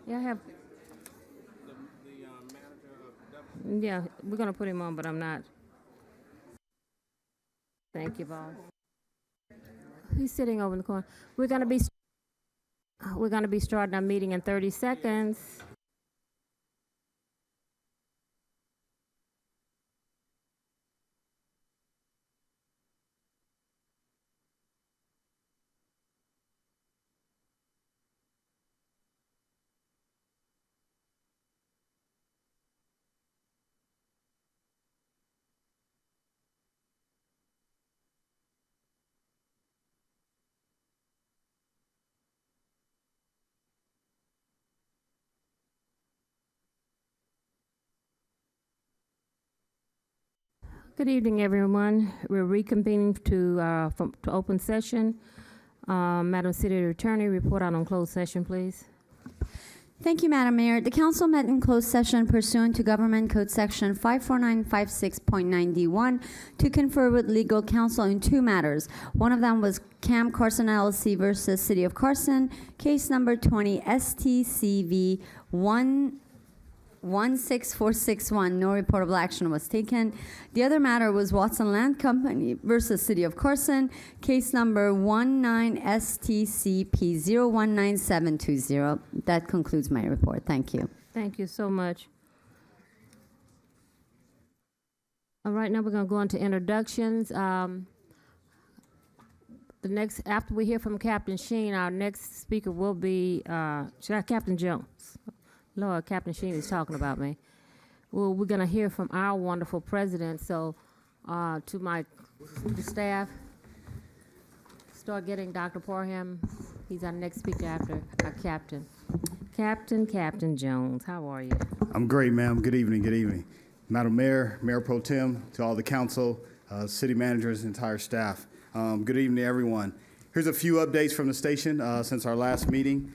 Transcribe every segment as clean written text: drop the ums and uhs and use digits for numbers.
Yeah, I have. Yeah, we're gonna put him on, but I'm not. Thank you, boss. He's sitting over in the corner. We're gonna be starting our meeting in 30 seconds. Good evening, everyone. We're reconvening to open session. Madam City Attorney, report out on closed session, please. Thank you, Madam Mayor. The council met in closed session pursuant to Government Code Section 54956.9D1 to confer with legal counsel in two matters. One of them was Camp Carson LLC versus City of Carson, case number 20 STCV 16461. No reportable action was taken. The other matter was Watson Land Company versus City of Carson, case number 19STCP 019720. That concludes my report. Thank you. Thank you so much. All right, now we're gonna go into introductions. After we hear from Captain Sheen, our next speaker will be Captain Jones. Lord, Captain Sheen is talking about me. Well, we're gonna hear from our wonderful president. So, to my staff, start getting Dr. Parham. He's our next speaker after our captain. Captain Jones, how are you? I'm great, ma'am. Good evening. Madam Mayor, Mayor Pro Tem, to all the council, city managers, and entire staff. Good evening to everyone. Here's a few updates from the station since our last meeting.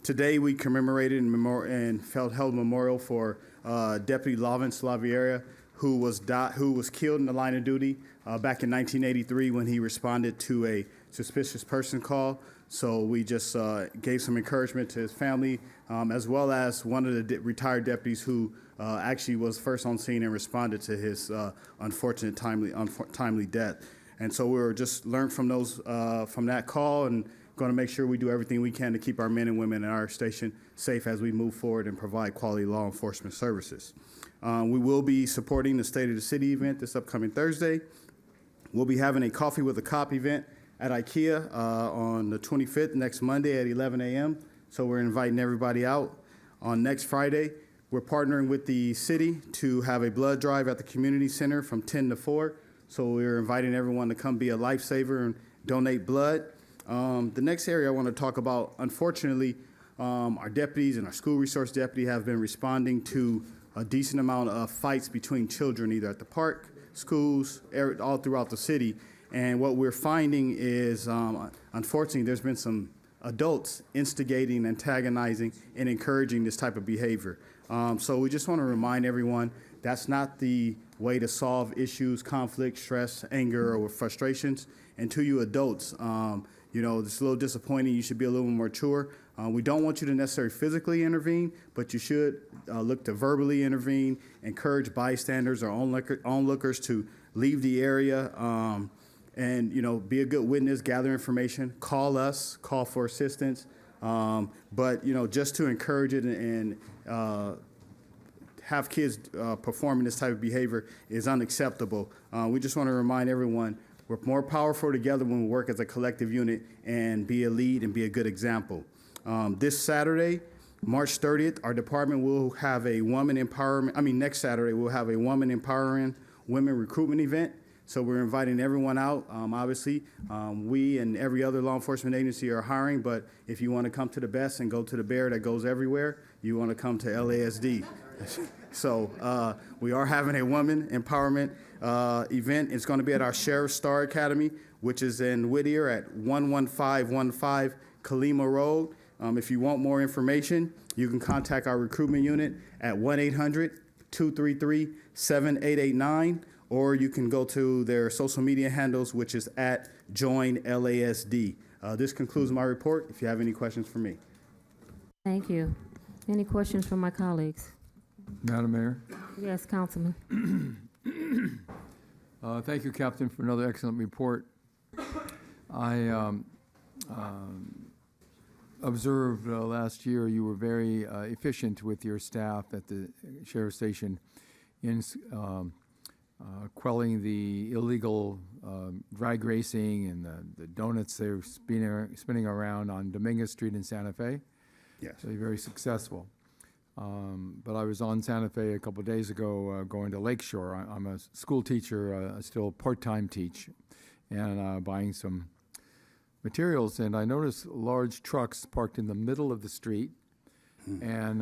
Today we commemorated and held memorial for Deputy Lawrence Laviera, who was killed in the line of duty back in 1983 when he responded to a suspicious person call. So we just gave some encouragement to his family, as well as one of the retired deputies who actually was first on scene and responded to his unfortunate timely death. And so we were just learned from that call and going to make sure we do everything we can to keep our men and women in our station safe as we move forward and provide quality law enforcement services. We will be supporting the State of the City event this upcoming Thursday. We'll be having a Coffee with a Cop event at IKEA on the 25th, next Monday at 11 a.m. So we're inviting everybody out. On next Friday, we're partnering with the city to have a blood drive at the community center from 10 to 4. So we're inviting everyone to come be a lifesaver and donate blood. The next area I want to talk about, unfortunately, our deputies and our school resource deputy have been responding to a decent amount of fights between children, either at the park, schools, all throughout the city. And what we're finding is, unfortunately, there's been some adults instigating, antagonizing, and encouraging this type of behavior. So we just want to remind everyone that's not the way to solve issues, conflict, stress, anger, or frustrations. And to you adults, it's a little disappointing. You should be a little more mature. We don't want you to necessarily physically intervene, but you should look to verbally intervene, encourage bystanders or onlookers to leave the area, and be a good witness, gather information, call us, call for assistance. But just to encourage it and have kids performing this type of behavior is unacceptable. We just want to remind everyone we're more powerful together when we work as a collective unit and be a lead and be a good example. This Saturday, March 30th, our department will have a next Saturday, we'll have a woman empowering women recruitment event. So we're inviting everyone out. Obviously, we and every other law enforcement agency are hiring, but if you want to come to the best and go to the bear that goes everywhere, you want to come to LASD. So we are having a woman empowerment event. It's going to be at our Sheriff Star Academy, which is in Whittier at 11515 Kalima Road. If you want more information, you can contact our recruitment unit at 1-800-233-7889, or you can go to their social media handles, which is at Join LASD. This concludes my report. If you have any questions for me. Thank you. Any questions from my colleagues? Madam Mayor, Yes, Councilman. thank you, Captain, for another excellent report. I observed last year you were very efficient with your staff at the sheriff's station in quelling the illegal drag racing and the donuts they were spinning around on Dominguez Street in Santa Fe. Yes. So you're very successful. But I was on Santa Fe a couple of days ago going to Lakeshore. I'm a school teacher, I still part-time teach, and buying some materials, and I noticed large trucks parked in the middle of the street, and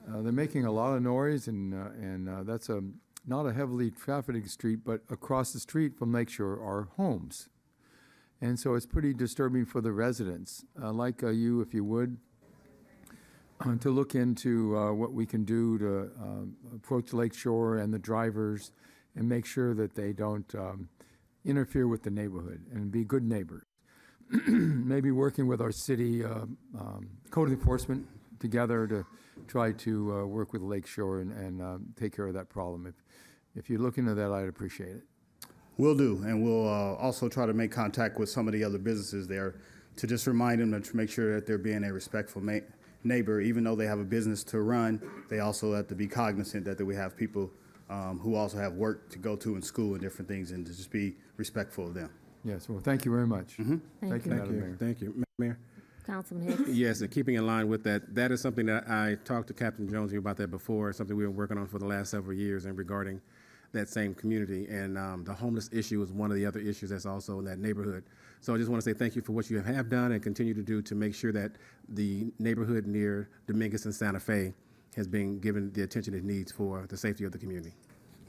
they're making a lot of noise, and that's not a heavily trafficked street, but across the street from Lakeshore are homes. And so it's pretty disturbing for the residents. Like you, if you would, to look into what we can do to approach Lakeshore and the drivers and make sure that they don't interfere with the neighborhood and be good neighbors. Maybe working with our city code enforcement together to try to work with Lakeshore and take care of that problem. If you look into that, I'd appreciate it. Will do, and we'll also try to make contact with some of the other businesses there to just remind them to make sure that they're being a respectful neighbor. Even though they have a business to run, they also have to be cognizant that we have people who also have work to go to in school and different things, and to just be respectful of them. Yes, well, thank you very much. Thank you, you. Madam Mayor. Thank you, Mayor. Councilman Hicks. Yes, and keeping in line with that, that is something that I talked to Captain Jones about that before, something we've been working on for the last several years and regarding that same community. And the homeless issue is one of the other issues that's also in that neighborhood. So I just want to say thank you for what you have done and continue to do to make sure that the neighborhood near Dominguez and Santa Fe has been given the attention it needs for the safety of the community.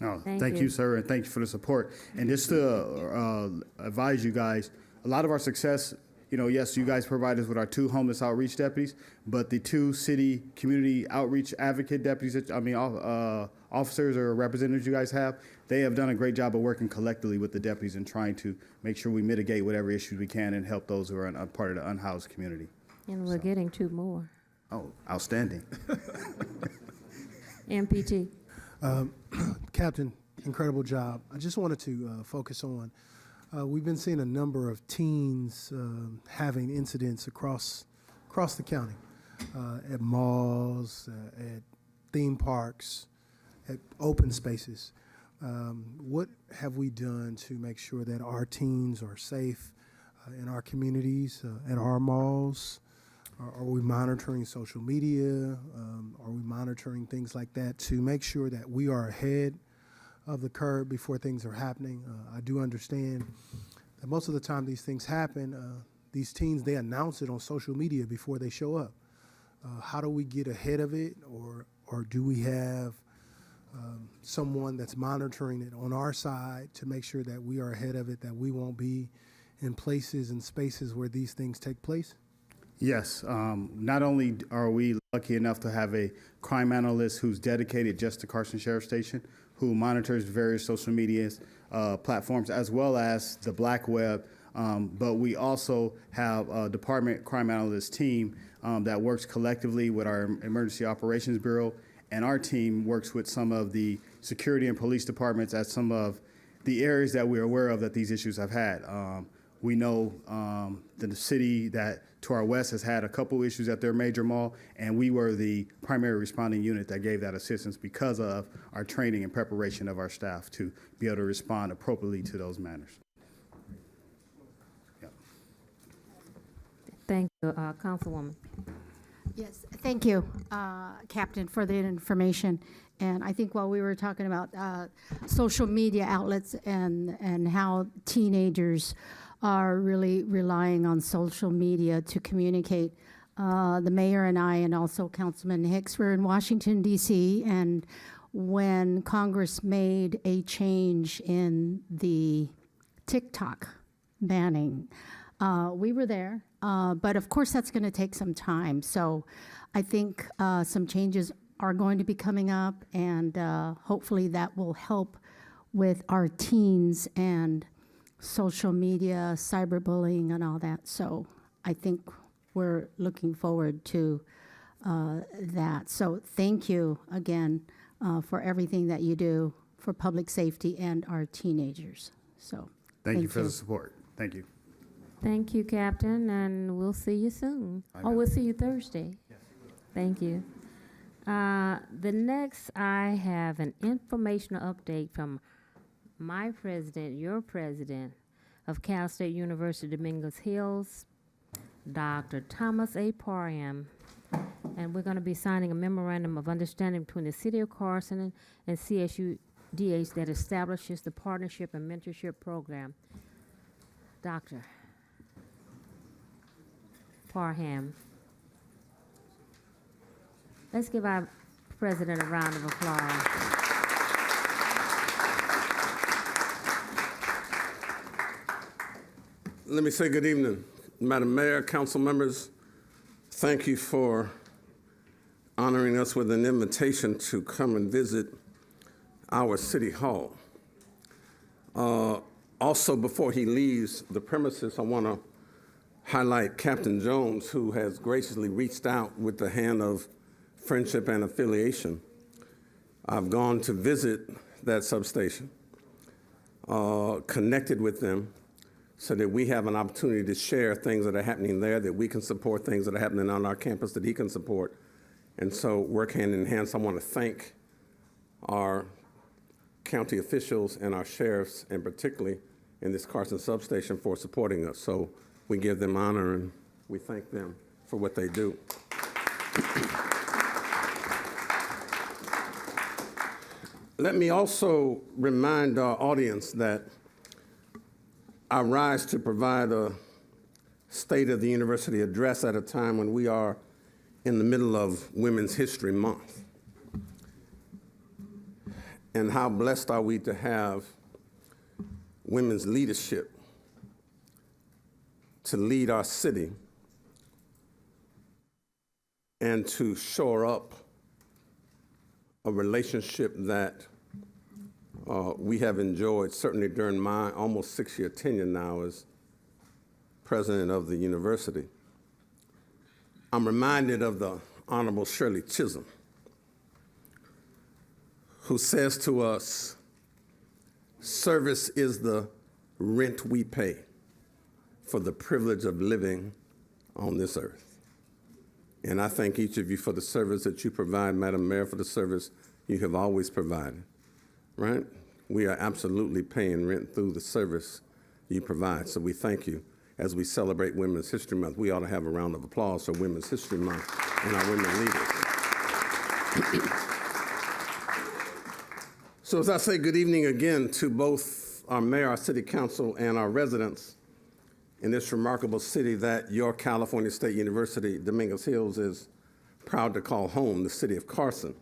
No, Thank thank you. you, sir, and thank you for the support. And just to advise you guys, a lot of our success, yes, you guys provide us with our 2 homeless outreach deputies, but the 2 city community outreach advocate deputies, officers or representatives you guys have, they have done a great job of working collectively with the deputies and trying to make sure we mitigate whatever issues we can and help those who are a part of the unhoused community. And we're getting 2 more. Oh, outstanding. MPT. Captain, incredible job. I just wanted to focus on, we've been seeing a number of teens having incidents across the county, at malls, at theme parks, at open spaces. What have we done to make sure that our teens are safe in our communities, at our malls? Are we monitoring social media? Are we monitoring things like that to make sure that we are ahead of the curve before things are happening? I do understand that most of the time these things happen, these teens, they announce it on social media before they show up. How do we get ahead of it, or do we have someone that's monitoring it on our side to make sure that we are ahead of it, that we won't be in places and spaces where these things take place? Yes. Not only are we lucky enough to have a crime analyst who's dedicated just to Carson Sheriff Station, who monitors various social media platforms as well as the black web, but we also have a department crime analyst team that works collectively with our Emergency Operations Bureau, and our team works with some of the security and police departments at some of the areas that we're aware of that these issues have had. We know that the city that to our west has had a couple issues at their major mall, and we were the primary responding unit that gave that assistance because of our training and preparation of our staff to be able to respond appropriately to those matters. Yep. Thank you, Councilwoman. Yes, thank you, Captain, for the information. And I think while we were talking about social media outlets and how teenagers are really relying on social media to communicate, the mayor and I, and also Councilman Hicks, were in Washington, D.C., and when Congress made a change in the TikTok banning, we were there. But of course, that's going to take some time. So I think some changes are going to be coming up, and hopefully that will help with our teens and social media, cyberbullying, and all that. So I think we're looking forward to that. So thank you again for everything that you do for public safety and our teenagers. So Thank you for the support. Thank you. Thank you, Captain, and we'll see you soon. Oh, we'll see you Thursday. Thank you. The next, I have an informational update from my president, your president of Cal State University Dominguez Hills, Dr. Thomas A. Parham. And we're going to be signing a memorandum of understanding between the City of Carson and CSUDH that establishes the partnership and mentorship program. Dr. Parham. Let's give our president a round of applause. Let me say good evening, Madam Mayor, council members. Thank you for honoring us with an invitation to come and visit our city hall. Also, before he leaves the premises, I want to highlight Captain Jones, who has graciously reached out with the hand of friendship and affiliation. I've gone to visit that substation, connected with them, so that we have an opportunity to share things that are happening there, that we can support things that are happening on our campus that he can support, and so work hand in hand. So I want to thank our county officials and our sheriffs, and particularly in this Carson substation, for supporting us. So we give them honor and we thank them for what they do. Let me also remind our audience that I rise to provide a State of the University address at a time when we are in the middle of Women's History Month. And how blessed are we to have women's leadership to lead our city and to shore up a relationship that we have enjoyed, certainly during my almost 6-year tenure now as president of the university. I'm reminded of the Honorable Shirley Chisholm, who says to us, service is the rent we pay for the privilege of living on this earth. And I thank each of you for the service that you provide, Madam Mayor, for the service you have always provided, right? We are absolutely paying rent through the service you provide, so we thank you. As we celebrate Women's History Month, we ought to have a round of applause for Women's History Month and our women leaders. So as I say good evening again to both our mayor, our city council, and our residents in this remarkable city that your California State University, Dominguez Hills, is proud to call home, the city of Carson.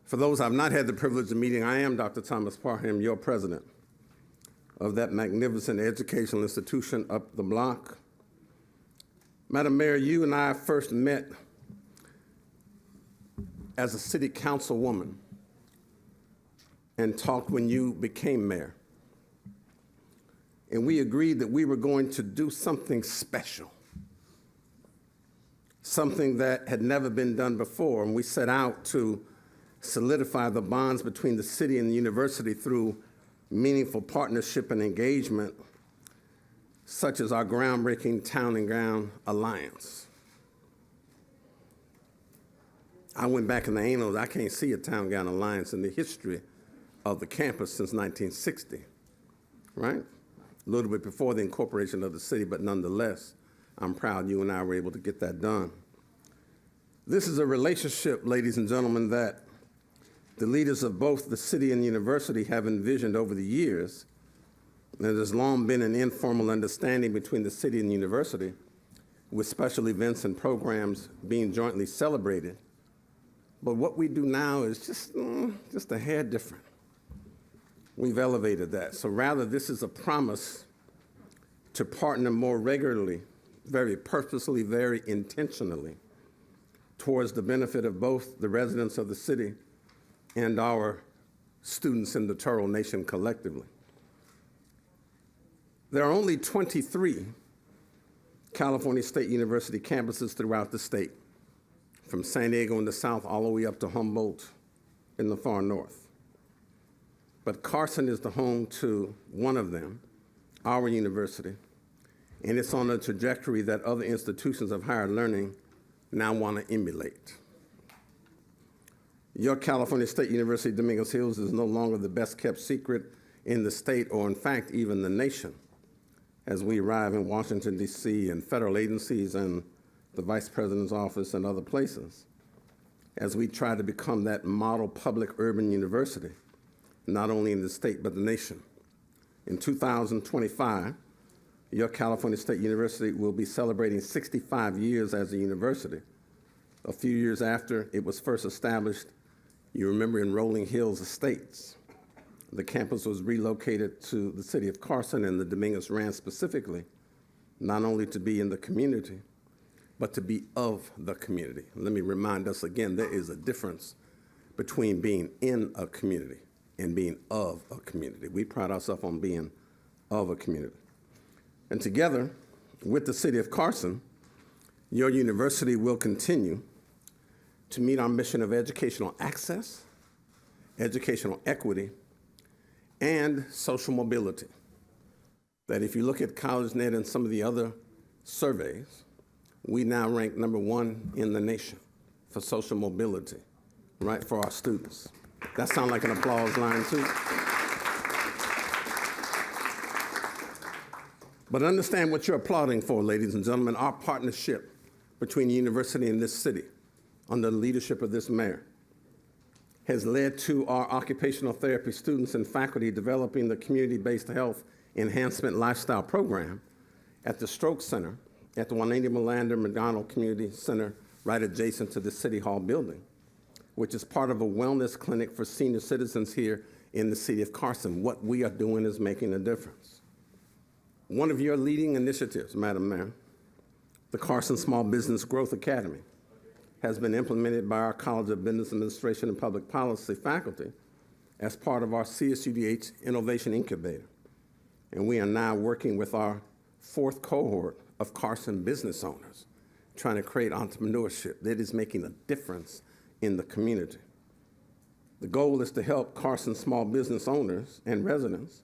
For those I've not had the privilege of meeting, I am Dr. Thomas Parham, your president of that magnificent educational institution up the block. Madam Mayor, you and I first met as a city councilwoman and talked when you became mayor. And we agreed that we were going to do something special, something that had never been done before. And we set out to solidify the bonds between the city and the university through meaningful partnership and engagement, such as our groundbreaking Town and Ground Alliance. I went back in the annals. I can't see a Town and Ground Alliance in the history of the campus since 1960, right? A little bit before the incorporation of the city, but nonetheless, I'm proud you and I were able to get that done. This is a relationship, ladies and gentlemen, that the leaders of both the city and the university have envisioned over the years. And there's long been an informal understanding between the city and the university, with special events and programs being jointly celebrated. But what we do now is just a hair different. We've elevated that. So rather, this is a promise to partner more regularly, very purposely, very intentionally, towards the benefit of both the residents of the city and our students in the Turtle Nation collectively. There are only 23 California State University campuses throughout the state, from San Diego in the south all the way up to Humboldt in the far north. But Carson is the home to one of them, our university, and it's on a trajectory that other institutions of higher learning now want to emulate. Your California State University, Dominguez Hills, is no longer the best kept secret in the state or, in fact, even the nation, as we arrive in Washington, D.C. and federal agencies and the Vice President's office and other places, as we try to become that model public urban university, not only in the state but the nation. In 2025, your California State University will be celebrating 65 years as a university. A few years after it was first established, you remember in Rolling Hills Estates, the campus was relocated to the city of Carson, and the Dominguez ran specifically, not only to be in the community, but to be of the community. Let me remind us again, there is a difference between being in a community and being of a community. We pride ourselves on being of a community. And together with the city of Carson, your university will continue to meet our mission of educational access, educational equity, and social mobility. That if you look at CollegeNet and some of the other surveys, we now rank #1 in the nation for social mobility, right, for our students. That sounds like an applause line too. But understand what you're applauding for, ladies and gentlemen. Our partnership between the university and this city, under the leadership of this mayor, has led to our occupational therapy students and faculty developing the community-based health enhancement lifestyle program at the Stroke Center at the Juanita Melander McDonald Community Center right adjacent to the City Hall building, which is part of a wellness clinic for senior citizens here in the city of Carson. What we are doing is making a difference. One of your leading initiatives, Madam Mayor, the Carson Small Business Growth Academy, has been implemented by our College of Business Administration and Public Policy faculty as part of our CSUDH Innovation Incubator. And we are now working with our 4th cohort of Carson business owners, trying to create entrepreneurship that is making a difference in the community. The goal is to help Carson small business owners and residents,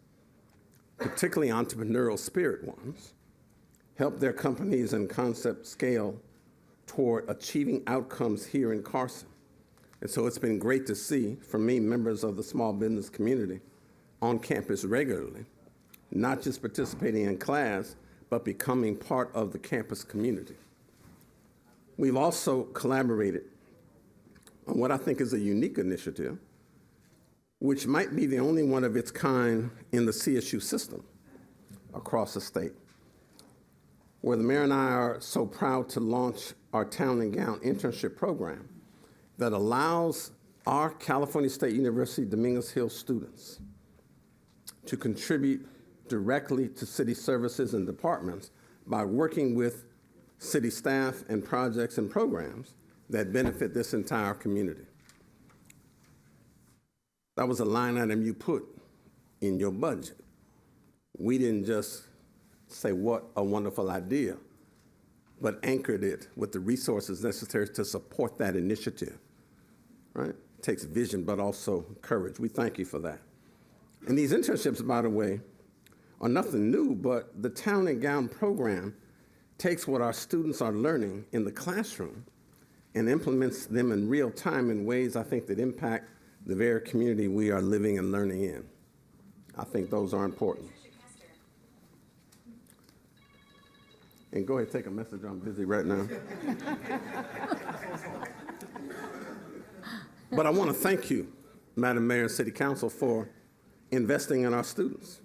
particularly entrepreneurial spirit ones, help their companies and concepts scale toward achieving outcomes here in Carson. And so it's been great to see, for me, members of the small business community on campus regularly, not just participating in class, but becoming part of the campus community. We've also collaborated on what I think is a unique initiative, which might be the only one of its kind in the CSU system across the state, where the mayor and I are so proud to launch our Town and Gown internship program that allows our California State University Dominguez Hills students to contribute directly to city services and departments by working with city staff and projects and programs that benefit this entire community. That was a line item you put in your budget. We didn't just say what a wonderful idea, but anchored it with the resources necessary to support that initiative, right? It takes vision, but also courage. We thank you for that. And these internships, by the way, are nothing new, but the Town and Gown program takes what our students are learning in the classroom and implements them in real time in ways I think that impact the very community we are living and learning in. I think those are important. And go ahead, take a message. I'm busy right now. But I want to thank you, Madam Mayor and City Council, for investing in our students,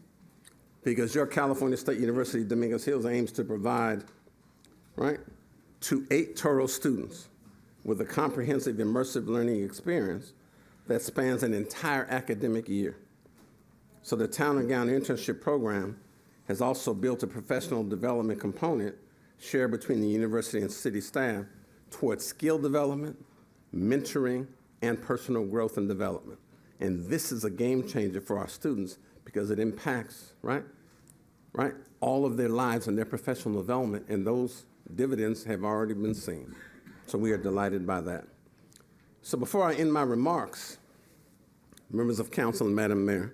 because your California State University Dominguez Hills aims to provide, right, to 8 total students with a comprehensive immersive learning experience that spans an entire academic year. So the Town and Gown internship program has also built a professional development component shared between the university and city staff towards skill development, mentoring, and personal growth and development. And this is a game changer for our students because it impacts, right, right? All of their lives and their professional development, and those dividends have already been seen. So we are delighted by that. So before I end my remarks, members of council and Madam Mayor,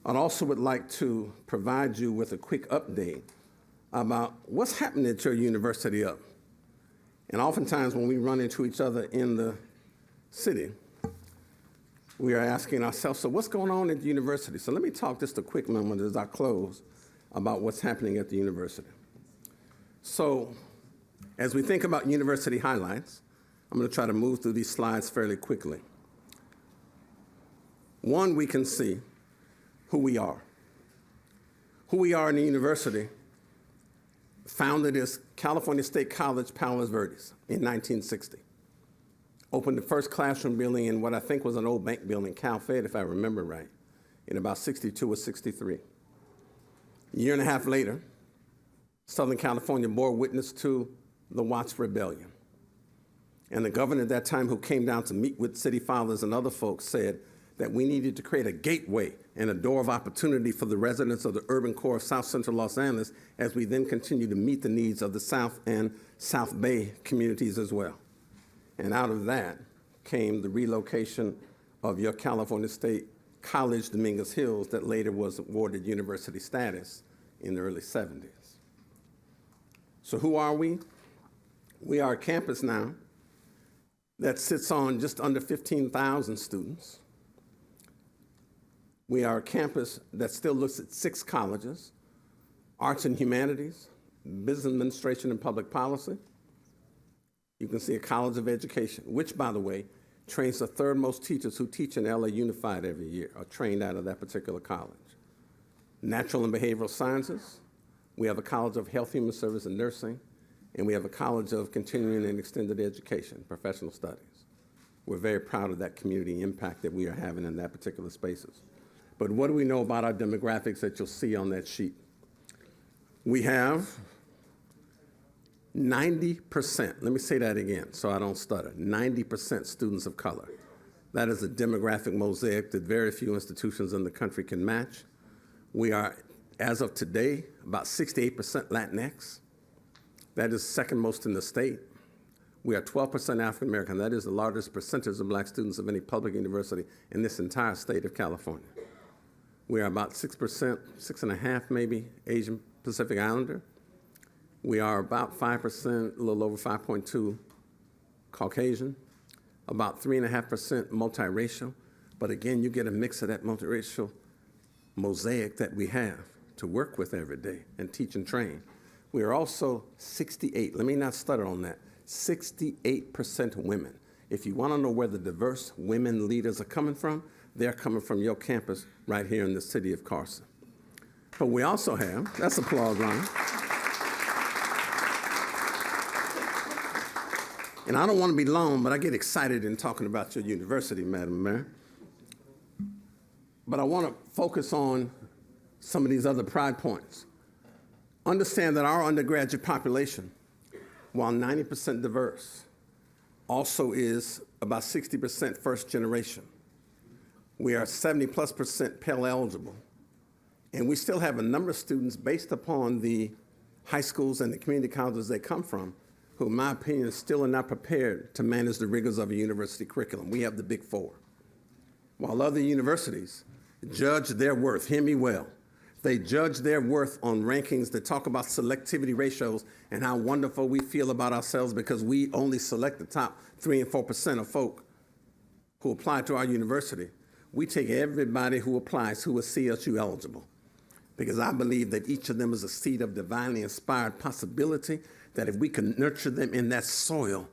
I'd also would like to provide you with a quick update about what's happening at your university up. And oftentimes when we run into each other in the city, we are asking ourselves, so what's going on at the university? So let me talk just a quick moment as I close about what's happening at the university. So as we think about university highlights, I'm going to try to move through these slides fairly quickly. One, we can see who we are. Who we are in the university, founded as California State College Palos Verdes in 1960. Opened the first classroom building in what I think was an old bank building, Cal Fed, if I remember right, in about 62 or 63. A year and a half later, Southern California bore witness to the Watts Rebellion. And the governor at that time, who came down to meet with city fathers and other folks, said that we needed to create a gateway and a door of opportunity for the residents of the urban core of South Central Los Angeles as we then continue to meet the needs of the South and South Bay communities as well. And out of that came the relocation of your California State College, Dominguez Hills, that later was awarded university status in the early 70s. So who are we? We are a campus now that sits on just under 15,000 students. We are a campus that still looks at 6 colleges: arts and humanities, business administration and public policy. You can see a College of Education, which, by the way, trains the 3rd most teachers who teach in LA Unified every year, are trained out of that particular college. Natural and Behavioral Sciences. We have a College of Health, Human Service, and Nursing, and we have a College of Continuing and Extended Education, Professional Studies. We're very proud of that community impact that we are having in that particular spaces. But what do we know about our demographics that you'll see on that sheet? We have 90%, let me say that again so I don't stutter, 90% students of color. That is a demographic mosaic that very few institutions in the country can match. We are, as of today, about 68% Latinx. That is second most in the state. We are 12% African American. That is the largest percentage of black students of any public university in this entire state of California. We are about 6%, 6.5% maybe, Asian Pacific Islander. We are about 5%, a little over 5.2 Caucasian, about 3.5% multiracial. But again, you get a mix of that multiracial mosaic that we have to work with every day and teach and train. We are also 68, let me not stutter on that, 68% women. If you want to know where the diverse women leaders are coming from, they're coming from your campus right here in the city of Carson. But we also have, that's applause, Ronnie. And I don't want to be long, but I get excited in talking about your university, Madam Mayor. But I want to focus on some of these other pride points. Understand that our undergraduate population, while 90% diverse, also is about 60% first generation. We are 70+% Pell eligible. And we still have a number of students based upon the high schools and the community colleges they come from, who, in my opinion, still are not prepared to manage the rigors of a university curriculum. We have the Big Four. While other universities judge their worth, hear me well, they judge their worth on rankings that talk about selectivity ratios and how wonderful we feel about ourselves because we only select the top 3 and 4% of folk who apply to our university. We take everybody who applies who is CSU eligible, because I believe that each of them is a seed of divinely inspired possibility, that if we can nurture them in that soil,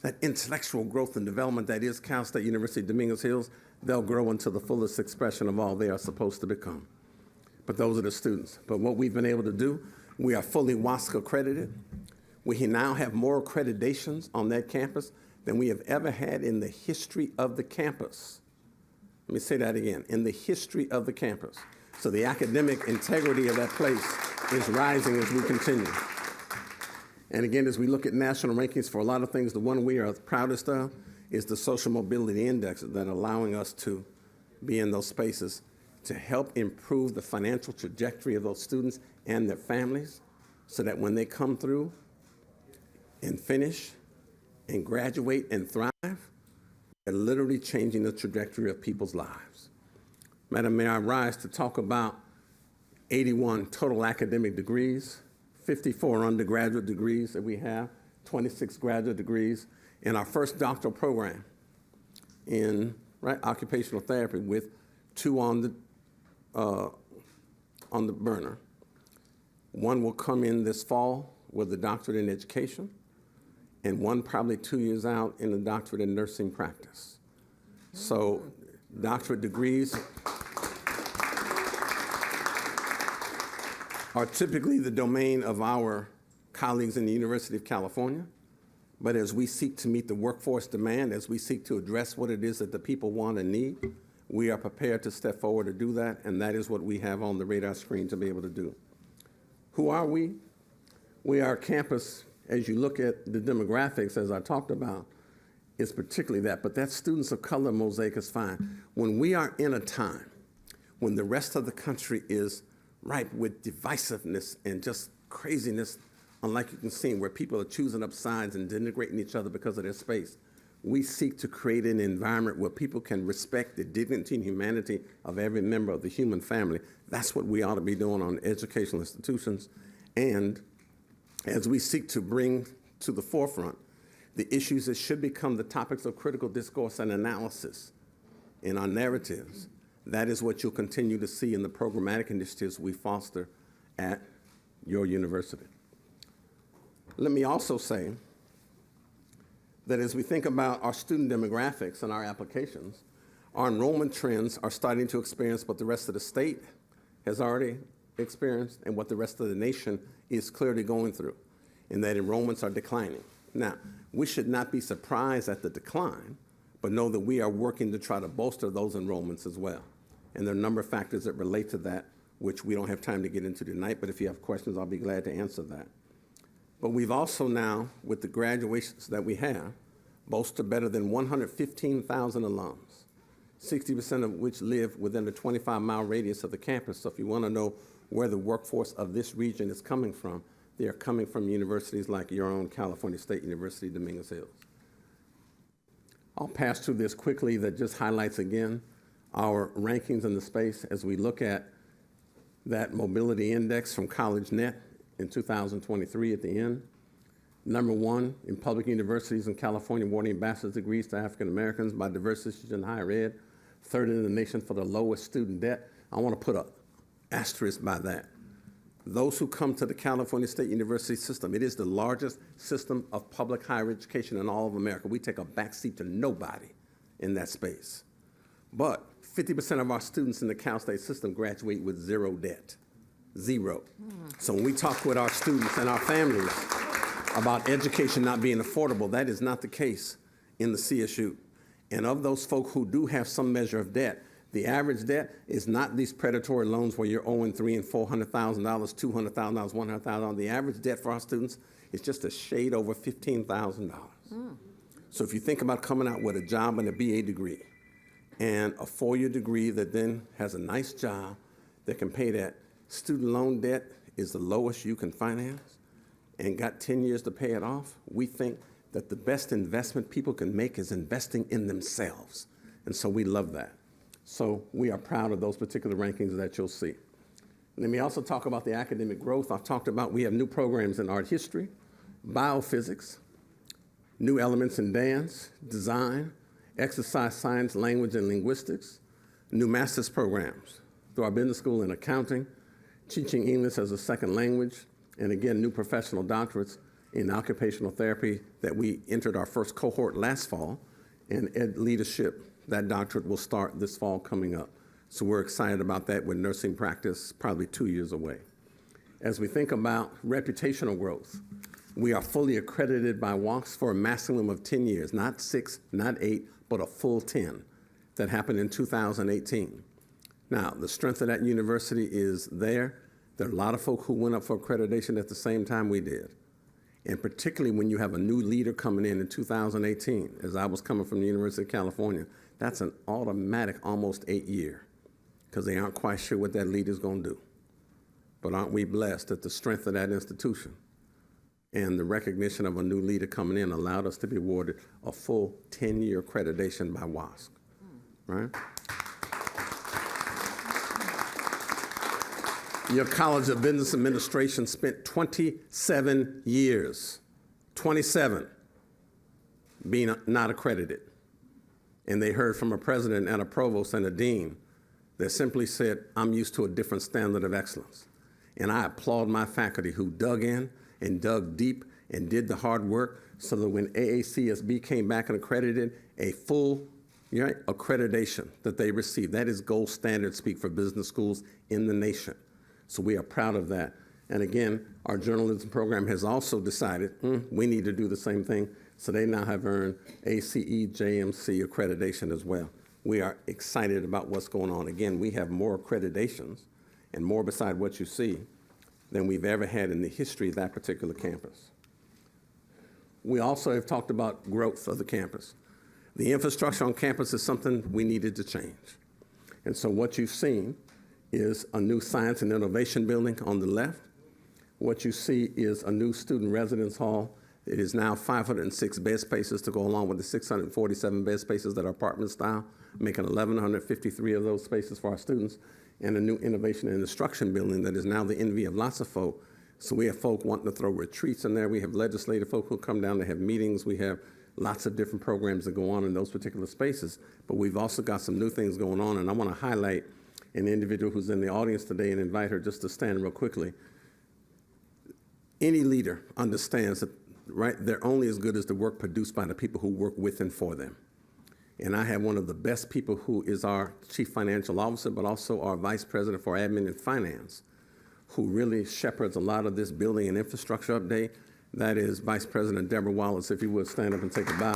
that intellectual growth and development that is Cal State University Dominguez Hills, they'll grow into the fullest expression of all they are supposed to become. But those are the students. But what we've been able to do, we are fully WASC accredited. We now have more accreditations on that campus than we have ever had in the history of the campus. Let me say that again, in the history of the campus. So the academic integrity of that place is rising as we continue. And again, as we look at national rankings for a lot of things, the one we are proudest of is the Social Mobility Index that are allowing us to be in those spaces. to help improve the financial trajectory of those students and their families so that when they come through and finish and graduate and thrive, they're literally changing the trajectory of people's lives. Madam Mayor, I rise to talk about 81 total academic degrees, 54 undergraduate degrees that we have, 26 graduate degrees, and our first doctoral program in occupational therapy with 2 on the burner. One will come in this fall with a doctorate in education, and one probably 2 years out in a doctorate in nursing practice. So doctorate degrees are typically the domain of our colleagues in the University of California. But as we seek to meet the workforce demand, as we seek to address what it is that the people want and need, we are prepared to step forward to do that, and that is what we have on the radar screen to be able to do. Who are we? We are a campus, as you look at the demographics, as I talked about, is particularly that, but that students of color mosaic is fine. When we are in a time when the rest of the country is ripe with divisiveness and just craziness, unlike you can see, where people are choosing up sides and denigrating each other because of their space, we seek to create an environment where people can respect the dignity and humanity of every member of the human family. That's what we ought to be doing on educational institutions. And as we seek to bring to the forefront the issues that should become the topics of critical discourse and analysis in our narratives, that is what you'll continue to see in the programmatic initiatives we foster at your university. Let me also say that as we think about our student demographics and our applications, our enrollment trends are starting to experience what the rest of the state has already experienced and what the rest of the nation is clearly going through, in that enrollments are declining. Now, we should not be surprised at the decline, but know that we are working to try to bolster those enrollments as well. And there are a number of factors that relate to that, which we don't have time to get into tonight, but if you have questions, I'll be glad to answer that. But we've also now, with the graduations that we have, boasted better than 115,000 alums, 60% of which live within a 25-mile radius of the campus. So if you want to know where the workforce of this region is coming from, they are coming from universities like your own California State University, Dominguez Hills. I'll pass through this quickly that just highlights again our rankings in the space as we look at that mobility index from CollegeNet in 2023 at the end. Number 1 in public universities in California awarding bachelor's degrees to African Americans by diverse institutions in higher ed. 3rd in the nation for the lowest student debt. I want to put an asterisk by that. Those who come to the California State University system, it is the largest system of public higher education in all of America. We take a backseat to nobody in that space. But 50% of our students in the Cal State system graduate with 0 debt. 0. So when we talk with our students and our families about education not being affordable, that is not the case in the CSU. And of those folk who do have some measure of debt, the average debt is not these predatory loans where you're owing $300,000 and $400,000, $200,000, $100,000. The average debt for our students is just a shade over $15,000. So if you think about coming out with a job and a BA degree and a 4-year degree that then has a nice job that can pay that, student loan debt is the lowest you can finance and got 10 years to pay it off, we think that the best investment people can make is investing in themselves. And so we love that. So we are proud of those particular rankings that you'll see. Let me also talk about the academic growth. I've talked about we have new programs in art history, biophysics, new elements in dance, design, exercise science, language, and linguistics, new master's programs through our business school in accounting, teaching English as a second language, and again, new professional doctorates in occupational therapy that we entered our first cohort last fall, and ed leadership. That doctorate will start this fall coming up. So we're excited about that with nursing practice probably 2 years away. As we think about reputational growth, we are fully accredited by WOCS for a maximum of 10 years, not 6, not 8, but a full 10 that happened in 2018. Now, the strength of that university is there. There are a lot of folk who went up for accreditation at the same time we did. And particularly when you have a new leader coming in 2018, as I was coming from the University of California, that's an automatic almost 8-year because they aren't quite sure what that leader is going to do. But aren't we blessed that the strength of that institution and the recognition of a new leader coming in allowed us to be awarded a full 10-year accreditation by WASC, right? Your College of Business Administration spent 27 years, 27, being not accredited. And they heard from a president and a provost and a dean that simply said, I'm used to a different standard of excellence. And I applaud my faculty who dug in and dug deep and did the hard work so that when AACSB came back and accredited a full accreditation that they received, that is gold standard speak for business schools in the nation. So we are proud of that. And again, our journalism program has also decided we need to do the same thing. So they now have earned ACE JMC accreditation as well. We are excited about what's going on. Again, we have more accreditations and more beside what you see than we've ever had in the history of that particular campus. We also have talked about growth of the campus. The infrastructure on campus is something we needed to change. And so what you've seen is a new science and innovation building on the left. What you see is a new student residence hall. It is now 506 bed spaces to go along with the 647 bed spaces that are apartment style, making 1,153 of those spaces for our students, and a new innovation and instruction building that is now the envy of lots of folk. So we have folk wanting to throw retreats in there. We have legislative folk who come down to have meetings. We have lots of different programs that go on in those particular spaces. But we've also got some new things going on, and I want to highlight an individual who's in the audience today and invite her just to stand real quickly. Any leader understands that, right, they're only as good as the work produced by the people who work with and for them. And I have one of the best people who is our chief financial officer, but also our vice president for admin and finance, who really shepherds a lot of this building and infrastructure update. That is Vice President Deborah Wallace. If you would stand up and take a bow.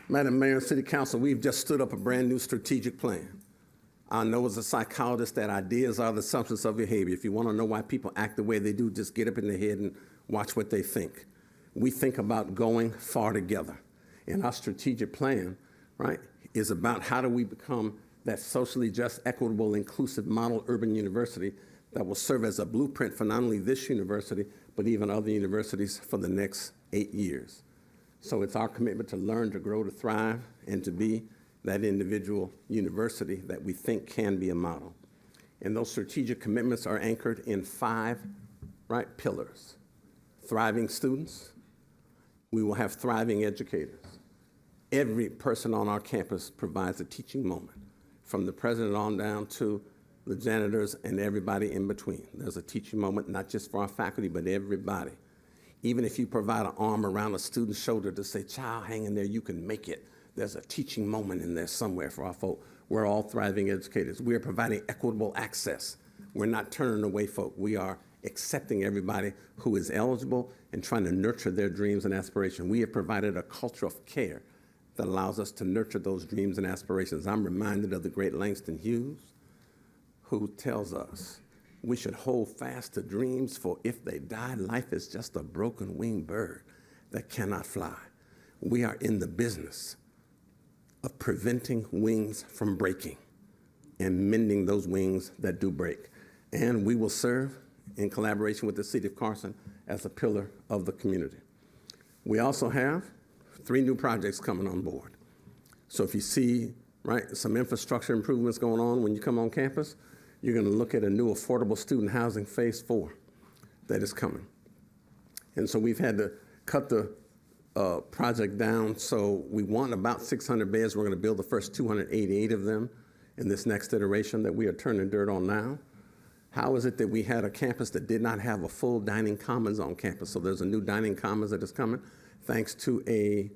Madam Mayor and City Council, we've just stood up a brand new strategic plan. I know as a psychologist that ideas are the substance of behavior. If you want to know why people act the way they do, just get up in their head and watch what they think. We think about going far together. And our strategic plan, right, is about how do we become that socially just, equitable, inclusive model urban university that will serve as a blueprint for not only this university, but even other universities for the next 8 years. So it's our commitment to learn, to grow, to thrive, and to be that individual university that we think can be a model. And those strategic commitments are anchored in 5, right, pillars. Thriving students. We will have thriving educators. Every person on our campus provides a teaching moment, from the president on down to the janitors and everybody in between. There's a teaching moment, not just for our faculty, but everybody. Even if you provide an arm around a student's shoulder to say, child, hang in there, you can make it. There's a teaching moment in there somewhere for our folk. We're all thriving educators. We are providing equitable access. We're not turning away folk. We are accepting everybody who is eligible and trying to nurture their dreams and aspirations. We have provided a culture of care that allows us to nurture those dreams and aspirations. I'm reminded of the great Langston Hughes, who tells us we should hold fast to dreams, for if they die, life is just a broken-winged bird that cannot fly. We are in the business of preventing wings from breaking and mending those wings that do break. And we will serve in collaboration with the City of Carson as a pillar of the community. We also have 3 new projects coming on board. So if you see, right, some infrastructure improvements going on when you come on campus, you're going to look at a new affordable student housing phase 4 that is coming. And so we've had to cut the project down. So we want about 600 beds. We're going to build the first 288 of them in this next iteration that we are turning dirt on now. How is it that we had a campus that did not have a full dining commons on campus? So there's a new dining commons that is coming, thanks to a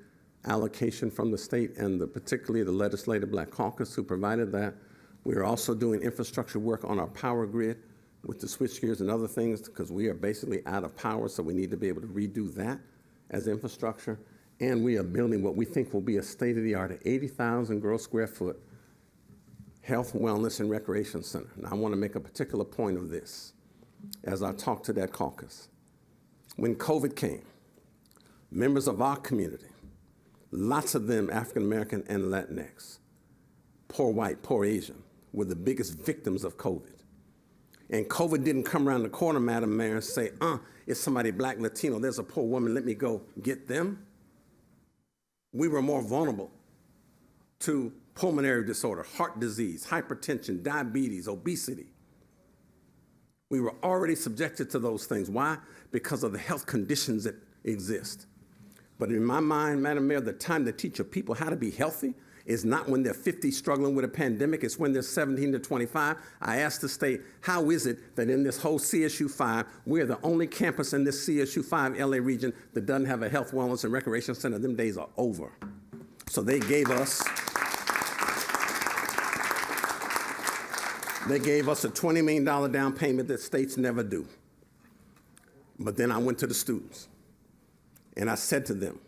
allocation from the state and particularly the Legislative Black Caucus who provided that. We're also doing infrastructure work on our power grid with the switchgears and other things because we are basically out of power, so we need to be able to redo that as infrastructure. And we are building what we think will be a state-of-the-art 80,000 gross square foot health, wellness, and recreation center. Now, I want to make a particular point of this as I talk to that caucus. When COVID came, members of our community lots of them African American and Latinx. Poor white, poor Asian were the biggest victims of COVID. And COVID didn't come around the corner, Madam Mayor, and say, it's somebody black, Latino, there's a poor woman, let me go get them. We were more vulnerable to pulmonary disorder, heart disease, hypertension, diabetes, obesity. We were already subjected to those things. Why? Because of the health conditions that exist. But in my mind, Madam Mayor, the time to teach your people how to be healthy is not when they're 50 struggling with a pandemic, it's when they're 17 to 25. I asked the state, how is it that in this whole CSU 5, we're the only campus in this CSU 5 LA region that doesn't have a health, wellness, and recreation center? Them days are over. So they gave us a $20 million down payment that states never do. But then I went to the students and I said to them,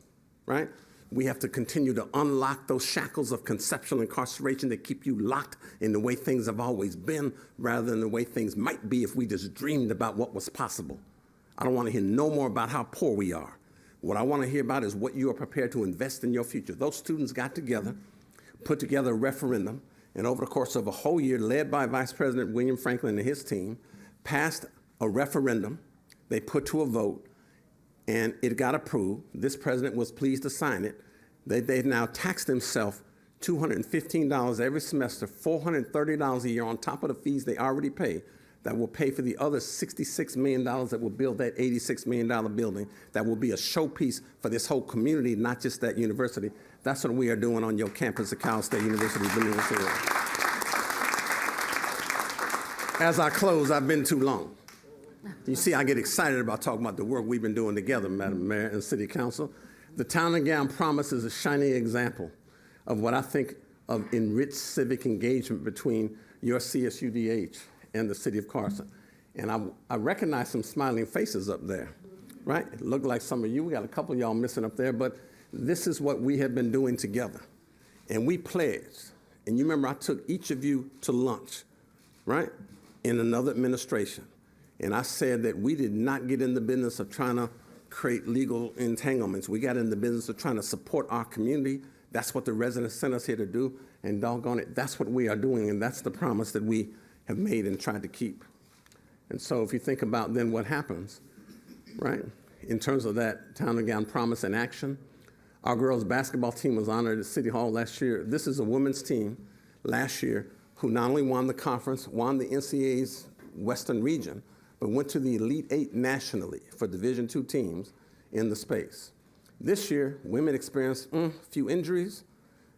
right? We have to continue to unlock those shackles of conceptual incarceration that keep you locked in the way things have always been rather than the way things might be if we just dreamed about what was possible. I don't want to hear no more about how poor we are. What I want to hear about is what you are prepared to invest in your future. Those students got together, put together a referendum, and over the course of a whole year, led by Vice President William Franklin and his team, passed a referendum. They put to a vote, and it got approved. This president was pleased to sign it. They've now taxed themselves $215 every semester, $430 a year on top of the fees they already pay, that will pay for the other $66 million that will build that $86 million building, that will be a showpiece for this whole community, not just that university. That's what we are doing on your campus at Cal State University. As I close, I've been too long. You see, I get excited about talking about the work we've been doing together, Madam Mayor and City Council. The Town and Gown Promise is a shining example of what I think of enriched civic engagement between your CSUDH and the City of Carson. And I recognize some smiling faces up there, right? It looked like some of you. We got a couple of y'all missing up there, but this is what we have been doing together. And we pledged, and you remember I took each of you to lunch, right, in another administration. And I said that we did not get in the business of trying to create legal entanglements. We got in the business of trying to support our community. That's what the residents sent us here to do. And doggone it, that's what we are doing. And that's the promise that we have made and tried to keep. And so if you think about then what happens, right, in terms of that Town and Gown Promise in action, our girls' basketball team was honored at City Hall last year. This is a women's team last year who not only won the conference, won the NCAA's Western region, but went to the Elite Eight nationally for Division II teams in the space. This year, women experienced a few injuries,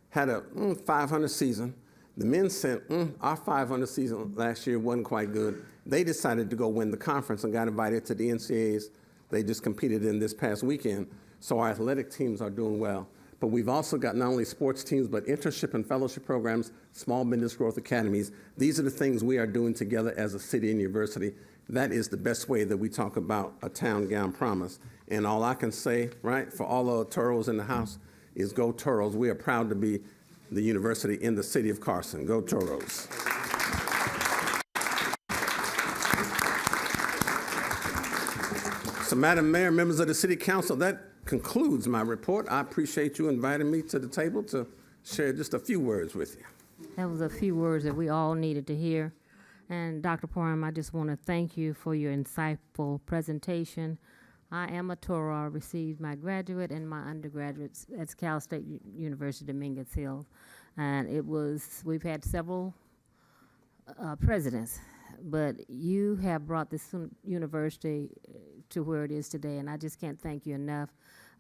had a 500 season. The men sent our 500 season last year wasn't quite good. They decided to go win the conference and got invited to the NCAAs. They just competed in this past weekend. So our athletic teams are doing well. But we've also got not only sports teams, but internship and fellowship programs, small business growth academies. These are the things we are doing together as a city and university. That is the best way that we talk about a town gown promise. And all I can say, right, for all the Toros in the house is go Toros. We are proud to be the university in the city of Carson. Go Toros. So, Madam Mayor, members of the City Council, that concludes my report. I appreciate you inviting me to the table to share just a few words with you. That was a few words that we all needed to hear. And Dr. Parham, I just want to thank you for your insightful presentation. I am a Toro. I received my graduate and my undergraduate at Cal State University, Dominguez Hill. And we've had several presidents, but you have brought this university to where it is today, and I just can't thank you enough.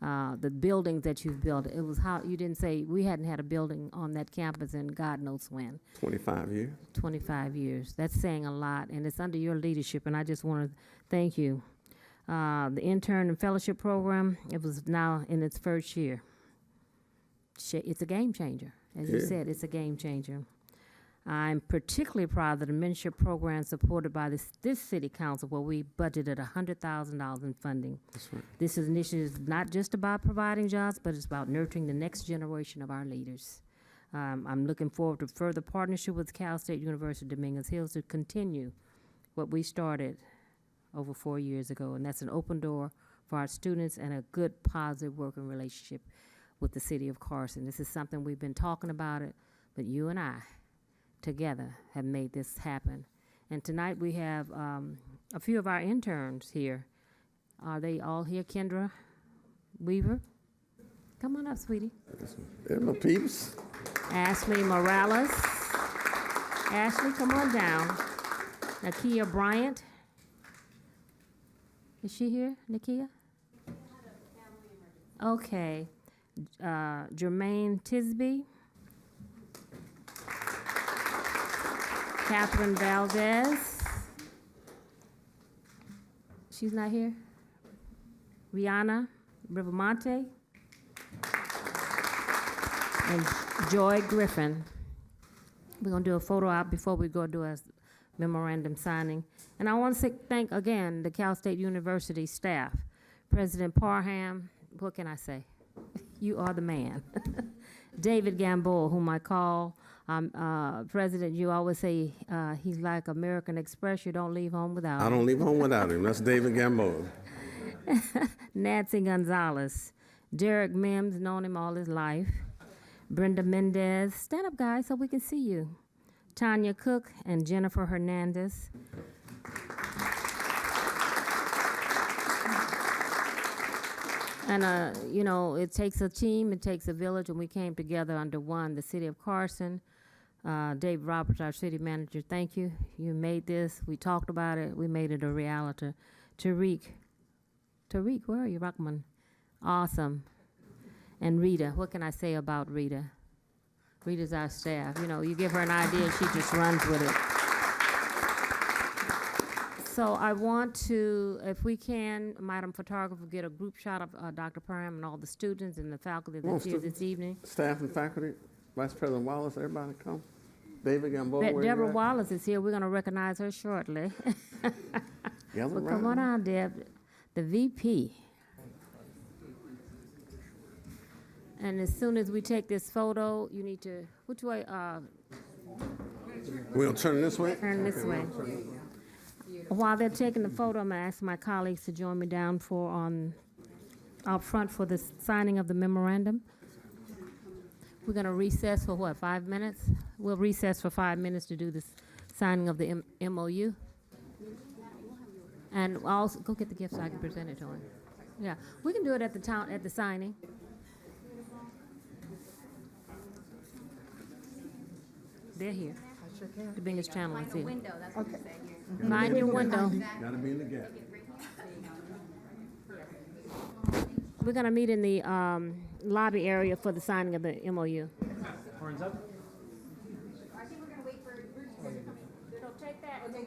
The buildings that you've built, it was how you didn't say we hadn't had a building on that campus in God knows when. 25 years. 25 years. That's saying a lot, and it's under your leadership, and I just want to thank you. The intern and fellowship program, it was now in its first year. It's a game changer. As you said, it's a game changer. I'm particularly proud of the mentorship program supported by this city council, where we budgeted $100,000 in funding. That's right. This initiative is not just about providing jobs, but it's about nurturing the next generation of our leaders. I'm looking forward to further partnership with Cal State University Dominguez Hills to continue what we started over 4 years ago, and that's an open door for our students and a good, positive working relationship with the city of Carson. This is something we've been talking about it, but you and I together have made this happen. And tonight we have a few of our interns here. Are they all here? Kendra Weaver? Come on up, sweetie. Hello, peeps. Ashley Morales. Ashley, come on down. Nakia Bryant. Is she here, Nakia? Okay. Jermaine Tisby. Catherine Valdez. She's not here. Rihanna Rivermonte. And Joy Griffin. We're going to do a photo op before we go do a memorandum signing. And I want to thank again the Cal State University staff. President Parham, what can I say? You are the man. David Gamboa, whom I call President, you always say he's like American Express, you don't leave home without him. I don't leave home without him. That's David Gamboa. Nancy Gonzalez. Derek Mims, known him all his life. Brenda Mendez, stand up guys so we can see you. Tanya Cook and Jennifer Hernandez. And, you know, it takes a team, it takes a village, and we came together under one, the city of Carson. Dave Roberts, our city manager, thank you. You made this, we talked about it, we made it a reality. Tariq, where are you, Rockman? Awesome. And Rita, what can I say about Rita? Rita's our staff. You know, you give her an idea, she just runs with it. So I want to, if we can, Madam Photographer, get a group shot of Dr. Parham and all the students and the faculty that's here this evening. Staff and faculty, Vice President Wallace, everybody come. David Gamboa, where you Deborah at? Wallace is here. We're going to recognize her shortly. Gather But come on around. on, Deb. The VP. And as soon as we take this photo, you need to, which way? We'll turn this way. Turn this way. While they're taking the photo, I'm gonna ask my colleagues to join me down out front for the signing of the memorandum. We're gonna recess for what, 5 minutes? We'll recess for 5 minutes to do the signing of the MOU. And also, go get the gift so I can present it to him. Yeah, we can do it at the signing. They're here. Dominguez Channel is here. Mind your window. Gotta be in the gap. We're gonna meet in the lobby area for the signing of the MOU. Horns up. So take that and then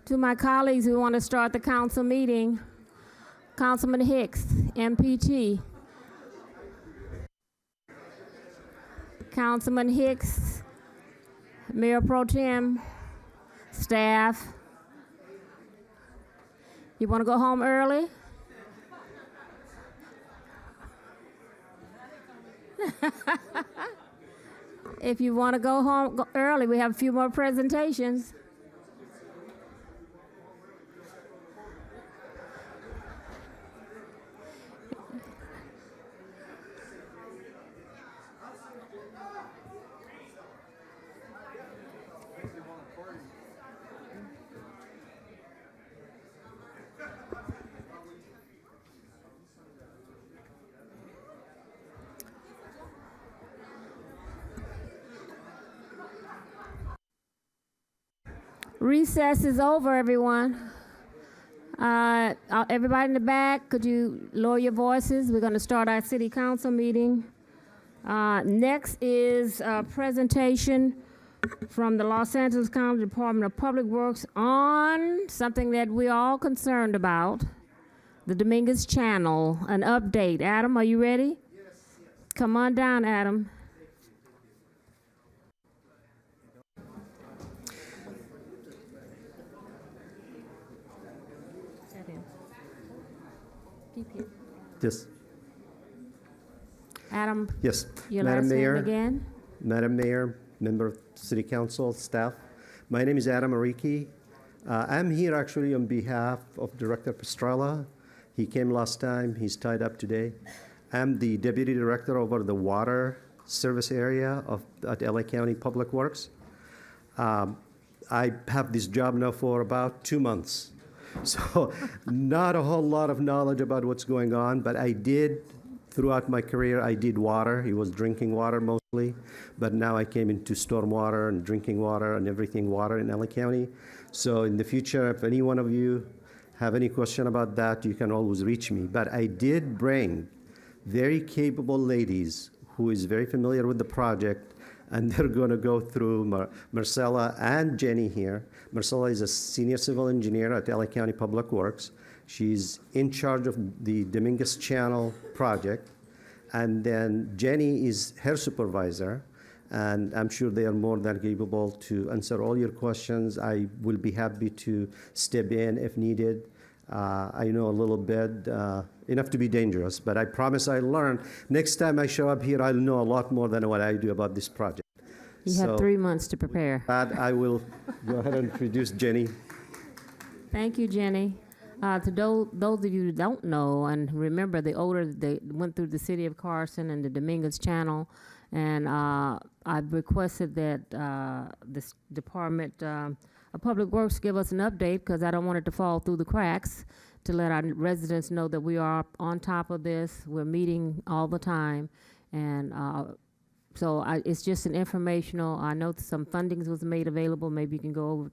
To my colleagues who want to start the council meeting, Councilman Hicks, MPT. Councilman Hicks, Mayor Pro Tem, staff. You want to go home early? If you want to go home early, we have a few more presentations. Recess is over, everyone. Everybody in the back, could you lower your voices? We're going to start our city council meeting. Next is a presentation from the Los Angeles County Department of Public Works on something that we're all concerned about, the Dominguez Channel, an update. Adam, are you ready? Yes. Come on down, Adam. Yes. Adam. Yes. Your Madam last Mayor, name again? Madam Mayor, member of City Council, staff. My name is Adam Ariki. I'm here actually on behalf of Director Pastrella. He came last time. He's tied up today. I'm the Deputy Director over the water service area at LA County Public Works. I have this job now for about 2 months. So not a whole lot of knowledge about what's going on, but I did, throughout my career, I did water. It was drinking water mostly, but now I came into stormwater and drinking water and everything water in LA County. So in the future, if any one of you have any question about that, you can always reach me. But I did bring very capable ladies who is very familiar with the project, and they're going to go through Marcella and Jenny here. Marcella is a senior civil engineer at LA County Public Works. She's in charge of the Dominguez Channel project. And then Jenny is her supervisor. And I'm sure they are more than capable to answer all your questions. I will be happy to step in if needed. I know a little bit, enough to be dangerous, but I promise I'll learn. Next time I show up here, I'll know a lot more than what I do about this project. You have 3 months to prepare. I will go ahead and introduce Jenny. Thank you, Jenny. To those of you who don't know and remember the order that went through the city of Carson and the Dominguez Channel, and I've requested that this Department of Public Works give us an update because I don't want it to fall through the cracks, to let our residents know that we are on top of this. We're meeting all the time, and so it's just an informational. I know some fundings was made available. Maybe you can go over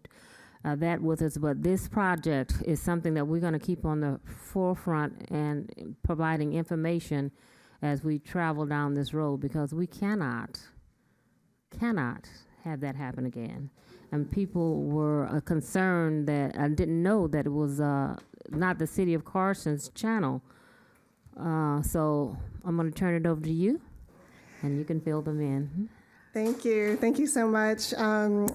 that with us, but this project is something that we're going to keep on the forefront and providing information as we travel down this road, because we cannot have that happen again. And people were concerned that I didn't know that it was not the city of Carson's channel. So I'm going to turn it over to you, and you can fill them in. Thank you. Thank you so much,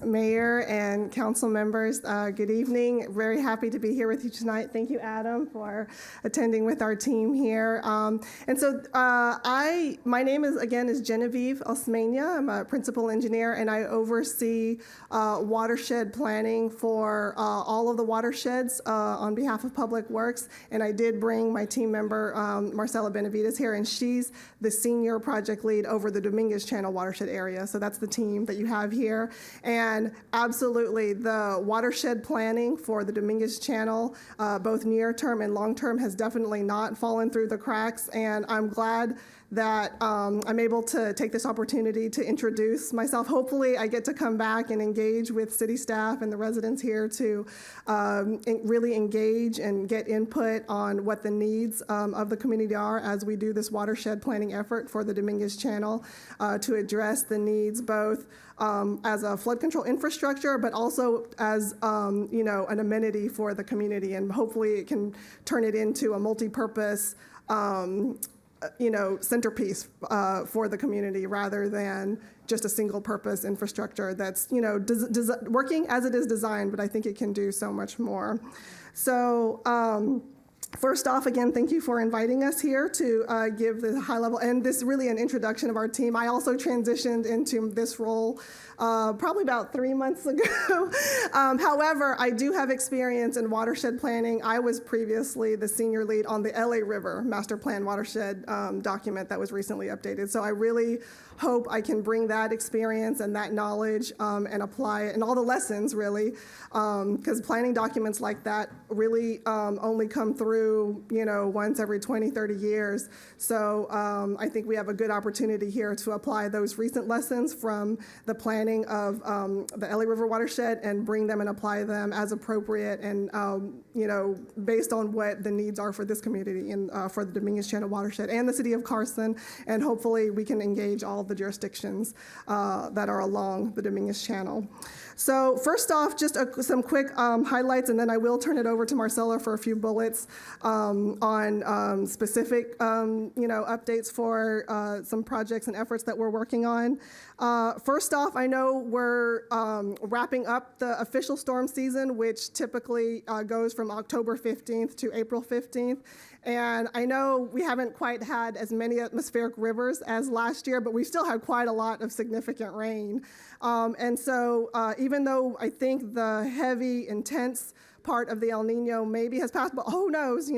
Mayor and council members. Good evening. Very happy to be here with you tonight. Thank you, Adam, for attending with our team here. And so my name is Genevieve Osmania. I'm a principal engineer, and I oversee watershed planning for all of the watersheds on behalf of Public Works. And I did bring my team member, Marcella Benavides, here, and she's the senior project lead over the Dominguez Channel watershed area. So that's the team that you have here. And absolutely, the watershed planning for the Dominguez Channel, both near term and long term, has definitely not fallen through the cracks. And I'm glad that I'm able to take this opportunity to introduce myself. Hopefully, I get to come back and engage with city staff and the residents here to really engage and get input on what the needs of the community are as we do this watershed planning effort for the Dominguez Channel to address the needs both as a flood control infrastructure, but also as an amenity for the community, and hopefully it can turn it into a multi-purpose centerpiece for the community rather than just a single-purpose infrastructure that's working as it is designed. But I think it can do so much more. So. First off, again, thank you for inviting us here to give the high level, and this is really an introduction of our team. I also transitioned into this role probably about 3 months ago. However, I do have experience in watershed planning. I was previously the senior lead on the LA River Master Plan Watershed document that was recently updated. So I really hope I can bring that experience and that knowledge and apply it, and all the lessons really, because planning documents like that really only come through once every 20, 30 years. So I think we have a good opportunity here to apply those recent lessons from the planning of the LA River watershed and bring them and apply them as appropriate and, based on what the needs are for this community and for the Dominguez Channel watershed and the city of Carson. And hopefully we can engage all the jurisdictions that are along the Dominguez Channel. So first off, just some quick highlights, and then I will turn it over to Marcella for a few bullets on specific, updates for some projects and efforts that we're working on. First off, I know we're wrapping up the official storm season, which typically goes from October 15th to April 15th. And I know we haven't quite had as many atmospheric rivers as last year, but we still had quite a lot of significant rain. And so even though I think the heavy, intense part of the El Nino maybe has passed, but who knows,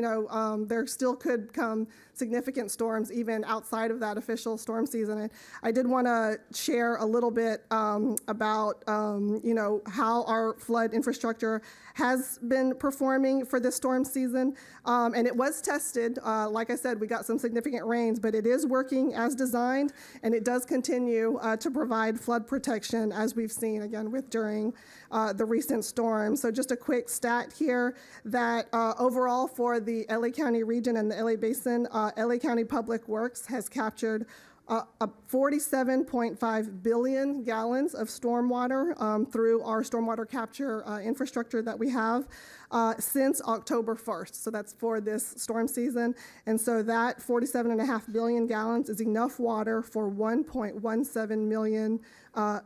there still could come significant storms even outside of that official storm season. And I did want to share a little bit about, how our flood infrastructure has been performing for this storm season. And it was tested. Like I said, we got some significant rains, but it is working as designed, and it does continue to provide flood protection as we've seen again during the recent storms. So just a quick stat here that overall for the LA County region and the LA Basin, LA County Public Works has captured 47.5 billion gallons of stormwater through our stormwater capture infrastructure that we have since October 1st. So that's for this storm season. And so that 47.5 billion gallons is enough water for 1.17 million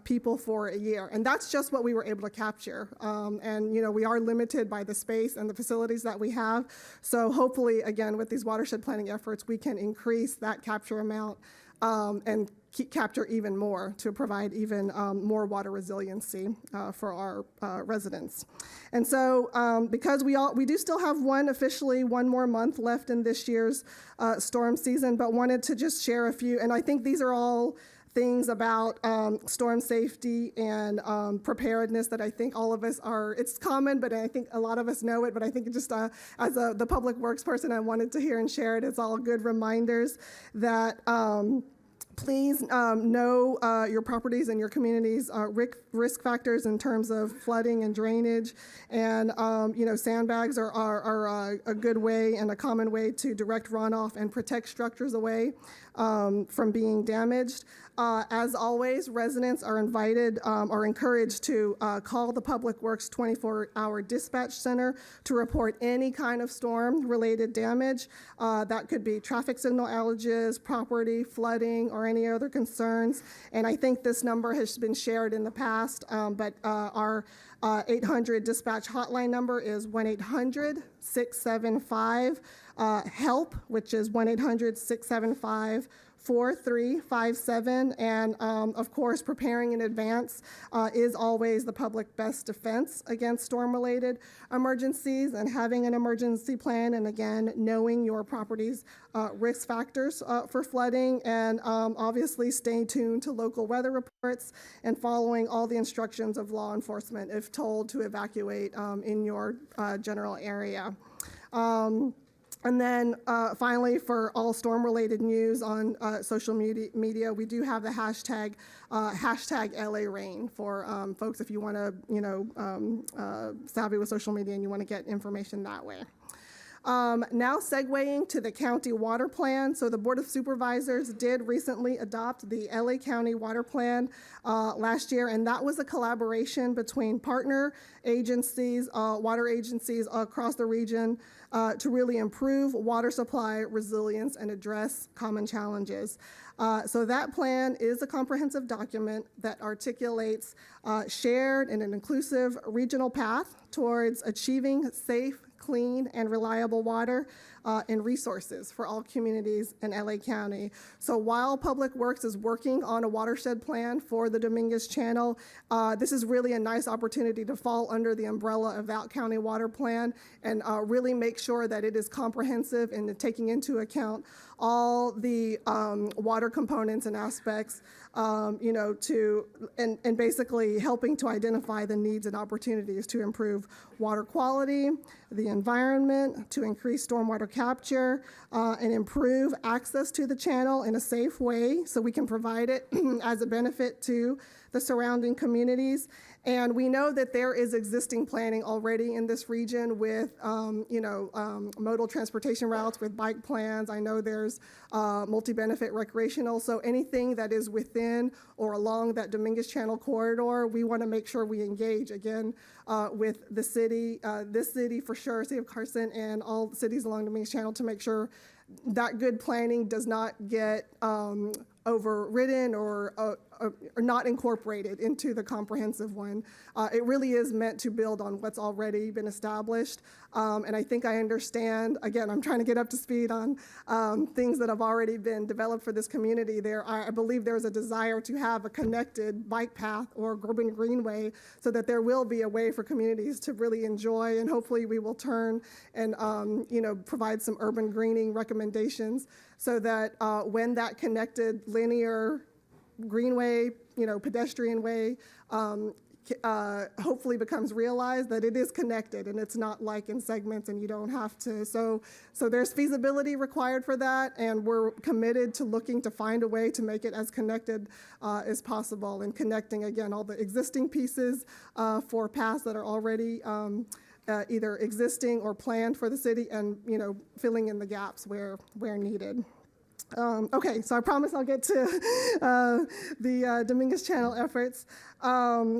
people for a year. And that's just what we were able to capture. And, we are limited by the space and the facilities that we have. So hopefully, again, with these watershed planning efforts, we can increase that capture amount and capture even more to provide even more water resiliency for our residents. And so because we do still have one more month left in this year's storm season, but wanted to just share a few, and I think these are all things about storm safety and preparedness that I think all of us it's common, but I think a lot of us know it, but I think just as the public works person, I wanted to hear and share it. It's all good reminders that please know your properties and your communities' risk factors in terms of flooding and drainage. And, sandbags are a good way and a common way to direct runoff and protect structures away from being damaged. As always, residents are encouraged to call the Public Works 24-hour dispatch center to report any kind of storm-related damage. That could be traffic signal outages, property, flooding, or any other concerns. And I think this number has been shared in the past, but our 800 dispatch hotline number is 1-800-675-HELP, which is 1-800-675-4357, and of course, preparing in advance is always the public best defense against storm-related emergencies, and having an emergency plan, and again, knowing your property's risk factors for flooding, and obviously staying tuned to local weather reports and following all the instructions of law enforcement if told to evacuate in your general area. And then finally, for all storm-related news on social media, we do have the hashtag #LARain for folks if you want to, savvy with social media and you want to get information that way. Now segueing to the county water plan. So the Board of Supervisors did recently adopt the LA County Water Plan last year, and that was a collaboration between partner agencies, water agencies across the region to really improve water supply resilience and address common challenges. So that plan is a comprehensive document that articulates shared and an inclusive regional path towards achieving safe, clean, and reliable water and resources for all communities in LA County. So while Public Works is working on a watershed plan for the Dominguez Channel, this is really a nice opportunity to fall under the umbrella of that county water plan and really make sure that it is comprehensive and taking into account all the water components and aspects, and basically helping to identify the needs and opportunities to improve water quality, the environment, to increase stormwater capture, and improve access to the channel in a safe way so we can provide it as a benefit to the surrounding communities. And we know that there is existing planning already in this region with, modal transportation routes with bike plans. I know there's multi-benefit recreational. So anything that is within or along that Dominguez Channel corridor, we want to make sure we engage again with the city, this city for sure, City of Carson, and all cities along Dominguez Channel to make sure that good planning does not get overridden or not incorporated into the comprehensive one. It really is meant to build on what's already been established. And I think I understand, again, I'm trying to get up to speed on things that have already been developed for this community. I believe there's a desire to have a connected bike path or urban greenway so that there will be a way for communities to really enjoy, and hopefully we will turn and provide some urban greening recommendations so that when that connected linear greenway, pedestrian way, hopefully becomes realized, that it is connected and it's not like in segments and you don't have to. So there's feasibility required for that, and we're committed to looking to find a way to make it as connected as possible, and connecting, again, all the existing pieces for paths that are already either existing or planned for the city, and filling in the gaps where needed. Okay, so I promise I'll get to the Dominguez Channel efforts.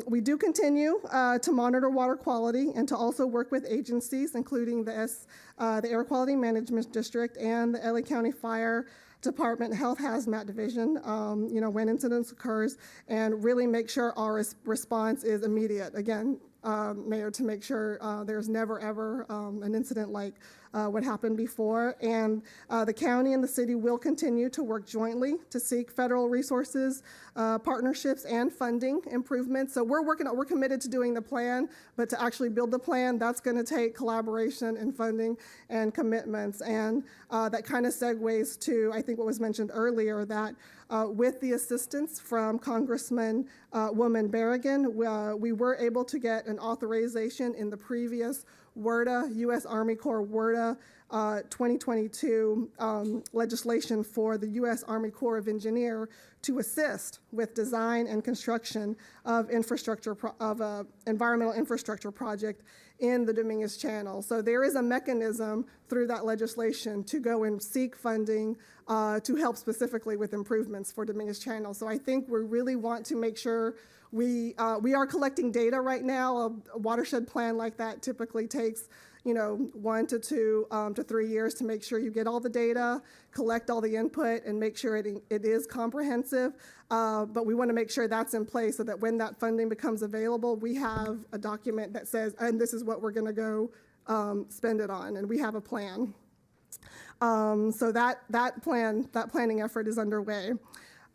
We do continue to monitor water quality and to also work with agencies, including the Air Quality Management District and the LA County Fire Department Health Hazmat Division, when incidents occurs, and really make sure our response is immediate. Again, Mayor, to make sure there's never, ever an incident like what happened before. And the county and the city will continue to work jointly to seek federal resources, partnerships, and funding improvements. So we're committed to doing the plan, but to actually build the plan, that's going to take collaboration and funding and commitments. And that kind of segues to, I think, what was mentioned earlier, that with the assistance from Congressman Woman Berrigan, we were able to get an authorization in the previous WERDA, U.S. Army Corps WERDA 2022 legislation for the U.S. Army Corps of Engineers to assist with design and construction of environmental infrastructure project in the Dominguez Channel. So there is a mechanism through that legislation to go and seek funding to help specifically with improvements for Dominguez Channel. So I think we really want to make sure we are collecting data right now. A watershed plan like that typically takes 1 to 2 to 3 years to make sure you get all the data, collect all the input, and make sure it is comprehensive. But we want to make sure that's in place so that when that funding becomes available, we have a document that says, and this is what we're going to go spend it on, and we have a plan. So that planning effort is underway.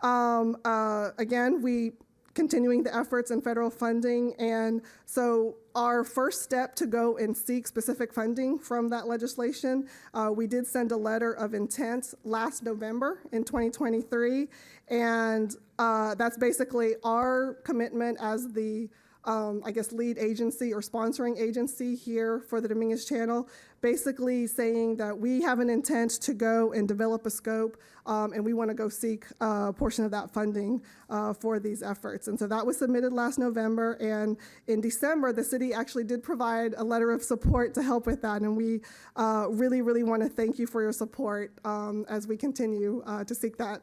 Again, we continuing the efforts in federal funding, and so our first step to go and seek specific funding from that legislation, we did send a letter of intent last November in 2023, and that's basically our commitment as the lead agency or sponsoring agency here for the Dominguez Channel, basically saying that we have an intent to go and develop a scope, and we want to go seek a portion of that funding for these efforts. And so that was submitted last November, and in December, the city actually did provide a letter of support to help with that, and we really, really want to thank you for your support as we continue to seek that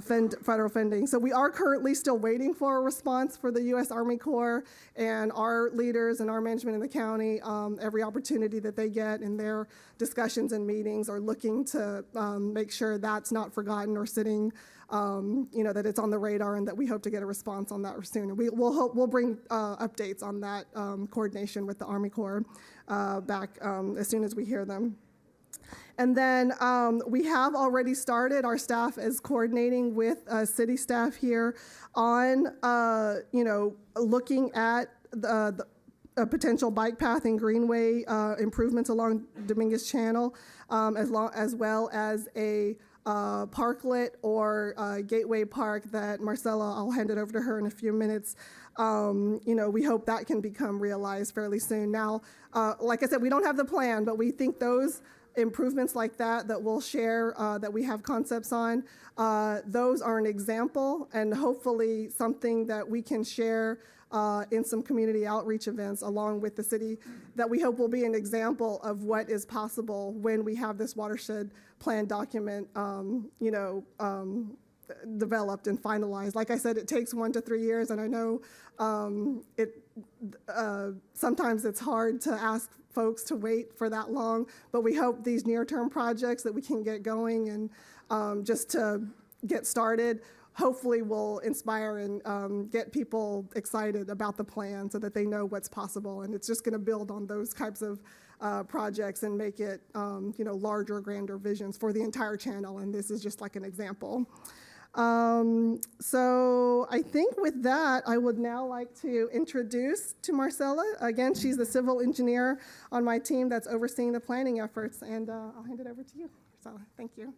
federal funding. So we are currently still waiting for a response for the U.S. Army Corps, and our leaders and our management in the county, every opportunity that they get in their discussions and meetings are looking to make sure that's not forgotten or sitting, that it's on the radar, and that we hope to get a response on that soon. And we'll bring updates on that coordination with the Army Corps back as soon as we hear them. And then we have already started, our staff is coordinating with city staff here on, looking at a potential bike path and greenway improvements along Dominguez Channel, as well as a parklet or gateway park that Marcella, I'll hand it over to her in a few minutes. We hope that can become realized fairly soon. Now, like I said, we don't have the plan, but we think those improvements like that we'll share, that we have concepts on, those are an example, and hopefully something that we can share in some community outreach events along with the city, that we hope will be an example of what is possible when we have this watershed plan document, developed and finalized. Like I said, it takes 1 to 3 years, and I know sometimes it's hard to ask folks to wait for that long, but we hope these near-term projects that we can get going and just to get started hopefully will inspire and get people excited about the plan so that they know what's possible. And it's just going to build on those types of projects and make it larger, grander visions for the entire channel. And this is just like an example. So I think with that, I would now like to introduce to Marcella. Again, she's the civil engineer on my team that's overseeing the planning efforts. And I'll hand it over to you, Marcella. Thank you.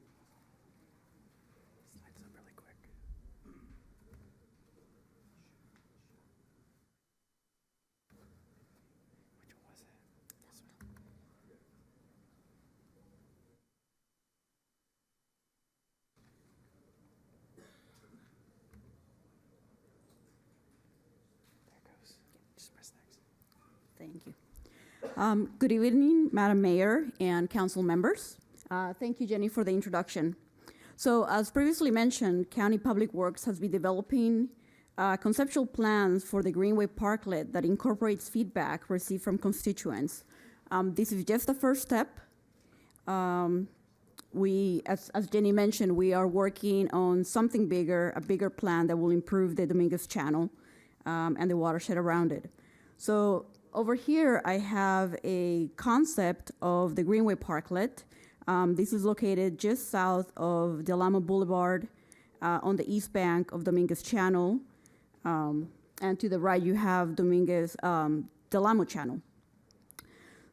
Thank you. Good evening, Madam Mayor and council members. Thank you, Jenny, for the introduction. So as previously mentioned, County Public Works has been developing conceptual plans for the Greenway Parklet that incorporates feedback received from constituents. This is just the first step. As Jenny mentioned, we are working on something bigger, a bigger plan that will improve the Dominguez Channel and the watershed around it. So over here, I have a concept of the Greenway Parklet. This is located just south of Del Amo Boulevard on the east bank of Dominguez Channel. And to the right, you have Dominguez Del Amo Channel.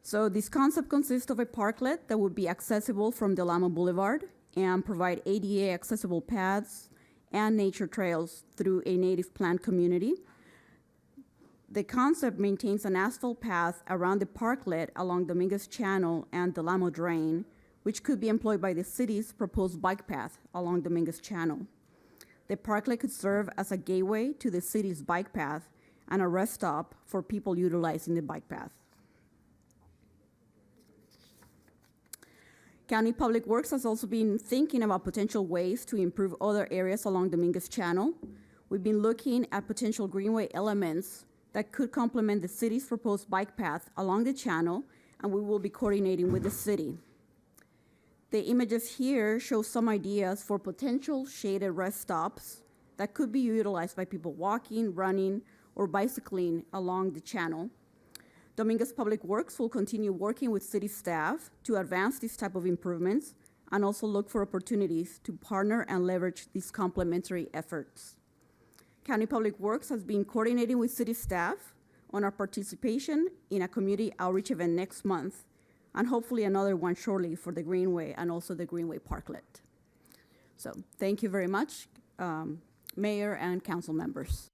So this concept consists of a parklet that would be accessible from Del Amo Boulevard and provide ADA accessible paths and nature trails through a native plant community. The concept maintains an asphalt path around the parklet along Dominguez Channel and Del Amo Drain, which could be employed by the city's proposed bike path along Dominguez Channel. The parklet could serve as a gateway to the city's bike path and a rest stop for people utilizing the bike path. County Public Works has also been thinking about potential ways to improve other areas along Dominguez Channel. We've been looking at potential greenway elements that could complement the city's proposed bike path along the channel, and we will be coordinating with the city. The images here show some ideas for potential shaded rest stops that could be utilized by people walking, running, or bicycling along the channel. Dominguez Public Works will continue working with city staff to advance these type of improvements and also look for opportunities to partner and leverage these complementary efforts. County Public Works has been coordinating with city staff on our participation in a community outreach event next month, and hopefully another one shortly for the Greenway and also the Greenway Parklet. So thank you very much, Mayor and council members.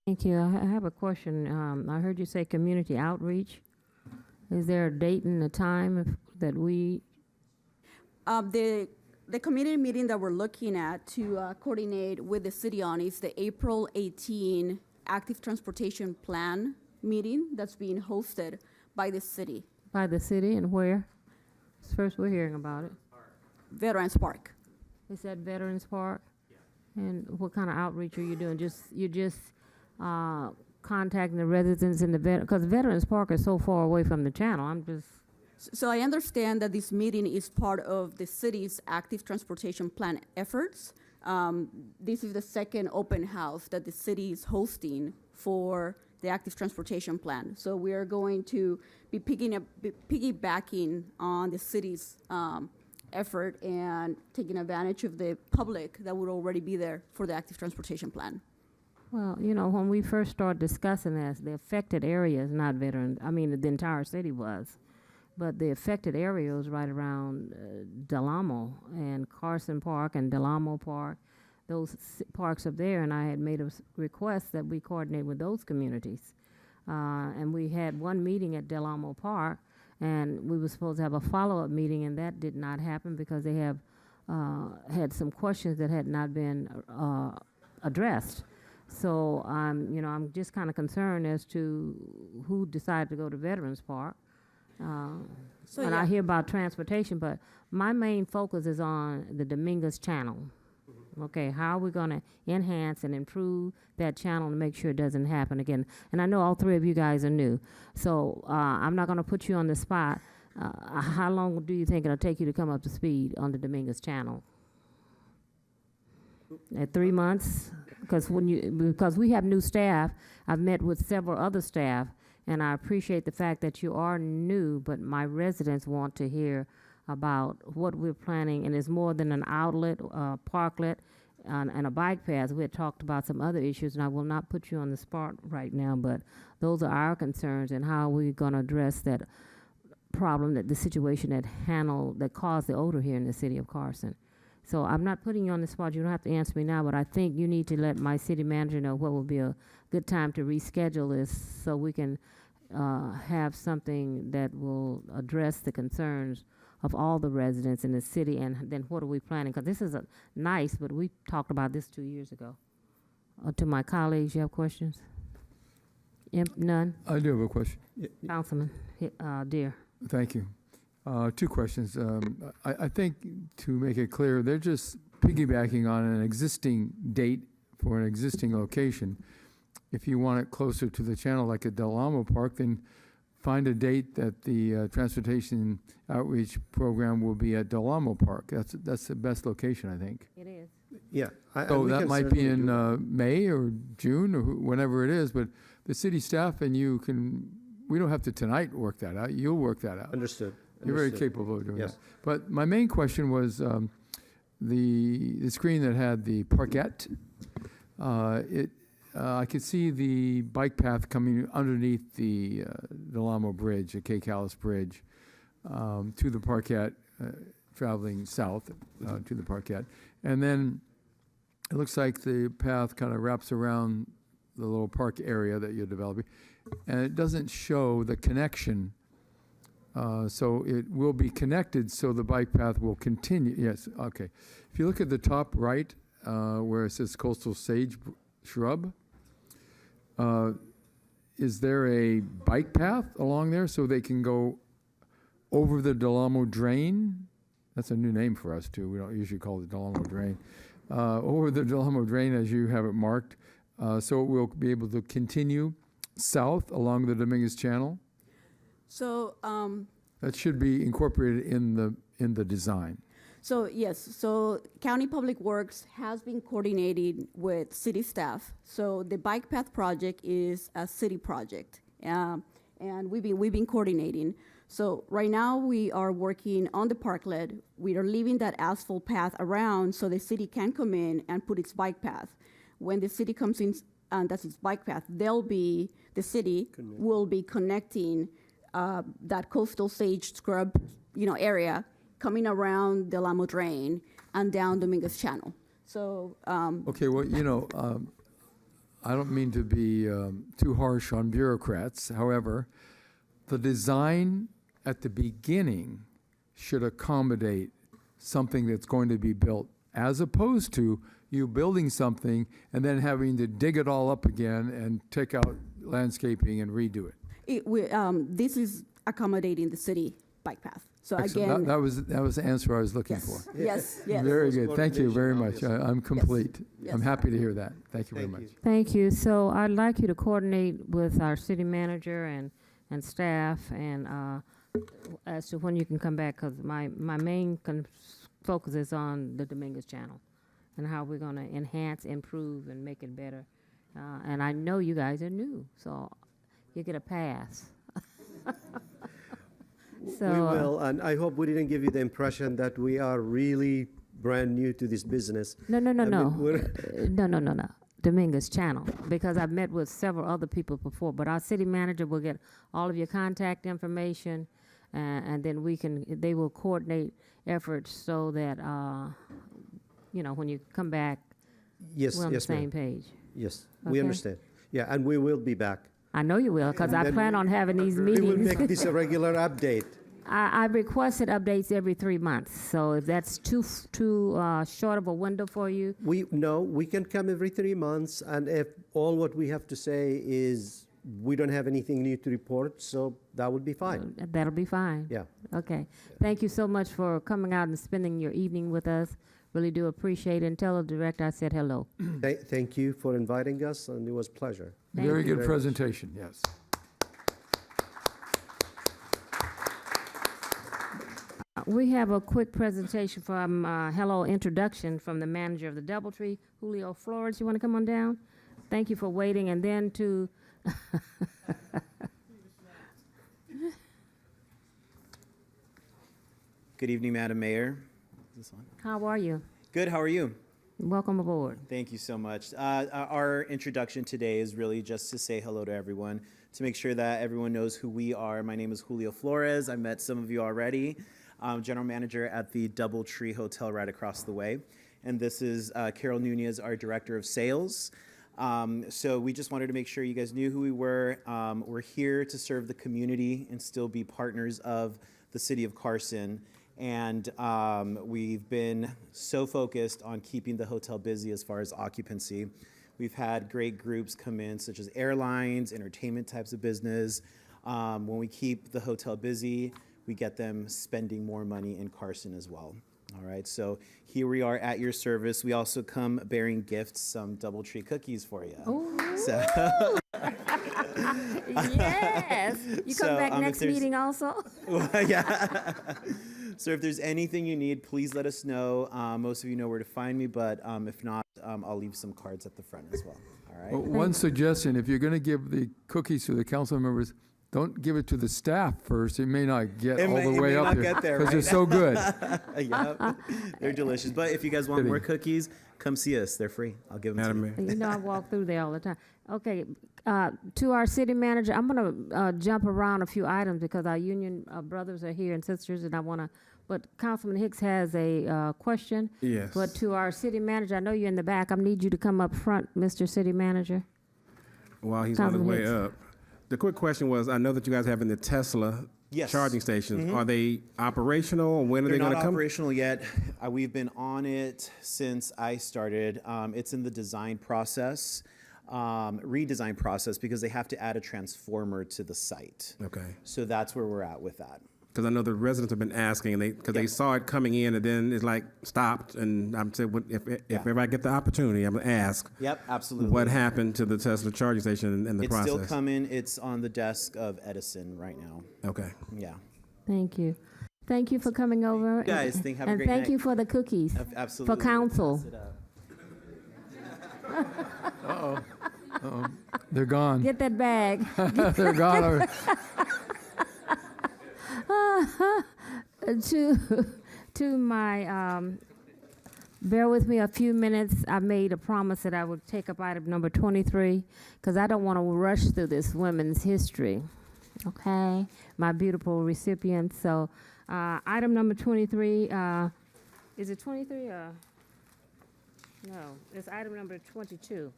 Thank you. I have a question. I heard you say community outreach. Is there a date and a time that we, The community meeting that we're looking at to coordinate with the city on is the April 18 Active Transportation Plan meeting that's being hosted by the city, by the city, and where? First, we're hearing about it. Veterans Park. Is that Veterans Park? And what kind of outreach are you doing? You're just contacting the residents in the because Veterans Park is so far away from the channel. I'm just. So I understand that this meeting is part of the city's active transportation plan efforts. This is the second open house that the city is hosting for the active transportation plan. So we are going to be piggybacking on the city's effort and taking advantage of the public that would already be there for the active transportation plan. Well, you know, when we first started discussing this, the affected areas, not veterans, I mean, the entire city was, but the affected area was right around Del Amo and Carson Park and Del Amo Park, those parks up there, and I had made a request that we coordinate with those communities. And we had one meeting at Del Amo Park, and we were supposed to have a follow-up meeting, and that did not happen because they have had some questions that had not been addressed. So I'm just kind of concerned as to who decided to go to Veterans Park. I hear about transportation, but my main focus is on the Dominguez Channel. Okay, how are we going to enhance and improve that channel to make sure it doesn't happen again? And I know all three of you guys are new, so I'm not going to put you on the spot. How long do you think it'll take you to come up to speed on the Dominguez Channel? At 3 months? Because we have new staff. I've met with several other staff, and I appreciate the fact that you are new, but my residents want to hear about what we're planning, and it's more than an outlet, parklet, and a bike path. We had talked about some other issues, and I will not put you on the spot right now, but those are our concerns and how we're going to address that problem, the situation that caused the odor here in the city of Carson. So I'm not putting you on the spot. You don't have to answer me now, but I think you need to let my city manager know what will be a good time to reschedule this so we can have something that will address the concerns of all the residents in the city, and then what are we planning? Because this is nice, but we talked about this 2 years ago. To my colleagues, you have questions? None? I do have a question. Councilman Deere. Thank you. 2 questions. I think to make it clear, they're just piggybacking on an existing date for an existing location. If you want it closer to the channel, like at Del Amo Park, then find a date that the transportation outreach program will be at Del Amo Park. That's the best location, I think. It is. Yeah. So that might be in May or June or whenever it is, but the city staff and you we don't have to tonight work that out. You'll work that out. Understood. You're very capable of doing Yes. that. But my main question was the screen that had the parkette. I could see the bike path coming underneath the Del Amo Bridge, the Cape Callis Bridge, to the parkette, traveling south to the parkette. And then it looks like the path kind of wraps around the little park area that you're developing. And it doesn't show the connection. So it will be connected, so the bike path will continue. Yes, okay. If you look at the top right, where it says coastal sage shrub, is there a bike path along there so they can go over the Del Amo Drain? That's a new name for us, too. We don't usually call it Del Amo Drain. Over the Del Amo Drain, as you have it marked, so it will be able to continue south along the Dominguez Channel? So That should be incorporated in the design. So yes, so County Public Works has been coordinating with city staff. So the bike path project is a city project, and we've been coordinating. So right now we are working on the parklet. We are leaving that asphalt path around so the city can come in and put its bike path. When the city comes in and that's its bike path, the city will be connecting that coastal sage scrub, area, coming around Del Amo Drain and down Dominguez Channel. So Okay, well, I don't mean to be too harsh on bureaucrats. However, the design at the beginning should accommodate something that's going to be built, as opposed to you building something and then having to dig it all up again and take out landscaping and redo it. This is accommodating the city bike path. So Excellent. again, That was the answer I was looking for. yes, yes. Very good. Thank you very much. Obviously. I'm complete. Yes. I'm happy to hear that. Thank you very Thank much. you. Thank you. So I'd like you to coordinate with our city manager and staff and as to when you can come back, because my main focus is on the Dominguez Channel and how we're going to enhance, improve, and make it better. And I know you guys are new, so you get a pass. So, We will, and I hope we didn't give you the impression that we are really brand new to this business. No. I mean, we're- No. Dominguez Channel, because I've met with several other people before, but our city manager will get all of your contact information, and then they will coordinate efforts so that, when you come back, Yes, we're on the yes, ma'am. same page. Yes, Okay. we understand. Yeah, and we will be back. I know you will, because And I then plan on having these We will meetings. make this a regular update. I requested updates every 3 months, so if that's too short of a window for you, We can come every 3 months, and if all what we have to say is we don't have anything new to report, so that would be fine. that'll be fine. Yeah. Okay. Thank you so much for coming out and spending your evening with us. Really do appreciate it. And tell the director I said hello. Thank you for inviting us, and it was a pleasure. Thank Very you good very much. presentation, yes. We have a quick presentation from, introduction from the manager of the Doubletree, Julio Flores. You want to come on down? Thank you for waiting. And then to, Good evening, Madam Mayor. Is this on? how are you? Good, how are you? Welcome aboard. Thank you so much. Our introduction today is really just to say hello to everyone, to make sure that everyone knows who we are. My name is Julio Flores. I met some of you already. I'm General Manager at the Doubletree Hotel right across the way. And this is Carol Nunez, our Director of Sales. So we just wanted to make sure you guys knew who we were. We're here to serve the community and still be partners of the city of Carson. And we've been so focused on keeping the hotel busy as far as occupancy. We've had great groups come in, such as airlines, entertainment types of business. When we keep the hotel busy, we get them spending more money in Carson as well. All right, so here we are at your service. We also come bearing gifts, some Doubletree cookies for you. Ooh. So, Yes. You come So, back if next there's- meeting also? yeah. So if there's anything you need, please let us know. Most of you know where to find me, but if not, I'll leave some cards at the front as well. All right. Well, one suggestion, if you're going to give the cookies to the council members, don't give it to the staff first. It may not get It all may- the it way may up not here. get there, Because they're right? so good. Yep. They're delicious. But if you guys want Kidding. more cookies, come see us. They're free. I'll give them Madam to you. Mayor. You know I walk through there all the time. Okay, to our city manager, I'm gonna jump around a few items because our union brothers are here and sisters, and I wanna, but Councilman Hicks has a question. Yes. But to our city manager, I know you're in the back, I need you to come up front, Mr. City Manager. While he's on his Councilman way Hicks. up, the quick question was, I know that you guys have in the Tesla Yes. charging stations. Are they operational? When are They're they going not to come? operational yet. We've been on it since I started. It's in the design process, redesign process, because they have to add a transformer to the site. Okay. So that's where we're at with that. Because I know the residents have been asking, and because they Yeah. saw it coming in, and then it's like stopped. And I'm saying, if ever I get the opportunity, I'm going to ask Yep, absolutely. what happened to the Tesla charging station in the It's process. still coming. It's on the desk of Edison right now. Okay. Yeah. Thank you. Thank you for coming over. You guys, have a And great thank night. you for the cookies. Absolutely. For council. Pass it up. They're gone. Get that bag. They're gone. To my, bear with me a few minutes. I made a promise that I would take up item number 23 because I don't want to rush through this women's history. Okay, my beautiful recipients. So, item number 23. Is it 23 or no? It's item number 22.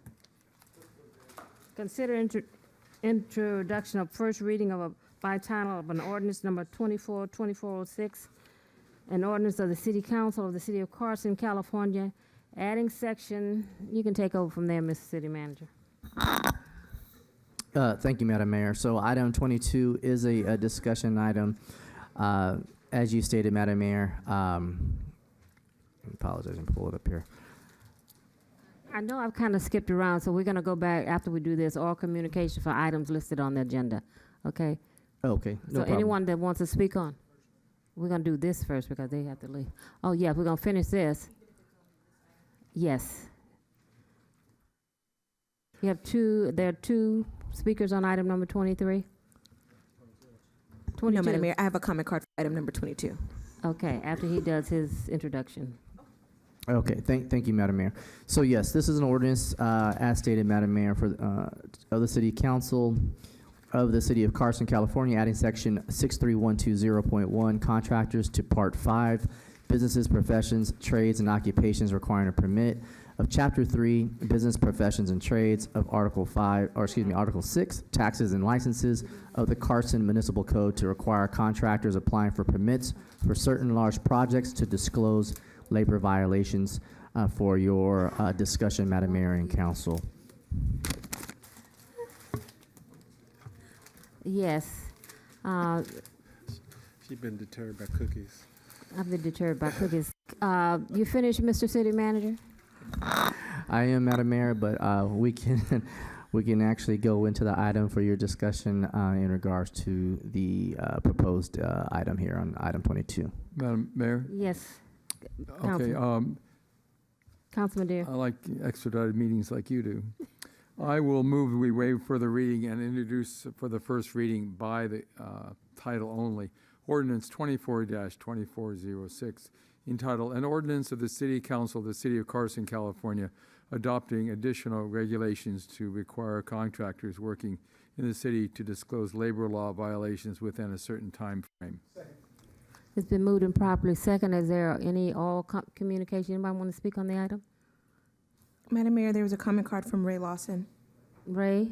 Consider introduction of first reading of a by title of an ordinance number 24-2406, an ordinance of the City Council of the City of Carson, California, adding section, you can take over from there, Mr. City Manager. Thank you, Madam Mayor. So item 22 is a discussion item. As you stated, Madam Mayor, I apologize, and pull it up here. I know I've kind of skipped around, so we're going to go back after we do this, all communication for items listed on the agenda, okay? Okay, no So problem. anyone that wants to speak on, we're going to do this first because they have to leave. Oh, yeah, we're going to finish this. Yes. You have there are two speakers on item number 23? 22. No, Madam Mayor, I have a comment card for item number 22. Okay, after he does his introduction. Okay, thank you, Madam Mayor. So yes, this is an ordinance, as stated, Madam Mayor, for of the City Council of the City of Carson, California, adding section 63120.1, contractors, to Part 5, businesses, professions, trades, and occupations requiring a permit, of Chapter 3, business, professions, and trades, of Article 6, taxes and licenses, of the Carson Municipal Code to require contractors applying for permits for certain large projects to disclose labor violations, for your discussion, Madam Mayor and Council. Yes. She's been deterred by cookies. I've been deterred by cookies. You finished, Mr. City Manager? I am, Madam Mayor, but we can we can actually go into the item for your discussion in regards to the proposed item here on item 22. Madam Mayor? Yes. Okay, Councilman Deere. I like expedited meetings like you do. I will move we waive further reading and introduce for the first reading by the title only, Ordinance 24-2406, entitled, An Ordinance of the City Council of the City of Carson, California, adopting additional regulations to require contractors working in the city to disclose labor law violations within a certain time frame. It's been moved and properly second. Is there any communication? Anybody want to speak on the item? Madam Mayor, there was a comment card from Ray Lawson. Ray?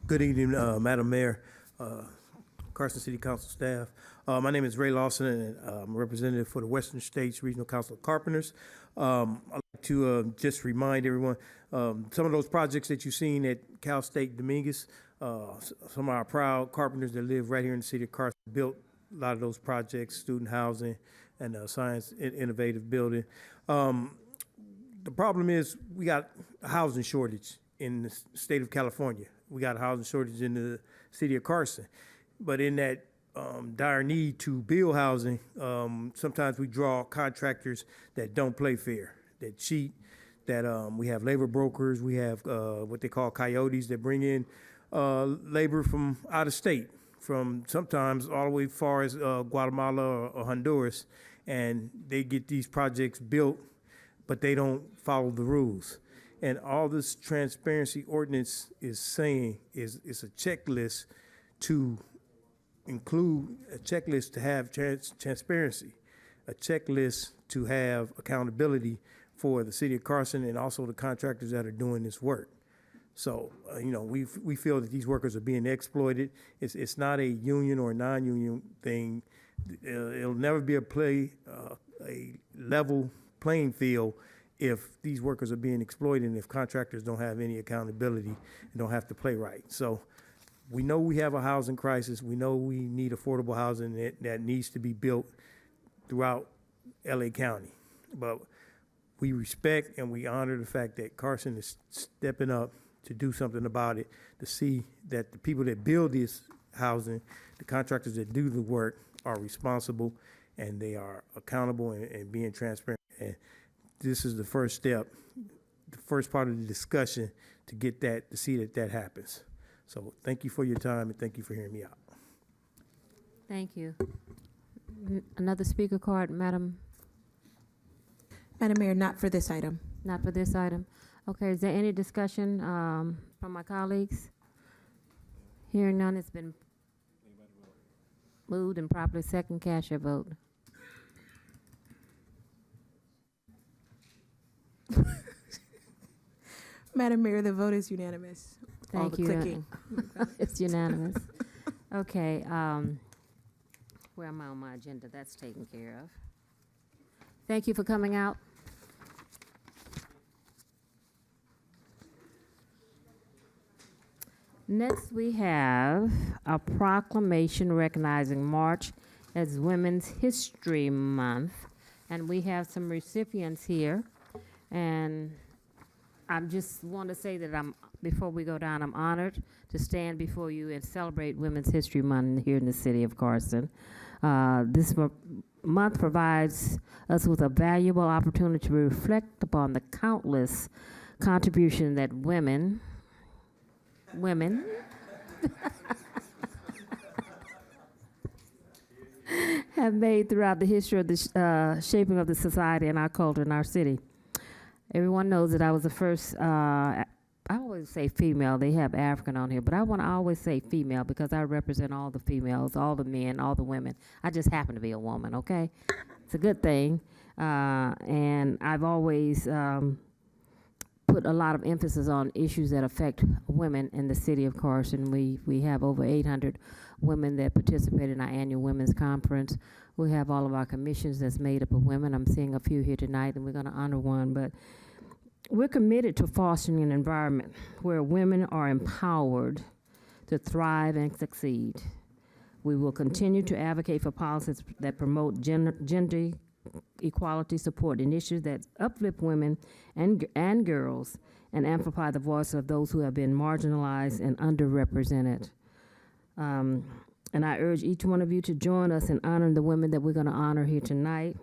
Good evening, Madam Mayor, Carson City Council staff. My name is Ray Lawson, and I'm a representative for the Western States Regional Council of Carpenters. I'd like to just remind everyone, some of those projects that you've seen at Cal State Dominguez, some of our proud carpenters that live right here in the city of Carson built a lot of those projects, student housing and science innovative building. The problem is we got a housing shortage in the state of California. We got a housing shortage in the city of Carson. But in that dire need to build housing, sometimes we draw contractors that don't play fair, that cheat, that we have labor brokers, we have what they call coyotes that bring in labor from out of state, from sometimes all the way far as Guatemala or Honduras, and they get these projects built, but they don't follow the rules. And all this transparency ordinance is saying is a checklist to include a checklist to have transparency, a checklist to have accountability for the city of Carson and also the contractors that are doing this work. So, we feel that these workers are being exploited. It's not a union or non-union thing. It'll never be a level playing field if these workers are being exploited and if contractors don't have any accountability and don't have to play right. So we know we have a housing crisis. We know we need affordable housing that needs to be built throughout LA County. But we respect and we honor the fact that Carson is stepping up to do something about it, to see that the people that build this housing, the contractors that do the work, are responsible and they are accountable and being transparent. And this is the first step, the first part of the discussion to get that, to see that happens. So thank you for your time and thank you for hearing me out. Thank you. Another speaker card, Madam? Madam Mayor, not for this item. Not for this item. Okay, is there any discussion from my colleagues? Hearing none, it's been moved and properly second. Cast your vote. Madam Mayor, the vote is unanimous. All Thank the you. clicking. It's unanimous. Okay, where am I on my agenda? That's taken care of. Thank you for coming out. Next, we have a proclamation recognizing March as Women's History Month. And we have some recipients here. And I just want to say that before we go down, I'm honored to stand before you and celebrate Women's History Month here in the city of Carson. This month provides us with a valuable opportunity to reflect upon the countless contribution that women have made throughout the history of the shaping of the society and our culture in our city. Everyone knows that I was the first, I always say female, they have African on here, but I want to always say female because I represent all the females, all the men, all the women. I just happen to be a woman, okay? It's a good thing. And I've always put a lot of emphasis on issues that affect women in the city of Carson. We have over 800 women that participate in our annual women's conference. We have all of our commissions that's made up of women. I'm seeing a few here tonight, and we're going to honor one. But we're committed to fostering an environment where women are empowered to thrive and succeed. We will continue to advocate for policies that promote gender equality, support initiatives that uplift women and girls, and amplify the voice of those who have been marginalized and underrepresented. And I urge each one of you to join us in honoring the women that we're going to honor here tonight,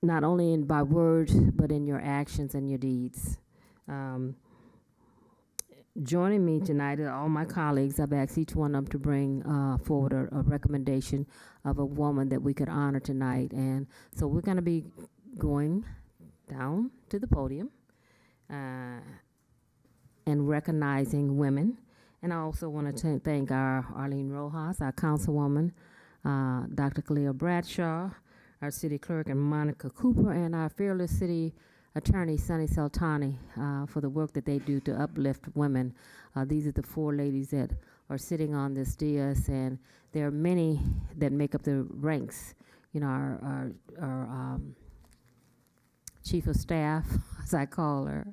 not only by word, but in your actions and your deeds. Joining me tonight are all my colleagues. I've asked each one of them to bring forward a recommendation of a woman that we could honor tonight. And so we're going to be going down to the podium and recognizing women. And I also want to thank our Arlene Rojas, our councilwoman, Dr. Khalil Bradshaw, our city clerk, and Monica Cooper, and our fearless city attorney, Sunny Sultani, for the work that they do to uplift women. These are the four ladies that are sitting on this dais, and there are many that make up the ranks. You know, our chief of staff, as I call her,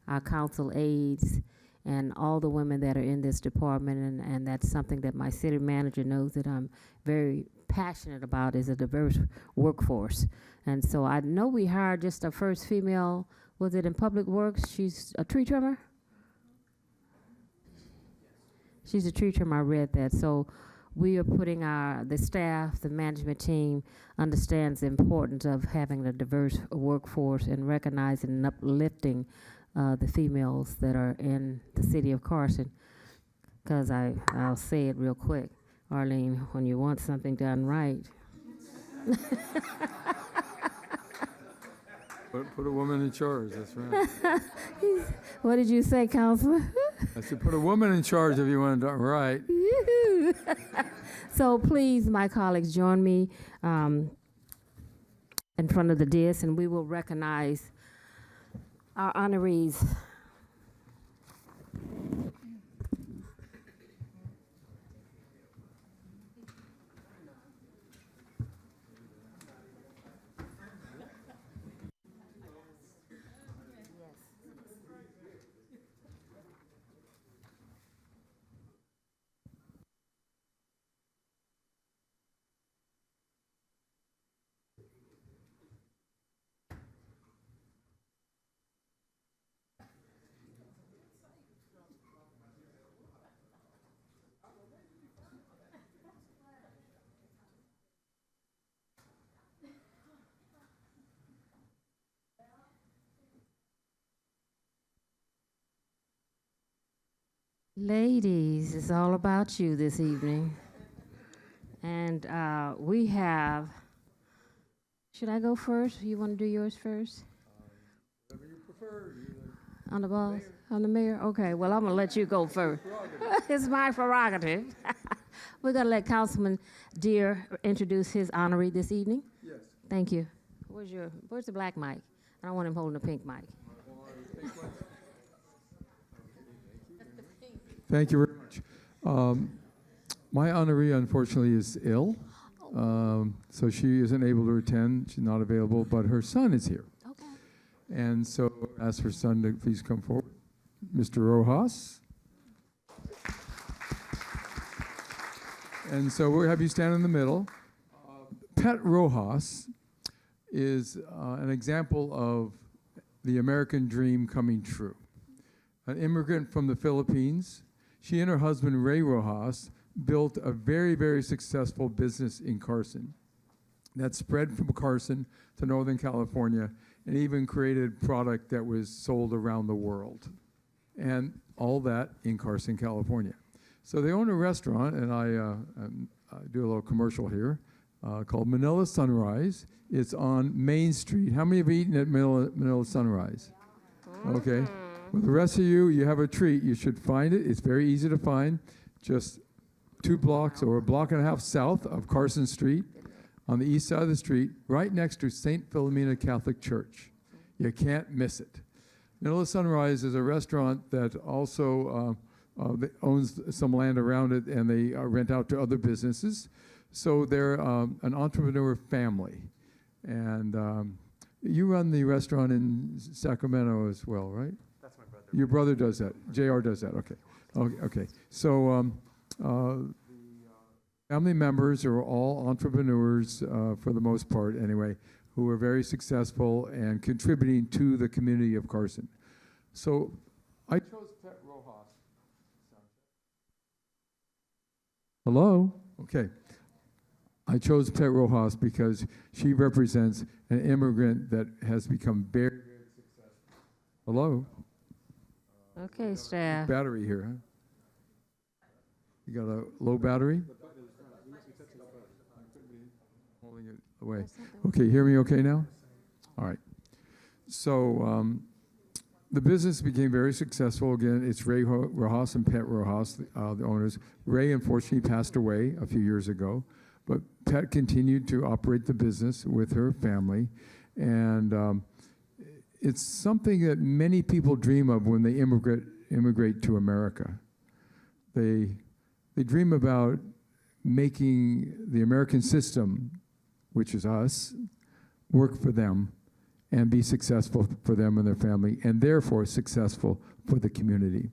our council aides, and all the women that are in this department, and that's something that my city manager knows that I'm very passionate about, is a diverse workforce. And so I know we hired just our first female, was it in Public Works? She's a tree trimmer? She's a tree trimmer, I read that. So we are putting the staff, the management team understands the importance of having a diverse workforce and recognizing and uplifting the females that are in the city of Carson. Because I'll say it real quick, Arlene, when you want something done right. Put a woman in charge, that's right. What did you say, Counselor? I said put a woman in charge if you want to do it right. So please, my colleagues, join me in front of the dais, and we will recognize our honorees. Ladies, it's all about you this evening. And we have, should I go first? You want to do yours first? Whatever you prefer. On the boss? On the mayor? Okay, well, I'm going to let you go first. It's my prerogative. We're going to let Councilman Deere introduce his honoree this evening. Yes. Thank you. Where's the black mic? I don't want him holding the pink mic. Thank you very much. My honoree, unfortunately, is ill, so she isn't able to attend. She's not available, but her son is here. Okay. And so ask her son to please come forward. Mr. Rojas. And so we'll have you stand in the middle. Pet Rojas is an example of the American dream coming true. An immigrant from the Philippines, she and her husband, Ray Rojas, built a very, very successful business in Carson that spread from Carson to Northern California and even created product that was sold around the world. And all that in Carson, California. So they own a restaurant, and I do a little commercial here, called Manila Sunrise. It's on Main Street. How many have eaten at Manila Sunrise? Okay. Well, the rest of you, you have a treat. You should find it. It's very easy to find. Just 2 blocks or a block and a half south of Carson Street, on the east side of the street, right next to St. Philomena Catholic Church. You can't miss it. Manila Sunrise is a restaurant that also that owns some land around it, and they rent out to other businesses. So they're an entrepreneur family. And you run the restaurant in Sacramento as well, right? That's my brother. Your brother does that. JR does that. Okay. Okay. So family members are all entrepreneurs for the most part anyway, who are very successful and contributing to the community of Carson. So I chose Pet Rojas. Hello? Okay. I chose Pet Rojas because she represents an immigrant that has become very, very successful. Hello? Okay, staff. Battery here, huh? You got a low battery? Holding it away. Okay, hear me okay now? All right. So the business became very successful. Again, it's Ray Rojas and Pet Rojas, the owners. Ray unfortunately passed away a few years ago, but Pet continued to operate the business with her family. And it's something that many people dream of when they immigrate to America. They dream about making the American system, which is us, work for them and be successful for them and their family, and therefore successful for the community.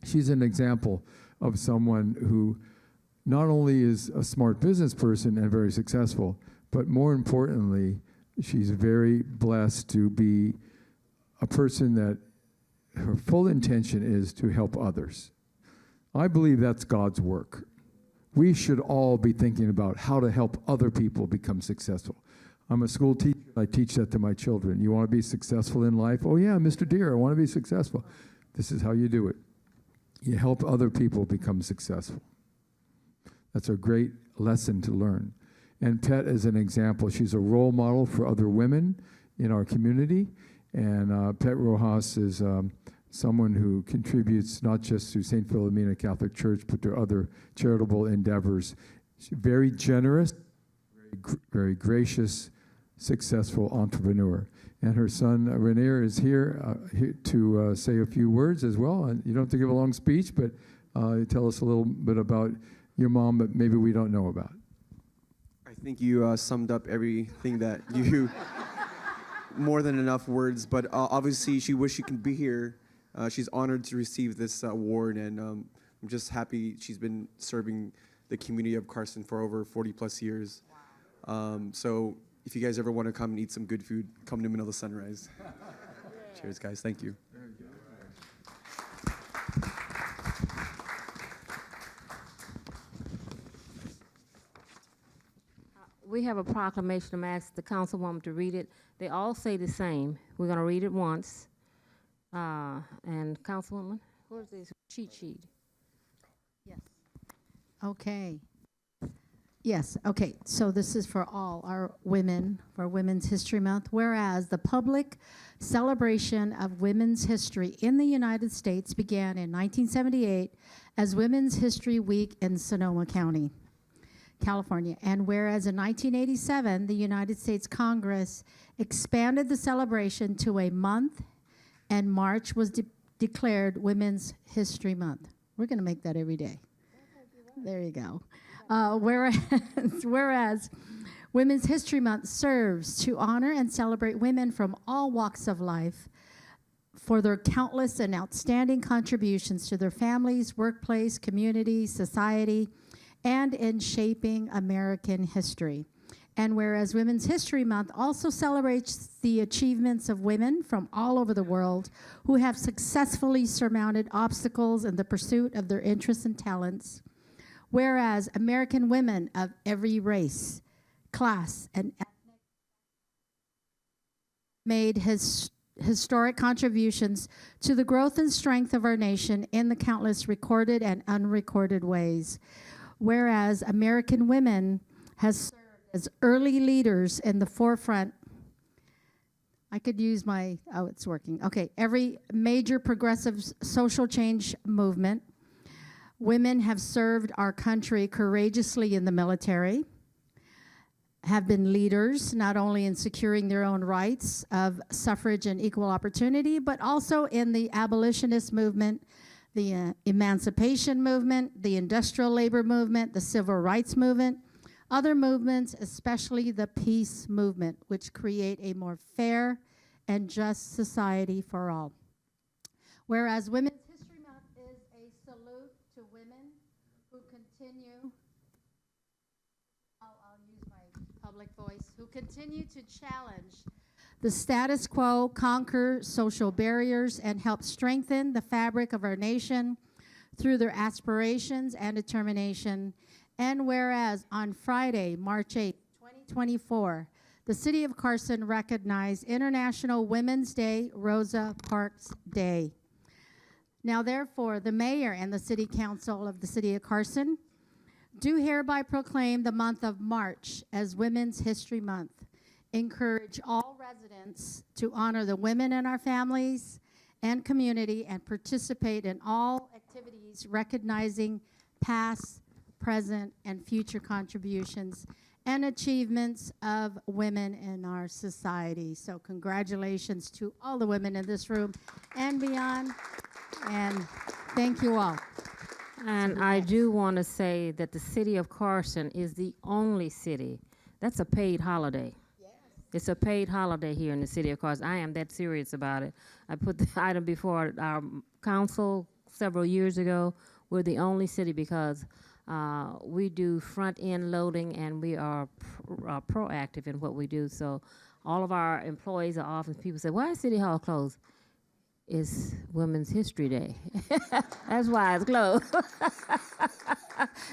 She's an example of someone who not only is a smart business person and very successful, but more importantly, she's very blessed to be a person that her full intention is to help others. I believe that's God's work. We should all be thinking about how to help other people become successful. I'm a school teacher. I teach that to my children. You want to be successful in life? Oh yeah, Mr. Deere, I want to be successful. This is how you do it. You help other people become successful. That's a great lesson to learn. And Pet is an example. She's a role model for other women in our community. And Pet Rojas is someone who contributes not just to St. Philomena Catholic Church, but to other charitable endeavors. She's very generous, very gracious, successful entrepreneur. And her son, Rainier, is here to say a few words as well. And you don't have to give a long speech, but tell us a little bit about your mom that maybe we don't know about. I think you summed up everything that you, more than enough words, but obviously she wished she could be here. She's honored to receive this award, and I'm just happy she's been serving the community of Carson for over 40 plus years. So if you guys ever want to come and eat some good food, come to Manila Sunrise. Cheers, guys. Thank you. We have a proclamation. I'm asked the councilwoman to read it. They all say the same. We're going to read it once. And Councilwoman, where's this cheat sheet? Yes. Okay. Yes, okay. So this is for all our women, for Women's History Month. Whereas the public celebration of women's history in the United States began in 1978 as Women's History Week in Sonoma County, California. And whereas in 1987, the United States Congress expanded the celebration to a month, and March was declared Women's History Month. We're going to make that every day. There you go. Whereas Women's History Month serves to honor and celebrate women from all walks of life for their countless and outstanding contributions to their families, workplace, community, society, and in shaping American history. And whereas Women's History Month also celebrates the achievements of women from all over the world who have successfully surmounted obstacles in the pursuit of their interests and talents, whereas American women of every race, class, and ethnic made historic contributions to the growth and strength of our nation in the countless recorded and unrecorded ways, whereas American women has served as early leaders in the forefront. I could use my, oh, it's working. Okay, every major progressive social change movement. Women have served our country courageously in the military, have been leaders not only in securing their own rights of suffrage and equal opportunity, but also in the abolitionist movement, the emancipation movement, the industrial labor movement, the civil rights movement, other movements, especially the peace movement, which create a more fair and just society for all. Whereas Women's History Month is a salute to women who continue, I'll use my public voice, who continue to challenge the status quo, conquer social barriers, and help strengthen the fabric of our nation through their aspirations and determination. And whereas on Friday, March 8, 2024, the City of Carson recognized International Women's Day, Rosa Parks Day. Now therefore, the Mayor and the City Council of the City of Carson do hereby proclaim the month of March as Women's History Month. Encourage all residents to honor the women in our families and community and participate in all activities recognizing past, present, and future contributions and achievements of women in our society. So congratulations to all the women in this room and beyond, and thank you all. And I do want to say that the City of Carson is the only city, that's a paid holiday. It's a paid holiday here in the City of Carson. I am that serious about it. I put the item before our council several years ago. We're the only city because we do front-end loading and we are proactive in what we do. So all of our employees are off and people say, why is City Hall closed? It's Women's History Day. That's why it's closed.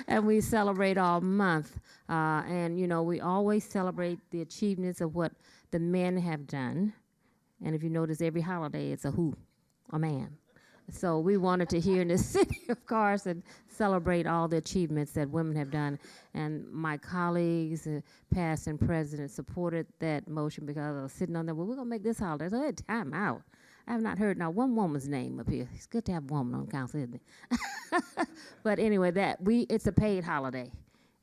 And we celebrate all month. And, you know, we always celebrate the achievements of what the men have done. And if you notice, every holiday, it's a who, a man. So we wanted to here in the City of Carson celebrate all the achievements that women have done. And my colleagues, past and present, supported that motion because I was sitting on there, well, we're going to make this holiday. So I had time out. I have not heard now one woman's name up here. It's good to have a woman on council, isn't it? But anyway, it's a paid holiday,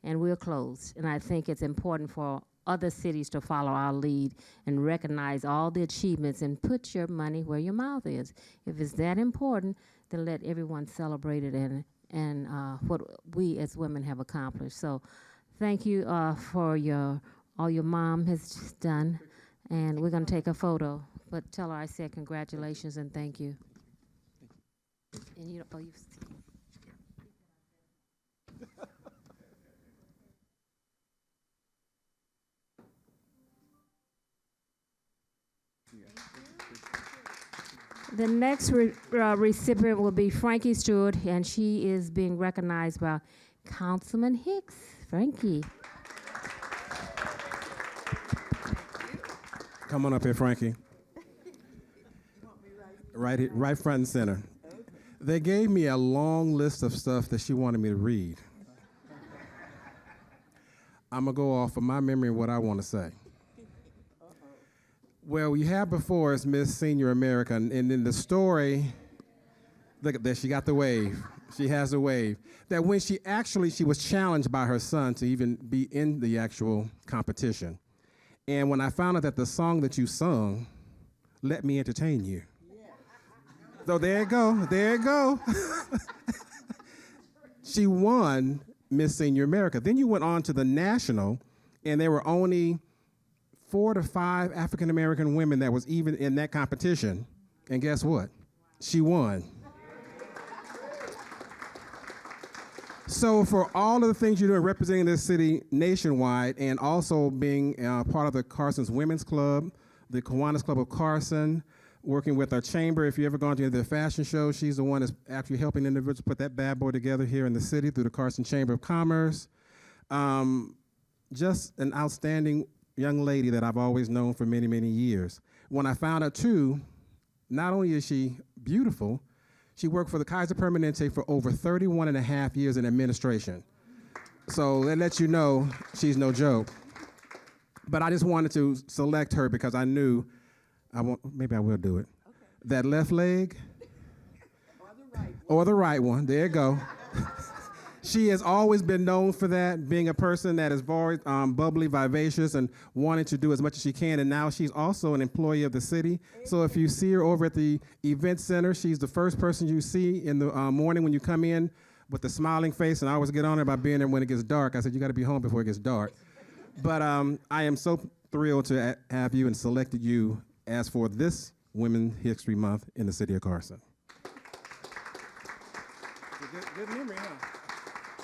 and we're closed. And I think it's important for other cities to follow our lead and recognize all the achievements and put your money where your mouth is. If it's that important, then let everyone celebrate it and what we as women have accomplished. So thank you for all your mom has just done, and we're going to take a photo. But tell her I said congratulations and thank you. And you don't, The next recipient will be Frankie Stewart, and she is being recognized by Councilman Hicks. Frankie. Come on up here, Frankie. Right front and center. They gave me a long list of stuff that she wanted me to read. I'm going to go off of my memory of what I want to say. Well, we have before us Miss Senior America, and in the story, look at this, she got the wave. She has a wave. That when she was challenged by her son to even be in the actual competition. And when I found out that the song that you sung, Let Me Entertain You. So there you go, there you go. She won Miss Senior America. Then you went on to the national, and there were only 4 to 5 African American women that was even in that competition. And guess what? She won. So for all of the things you're doing representing this city nationwide and also being part of the Carson's Women's Club, the Kiwanis Club of Carson, working with our chamber. If you've ever gone to the fashion show, she's the one that's actually helping individuals put that bad boy together here in the city through the Carson Chamber of Commerce. Just an outstanding young lady that I've always known for many, many years. When I found out too, not only is she beautiful, she worked for the Kaiser Permanente for over 31 and a half years in administration. So that lets you know she's no joke. But I just wanted to select her because I knew, maybe I will do it. Okay. That left leg, or the right one, there you go. She has always been known for that, being a person that is very bubbly, vivacious, and wanting to do as much as she can. And now she's also an employee of the city. So if you see her over at the event center, she's the first person you see in the morning when you come in with the smiling face. And I always get on her about being there when it gets dark. I said, you got to be home before it gets dark. But I am so thrilled to have you and selected you as for this Women's History Month in the city of Carson. Good memory, huh?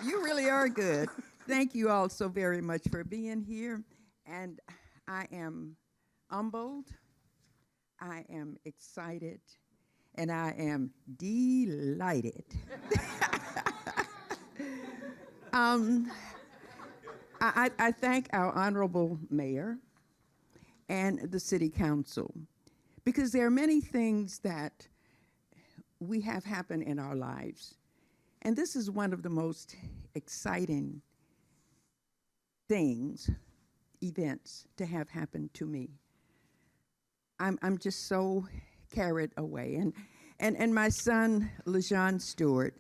You really are good. Thank you all so very much for being here. And I am humbled, I am excited, and I am delighted. I thank our honorable mayor and the city council, because there are many things that we have happen in our lives. And this is one of the most exciting events to have happened to me. I'm just so carried away. And my son, LaJean Stewart,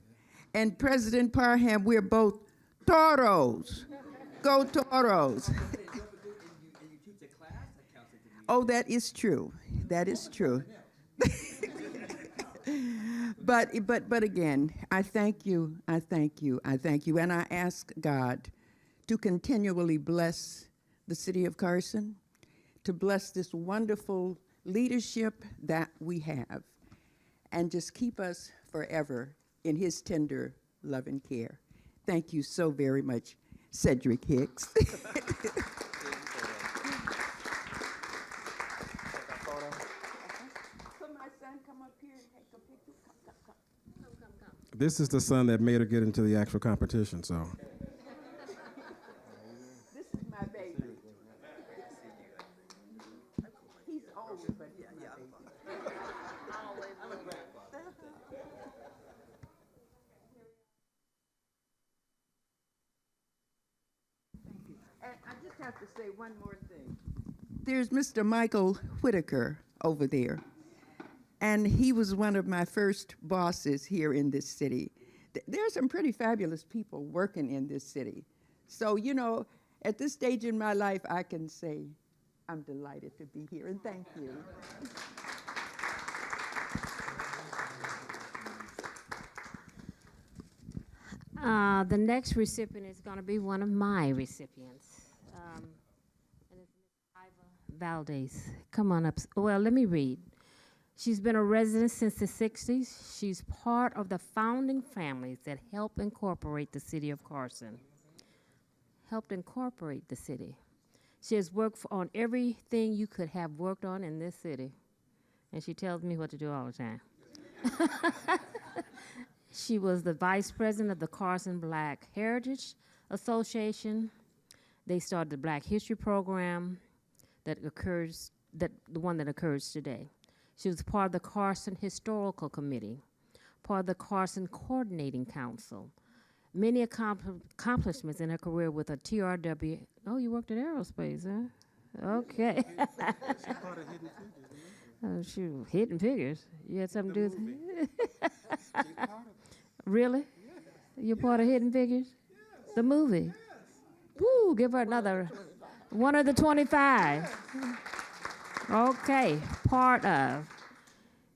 and President Parham, we're both toros. Go Toros. Oh, that is true. That is true. But again, I thank you, I thank you, I thank you. And I ask God to continually bless the city of Carson, to bless this wonderful leadership that we have, and just keep us forever in his tender love and care. Thank you so very much, Cedric Hicks. This is the son that made her get into the actual competition, so. This is my baby. He's old, but yeah. Thank you. And I just have to say one more thing. There's Mr. Michael Whitaker over there. And he was one of my first bosses here in this city. There are some pretty fabulous people working in this city. So, you know, at this stage in my life, I can say I'm delighted to be here, and thank you. The next recipient is going to be one of my recipients. And it's Ms. Iva Valdez. Come on up. Well, let me read. She's been a resident since the 60s. She's part of the founding families that helped incorporate the city of Carson. Helped incorporate the city. She has worked on everything you could have worked on in this city. And she tells me what to do all the time. She was the vice president of the Carson Black Heritage Association. They started the Black History Program the one that occurs today. She was part of the Carson Historical Committee, part of the Carson Coordinating Council. Many accomplishments in her career with a TRW. Oh, you worked at Aerospace, huh? Okay. Oh, shoot, Hidden Figures. You had something to do with it? Really? You're part of Hidden Figures? The movie? Woo, give her another one of the 25. Okay, part of.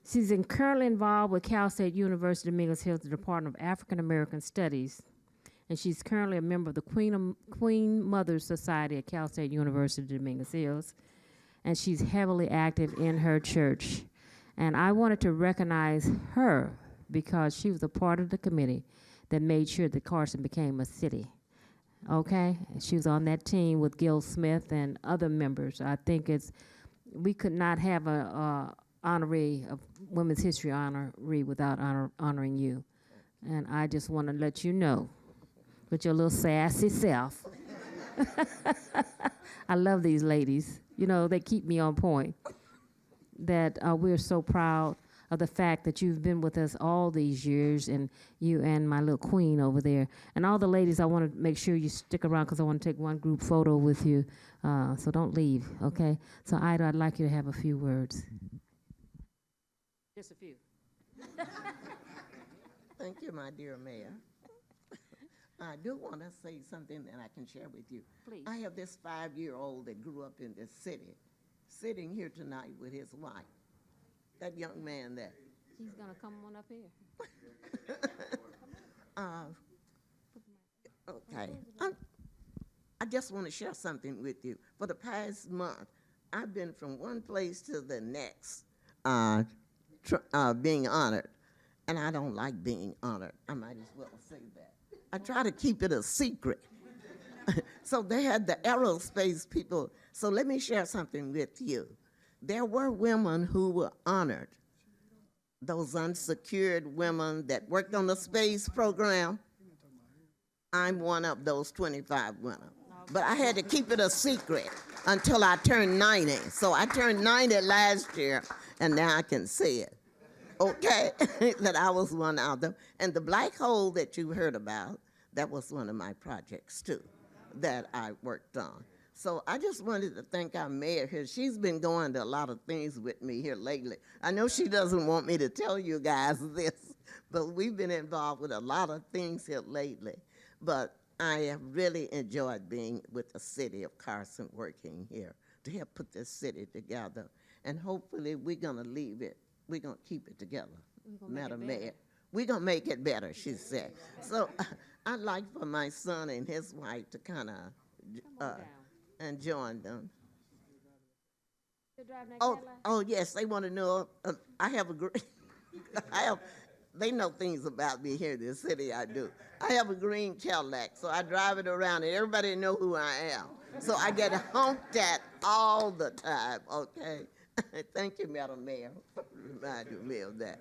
She's currently involved with Cal State University Dominguez Hills, the Department of African American Studies. and she's currently a member of the Queen Mother Society at Cal State University, Dominguez Hills, and she's heavily active in her church. And I wanted to recognize her because she was a part of the committee that made sure that Carson became a city. Okay? She was on that team with Gil Smith and other members. I think we could not have a honoree, a Women's History honoree without honoring you. And I just want to let you know, with your little sassy self, I love these ladies. You know, they keep me on point. That we're so proud of the fact that you've been with us all these years, and you and my little queen over there. And all the ladies, I want to make sure you stick around because I want to take one group photo with you. So don't leave, okay? So Ida, I'd like you to have a few words. Just a few. Thank you, my dear Mayor. I do want to say something that I can share with you. Please. I have this 5-year-old that grew up in this city, sitting here tonight with his wife. That young man there. He's going to come on up here. Okay. I just want to share something with you. For the past month, I've been from one place to the next being honored. And I don't like being honored. I might as well say that. I try to keep it a secret. So they had the aerospace people. So let me share something with you. There were women who were honored. Those unsecured women that worked on the space program. I'm one of those 25 women. But I had to keep it a secret until I turned 90. So I turned 90 last year, and now I can say it. Okay, that I was one of them. And the black hole that you heard about, that was one of my projects too, that I worked on. So I just wanted to thank our mayor here. She's been going to a lot of things with me here lately. I know she doesn't want me to tell you guys this, but we've been involved with a lot of things here lately. But I have really enjoyed being with the city of Carson, working here to help put this city together. And hopefully we're gonna leave it, we're gonna keep it together, Madam Mayor. We're gonna make it better, she said. So I'd like for my son and his wife to kind of, and join them. Oh yes, they want to know. I have a great. They know things about me here in the city. I do. I have a green Cadillac, so I drive it around, and everybody know who I am. So I get honked at all the time. Okay. Thank you, Madam Mayor, for reminding me of that.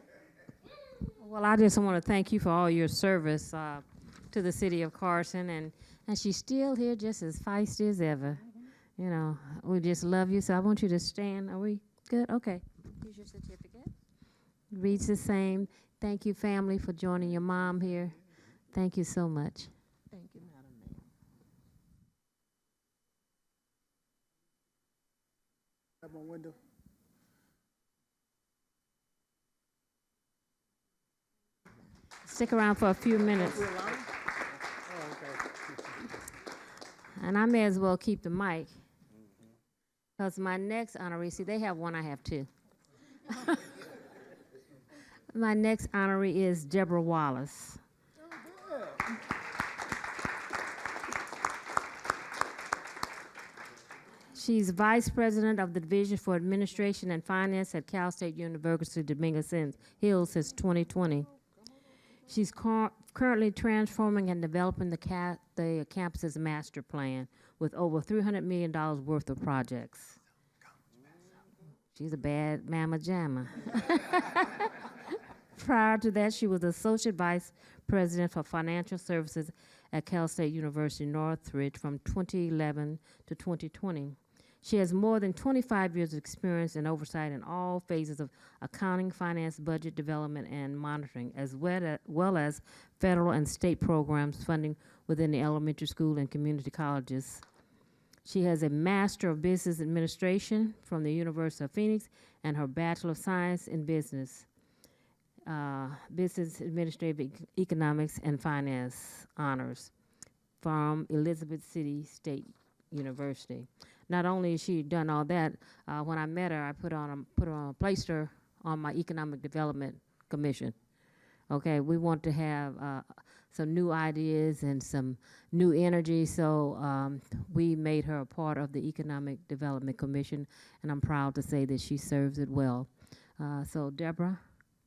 Well, I just want to thank you for all your service to the city of Carson, and she's still here just as feisty as ever. You know, we just love you, so I want you to stand. Are we good? Okay. Here's your certificate. Reads the same. Thank you, family, for joining your mom here. Thank you so much. Thank you, Madam Mayor. Have my window. Stick around for a few minutes. And I may as well keep the mic. Because my next honoree, see, they have one, I have two. My next honoree is Deborah Wallace. She's Vice President of the Division for Administration and Finance at Cal State University, Dominguez Hills since 2020. She's currently transforming and developing the campus's master plan with over $300 million worth of projects. She's a bad mama jamma. Prior to that, she was Associate Vice President for Financial Services at Cal State University Northridge from 2011 to 2020. She has more than 25 years of experience and oversight in all phases of accounting, finance, budget development, and monitoring, as well as federal and state programs funding within the elementary school and community colleges. She has a Master of Business Administration from the University of Phoenix and her Bachelor of Science in Business, Business Administrative Economics and Finance honors from Elizabeth City State University. Not only has she done all that, when I met her, I placed her on my Economic Development Commission. Okay, we want to have some new ideas and some new energy. So we made her a part of the Economic Development Commission, and I'm proud to say that she serves it well. So Deborah,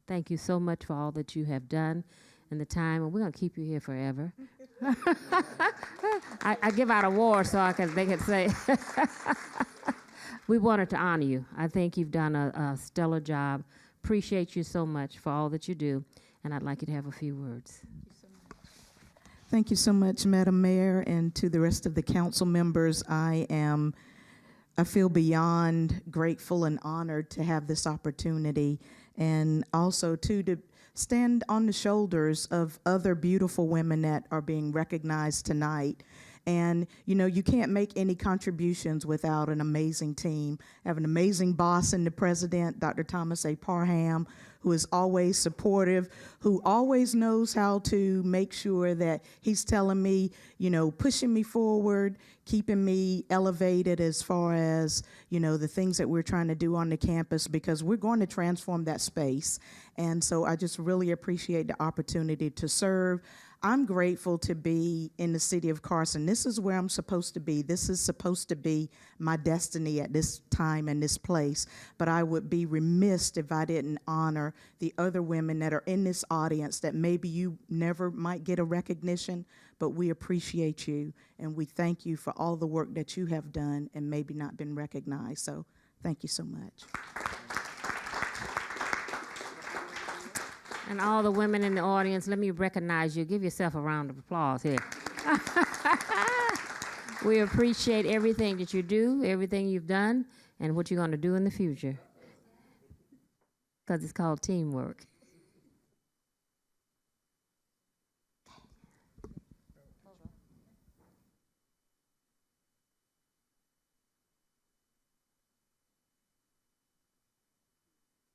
thank you so much for all that you have done and the time, and we're gonna keep you here forever. I give out awards so they can say. We wanted to honor you. I think you've done a stellar job. Appreciate you so much for all that you do, and I'd like you to have a few words. Thank you so much, Madam Mayor, and to the rest of the council members. I feel beyond grateful and honored to have this opportunity, and also to stand on the shoulders of other beautiful women that are being recognized tonight. And, you know, you can't make any contributions without an amazing team. I have an amazing boss in the president, Dr. Thomas A. Parham, who is always supportive, who always knows how to make sure that he's telling me, you know, pushing me forward, keeping me elevated as far as, you know, the things that we're trying to do on the campus, because we're going to transform that space. And so I just really appreciate the opportunity to serve. I'm grateful to be in the city of Carson. This is where I'm supposed to be. This is supposed to be my destiny at this time and this place. But I would be remiss if I didn't honor the other women that are in this audience that maybe you never might get a recognition, but we appreciate you and we thank you for all the work that you have done and maybe not been recognized. So thank you so much. And all the women in the audience, let me recognize you. Give yourself a round of applause here. We appreciate everything that you do, everything you've done, and what you're going to do in the future. Because it's called teamwork.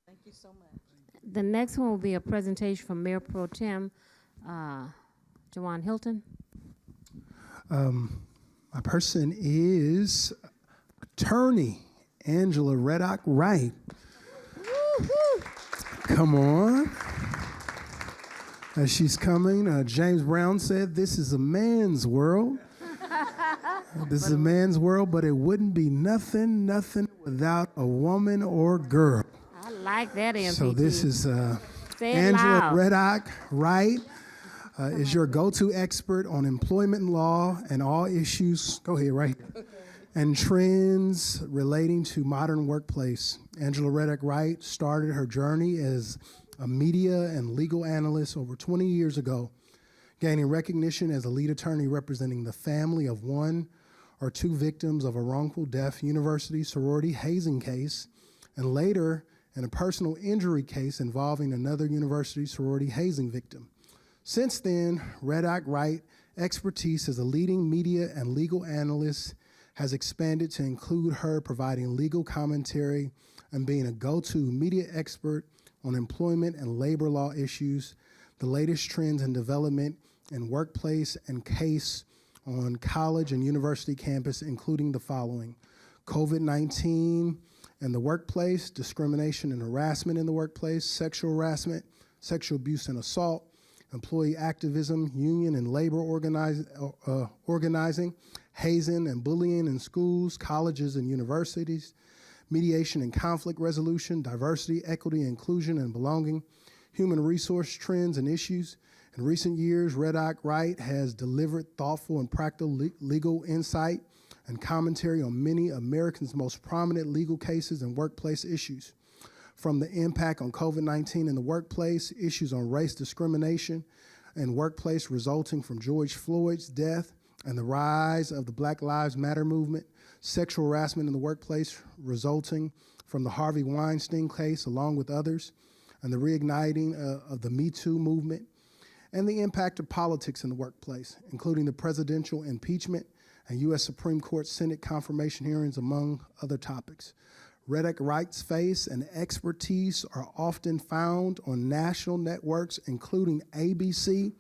Thank you so much. The next one will be a presentation from Mayor Pro Tem Jawan Hilton. My person is attorney Angela Reddock Wright. Come on. As she's coming, James Brown said, "This is a man's world." This is a man's world, but it wouldn't be nothing without a woman or girl. I like that, MPT. So this is Say it Angela loud. Reddock Wright is your go-to expert on employment law and all issues. Go ahead, right? And trends relating to modern workplace. Angela Reddock Wright started her journey as a media and legal analyst over 20 years ago, gaining recognition as a lead attorney representing the family of one or two victims of a wrongful death university sorority hazing case, and later in a personal injury case involving another university sorority hazing victim. Since then, Reddock Wright expertise as a leading media and legal analyst has expanded to include her providing legal commentary and being a go-to media expert on employment and labor law issues, the latest trends and development in workplace and case on college and university campus, including the following: COVID-19 in the workplace, discrimination and harassment in the workplace, sexual harassment, sexual abuse and assault, employee activism, union and labor organizing, hazing and bullying in schools, colleges, and universities, mediation and conflict resolution, diversity, equity, inclusion, and belonging, human resource trends and issues. In recent years, Reddock Wright has delivered thoughtful and practical legal insight and commentary on many Americans' most prominent legal cases and workplace issues, from the impact on COVID-19 in the workplace, issues on race discrimination in workplace resulting from George Floyd's death and the rise of the Black Lives Matter movement, sexual harassment in the workplace resulting from the Harvey Weinstein case, along with others, and the reigniting of the Me Too movement, and the impact of politics in the workplace, including the presidential impeachment and U.S. Supreme Court Senate confirmation hearings, among other topics. Reddock Wright's face and expertise are often found on national networks, including ABC,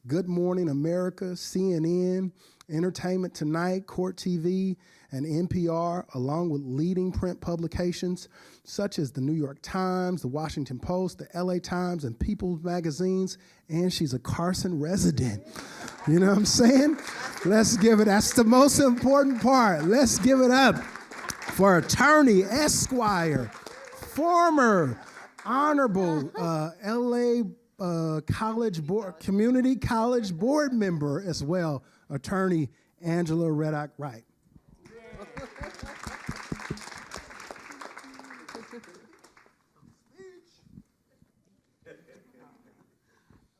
Good Morning America, CNN, Entertainment Tonight, Court TV, and NPR, along with leading print publications such as the New York Times, the Washington Post, the LA Times, and People's magazines, and she's a Carson resident. You know what I'm saying? Let's give it, that's the most important part. Let's give it up for Attorney Esquire, former Honorable LA College Board, Community College Board member as well, Attorney Angela Reddock Wright.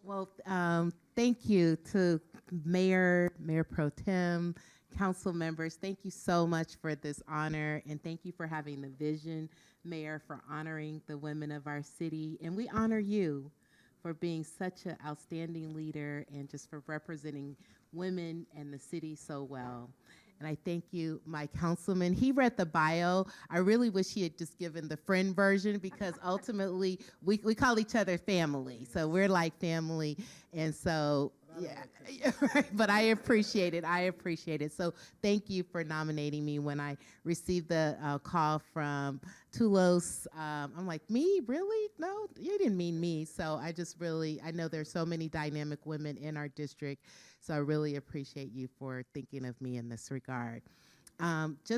Well, thank you to Mayor Pro Tem, council members. Thank you so much for this honor, and thank you for having the vision, Mayor, for honoring the women of our city. And we honor you for being such an outstanding leader and just for representing women and the city so well. And I thank you, my councilman. He read the bio. I really wish he had just given the friend version, because ultimately we call each other family. So we're like family. And so, yeah, but I appreciate it. I appreciate it. So thank you for nominating me. When I received the call from Tulos, I'm like, me? Really? No, you didn't mean me. So I just really, I know there's so many dynamic women in our district. So I really appreciate you for thinking of me in this regard. You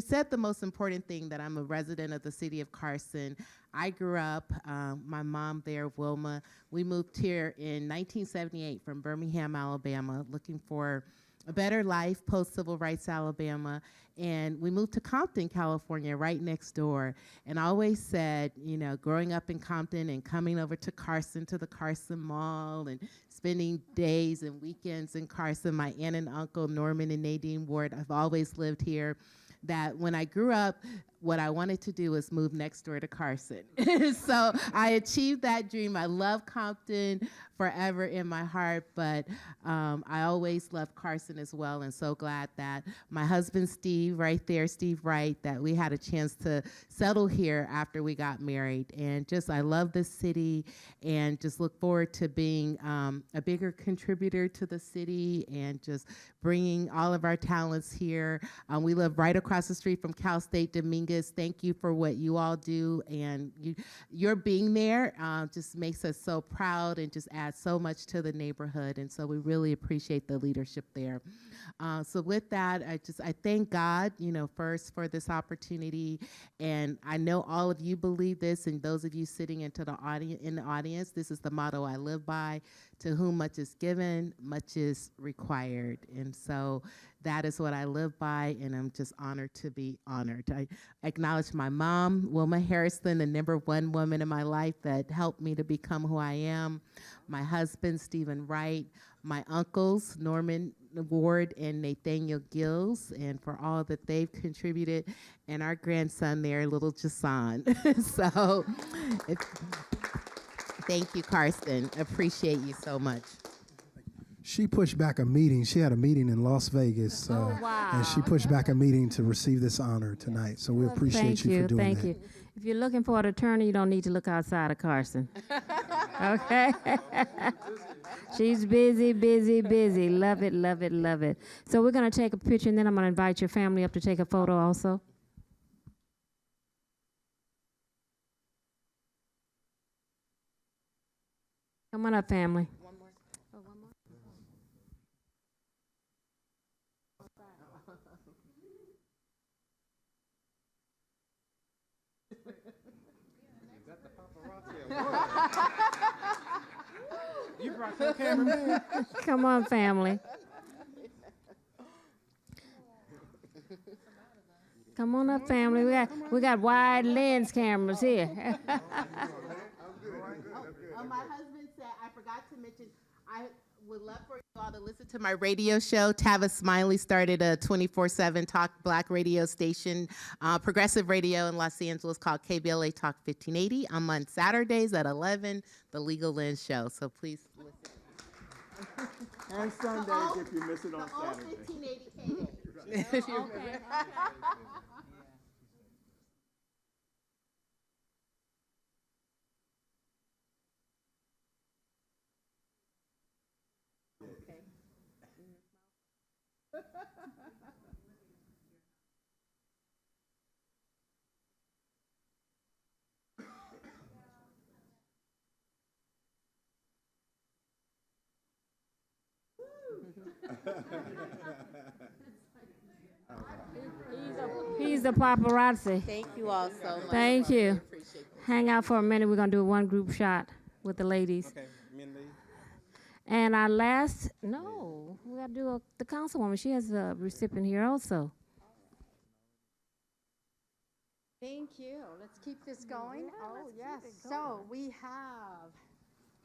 said the most important thing, that I'm a resident of the city of Carson. I grew up, my mom there, Wilma, we moved here in 1978 from Birmingham, Alabama, looking for a better life, post-civil rights Alabama, and we moved to Compton, California, right next door. And I always said, you know, growing up in Compton and coming over to Carson, to the Carson Mall, and spending days and weekends in Carson, my aunt and uncle, Norman and Nadine Ward, I've always lived here, that when I grew up, what I wanted to do was move next door to Carson. So I achieved that dream. I love Compton forever in my heart, but I always loved Carson as well, and so glad that my husband, Steve, right there, Steve Wright, that we had a chance to settle here after we got married. And just, I love this city, and just look forward to being a bigger contributor to the city, and just bringing all of our talents here. We live right across the street from Cal State Dominguez. Thank you for what you all do, and your being there just makes us so proud and just adds so much to the neighborhood, and so we really appreciate the leadership there. So with that, I thank God, you know, first for this opportunity, and I know all of you believe this, and those of you sitting in the audience, this is the motto I live by: to whom much is given, much is required. And so that is what I live by, and I'm just honored to be honored. I acknowledge my mom, Wilma Harrison, the number one woman in my life that helped me to become who I am, my husband, Stephen Wright, my uncles, Norman Ward and Nathaniel Gills, and for all that they've contributed, and our grandson there, little Jason. So thank you, Carson. Appreciate you so much. She pushed back a meeting. She had a meeting in Las Vegas, and she pushed back a meeting to receive this honor tonight. So we appreciate you for doing that. Thank you. If you're looking for an attorney, you don't need to look outside of Carson. Okay? She's busy, busy, busy. Love it, love it, love it. So we're going to take a picture, and then I'm going to invite your family up to take a photo also. Come on up, family. You brought your cameraman. Come on, family. Come on up, family. We got wide lens cameras here. My husband said, I forgot to mention, I would love for you all to listen to my radio show. Tavis Smiley started a 24/7 talk black radio station, progressive radio in Los Angeles, called KBLA Talk 1580. I'm on Saturdays at 11, the Legal Lens Show. So please listen. And Sundays if you miss it on Saturday. 1580 KA. He's the paparazzi. Thank you all so much. Thank I really you. appreciate this. Hang out for a minute. We're going to do one group shot with the ladies. Okay, me and Lee. And our last, no, we got to do the councilwoman. She has a recipient here also. Thank you. Let's keep this going. Oh, yes. So we have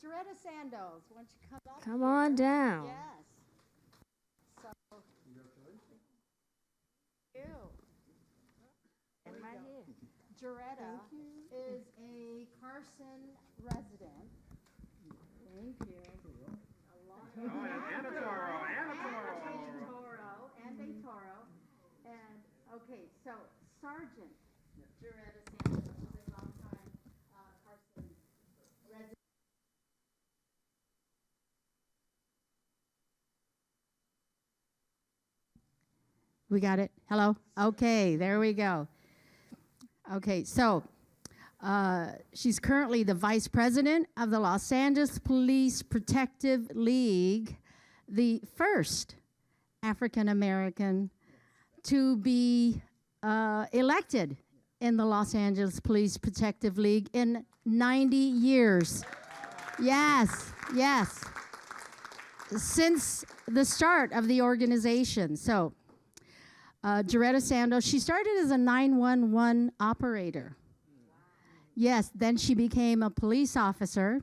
Doretta Sandoz. Why don't you come up? Come on down. Yes. So, you. And right here. Doretta is a Carson resident. Thank you. And a Toro. And, okay, so Sergeant Doretta Sandoz is a longtime Carson resident. We got it? Hello? Okay, there we go. Okay, so she's currently the vice president of the Los Angeles Police Protective League, the first African American to be elected in the Los Angeles Police Protective League in 90 years. Yes, yes. Since the start of the organization. So, Doretta Sandoz, she started as a 911 operator. Yes, then she became a police officer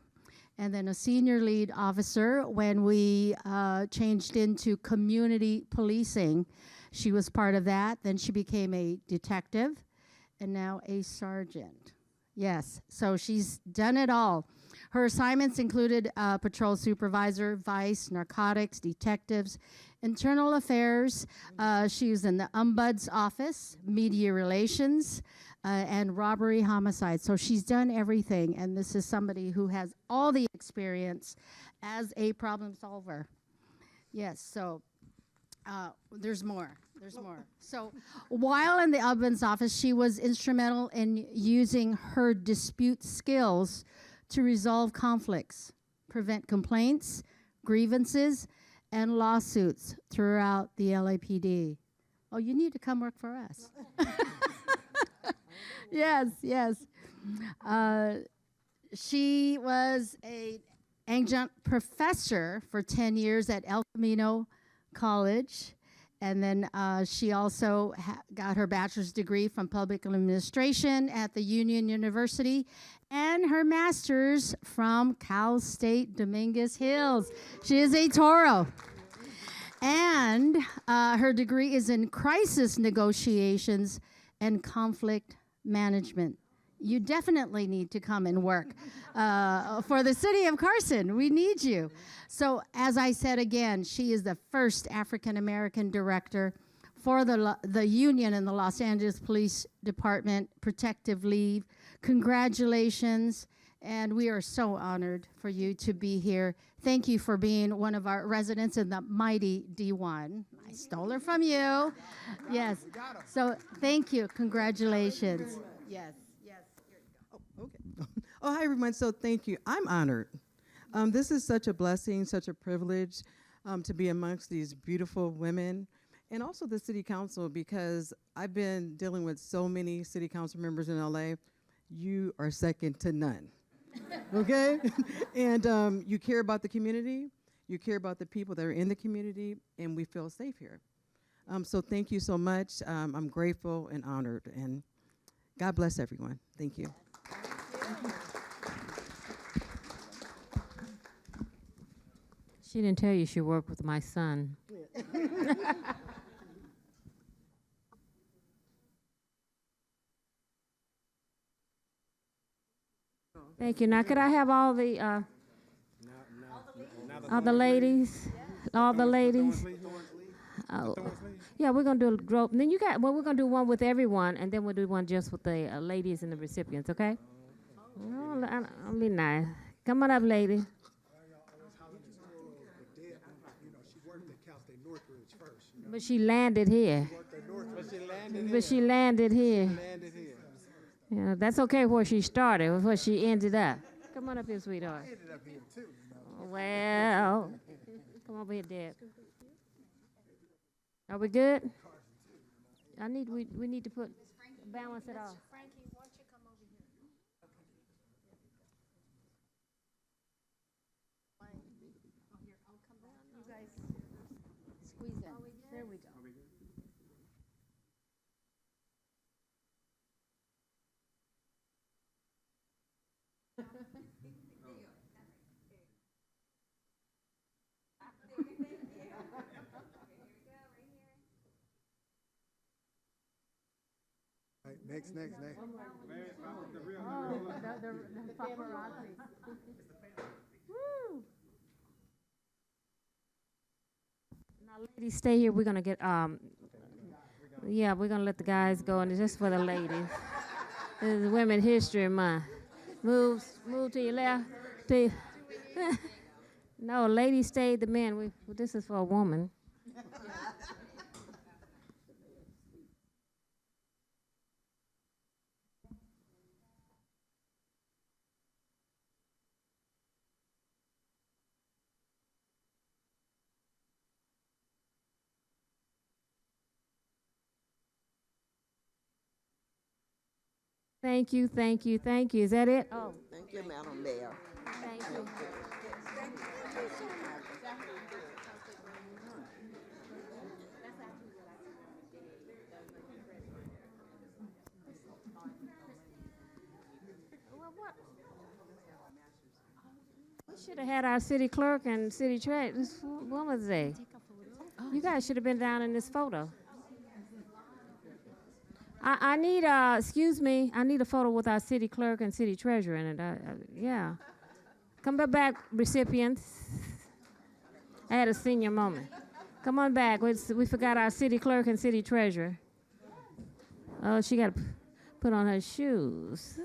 and then a senior lead officer when we changed into community policing. She was part of that. Then she became a detective and now a sergeant. Yes, so she's done it all. Her assignments included patrol supervisor, vice, narcotics, detectives, internal affairs. She was in the Ombud's office, media relations, and robbery homicide. So she's done everything, and this is somebody who has all the experience as a problem solver. Yes, so there's more. There's more. So while in the Ombud's office, she was instrumental in using her dispute skills to resolve conflicts, prevent complaints, grievances, and lawsuits throughout the LAPD. Oh, you need to come work for us. Yes, yes. She was an adjunct professor for 10 years at El Camino College. And then she also got her bachelor's degree from public administration at the Union University and her master's from Cal State Dominguez Hills. She is a Toro. And her degree is in crisis negotiations and conflict management. You definitely need to come and work for the city of Carson. We need you. So as I said again, she is the first African-American director for the union in the Los Angeles Police Department Protective Leave. Congratulations, and we are so honored for you to be here. Thank you for being one of our residents in the mighty D1. I stole her from you. Yes. So thank you. Congratulations. Yes. Oh, hi, everyone. So thank you. I'm honored. This is such a blessing, such a privilege to be amongst these beautiful women and also the city council, because I've been dealing with so many city council members in LA. You are second to none. Okay? And you care about the community, you care about the people that are in the community, and we feel safe here. So thank you so much. I'm grateful and honored, and God bless everyone. Thank you. She didn't tell you she worked with my son. Thank you. Now, could I have all the ladies? All the ladies? Oh, yeah, we're gonna do a group. And then we're gonna do one with everyone, and then we'll do one just with the ladies and the recipients. Okay? Oh, I'll be nice. Come on up, lady. She worked at Cal State Northridge first. But she landed here. But she landed here. Yeah, that's okay where she started, or where she ended up. Come on up here, sweetheart. Well, come over here, Deb. Are we good? We need to balance it off. Squeeze in. There we go. Next. The paparazzi. Woo! Now, ladies, stay here. We're gonna get yeah, we're gonna let the guys go, and it's just for the ladies. This is Women's History Month. Move to your left. No, ladies stay. The men. This is for a woman. Thank you. Is that it? Oh. Thank you, Madam Mayor. Thank you. We should have had our city clerk and city treasurer. What was they? You guys should have been down in this photo. I need excuse me, I need a photo with our city clerk and city treasurer in it. Yeah. Come back, recipients. I had a senior moment. Come on back. We forgot our city clerk and city treasurer. Oh, she got to put on her shoes.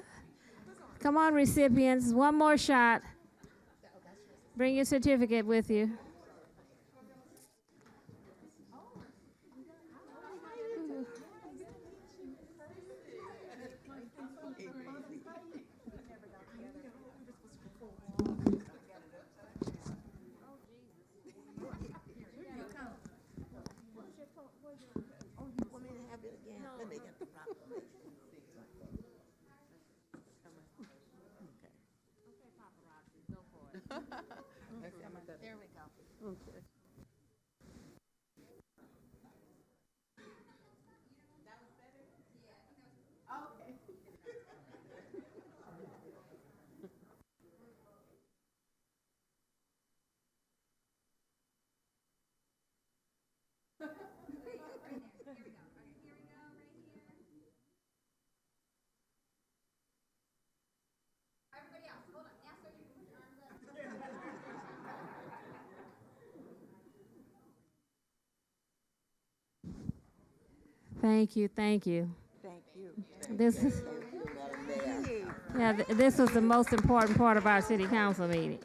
Come on, recipients. One more shot. Bring your certificate with you. There we go. Okay. Thank you. Thank you. This is, yeah, this was the most important part of our city council meeting.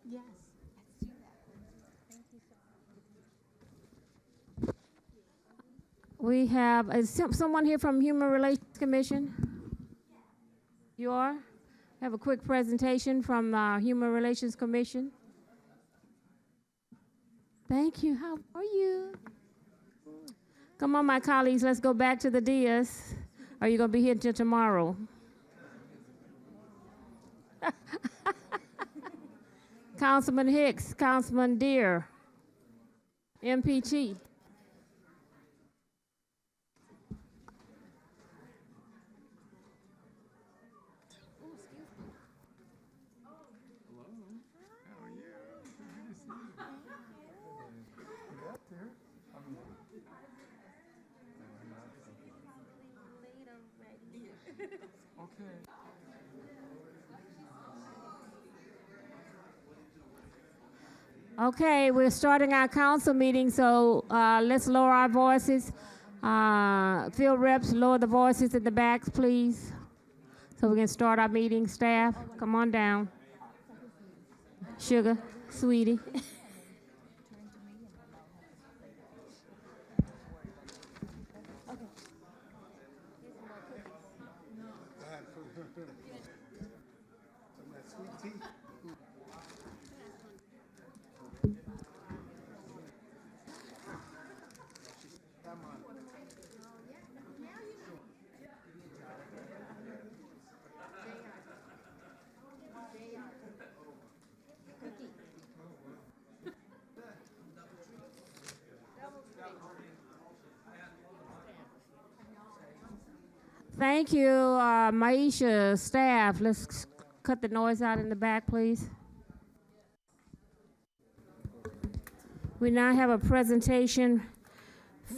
Yes. We have, is someone here from Human Relations Commission? You are? Have a quick presentation from Human Relations Commission. Thank you. How are you? Come on, my colleagues, let's go back to the dais. Are you going to be here until tomorrow? Councilman Hicks, Councilman Deere, MPT. Okay, we're starting our council meeting, so let's lower our voices. Field reps, lower the voices at the backs, please, so we can start our meeting. Staff, come on down. Sugar. sweetie. Thank you, Maisha, staff. Let's cut the noise out in the back, please. We now have a presentation,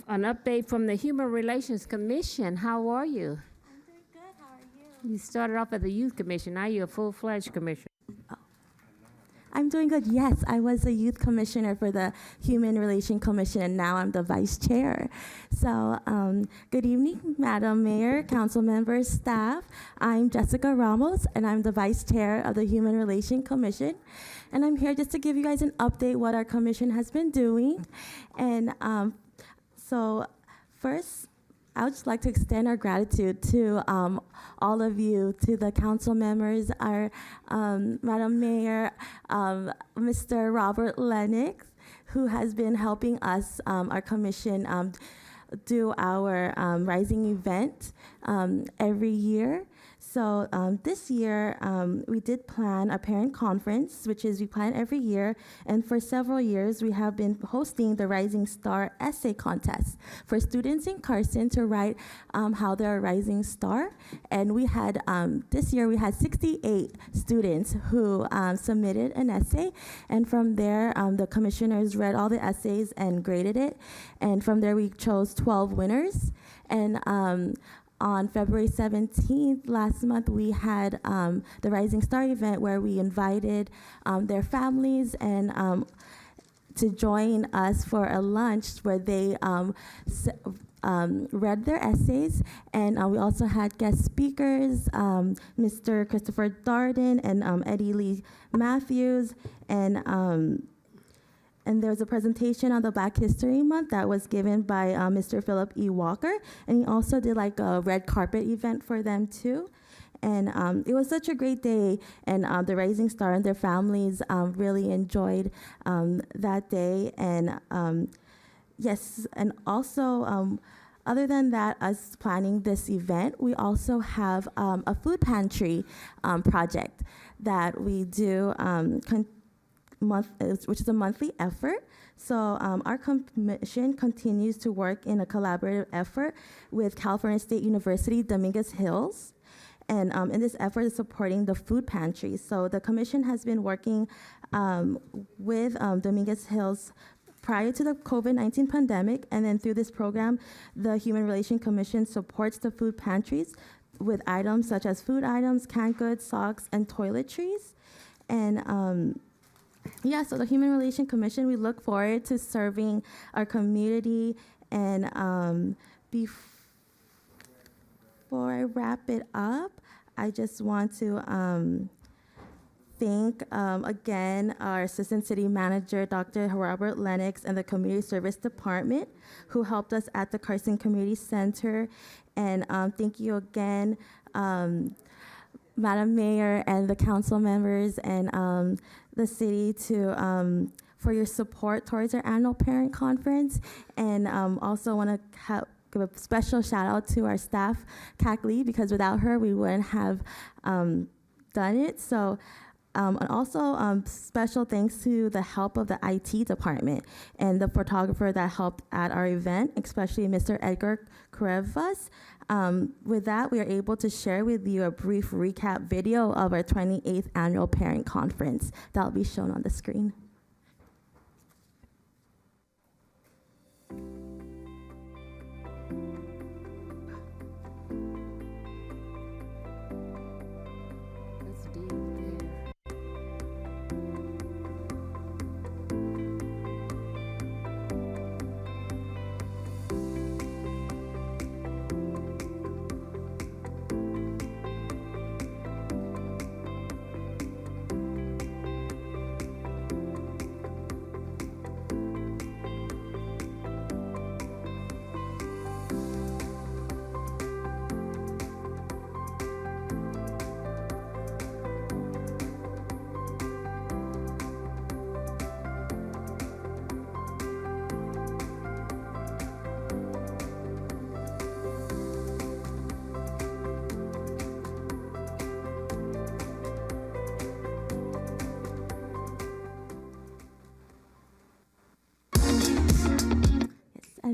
an update from the Human Relations Commission. How are you? I'm doing good. How are you? You started off as a youth commission. Now you're a full-fledged commissioner. I'm doing good. Yes, I was a youth commissioner for the Human Relations Commission, and now I'm the vice chair. So, good evening, Madam Mayor, council members, staff. I'm Jessica Ramos, and I'm the vice chair of the Human Relations Commission. And I'm here just to give you guys an update what our commission has been doing. And so, first, I would just like to extend our gratitude to all of you, to the council members, our Madam Mayor, Mr. Robert Lennox, who has been helping us, our commission, do our Rising event every year. So this year, we did plan a parent conference, which is we plan every year. And for several years, we have been hosting the Rising Star Essay Contest for students in Carson to write how they're a rising star. And we had, this year, we had 68 students who submitted an essay. And from there, the commissioners read all the essays and graded it. And from there, we chose 12 winners. And on February 17th, last month, we had the Rising Star event where we invited their families and to join us for a lunch where they read their essays. And we also had guest speakers, Mr. Christopher Darden and Eddie Lee Matthews. And there was a presentation on the Black History Month that was given by Mr. Philip E. Walker. And he also did like a red carpet event for them too. And it was such a great day. And the Rising Star and their families really enjoyed that day. And yes, and also, other than that, us planning this event, we also have a food pantry project that we do which is a monthly effort. So our commission continues to work in a collaborative effort with California State University, Dominguez Hills. And in this effort is supporting the food pantry. So the commission has been working with Dominguez Hills prior to the COVID-19 pandemic. And then through this program, the Human Relations Commission supports the food pantries with items such as food items, canned goods, socks, and toiletries. And yeah, so the Human Relations Commission, we look forward to serving our community. And before I wrap it up, I just want to thank again our Assistant City Manager, Dr. Robert Lennox, and the Community Service Department who helped us at the Carson Community Center. And thank you again, Madam Mayor and the council members and the city for your support towards our annual parent conference. And also want to give a special shout out to our staff, Kak Lee, because without her, we wouldn't have done it. So, and also special thanks to the help of the IT department and the photographer that helped at our event, especially Mr. Edgar Cuevas. With that, we are able to share with you a brief recap video of our 28th annual parent conference that will be shown on the screen.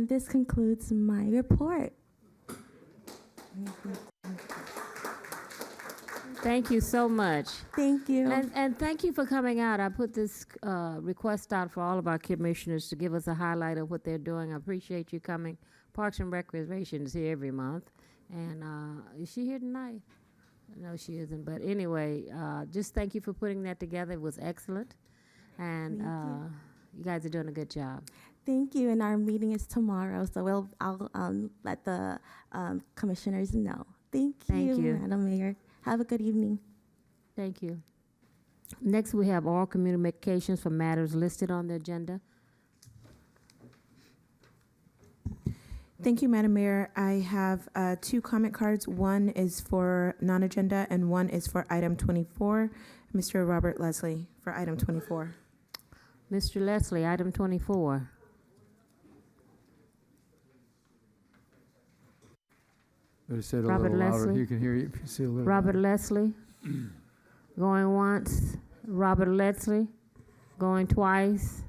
this concludes my report. Thank you so much. Thank you. And thank you for coming out. I put this request out for all of our commissioners to give us a highlight of what they're doing. I appreciate you coming. Parks and Recreation is here every month. And is she here tonight? No, she isn't. But anyway, just thank you for putting that together. It was excellent. And you guys are doing a good job. Thank you. And our meeting is tomorrow, so I'll let the commissioners know. Thank you, Madam Mayor. Have a good evening. Thank you. Next, we have oral communications for matters listed on the agenda. Thank you, Madam Mayor. I have 2 comment cards. One is for non-agenda and one is for item 24. Mr. Robert Leslie for item 24. Mr. Leslie, item 24. Better say it a Robert little louder. Leslie. You can hear you if you say a little Robert louder. Leslie. Going once. Robert Leslie. Going twice.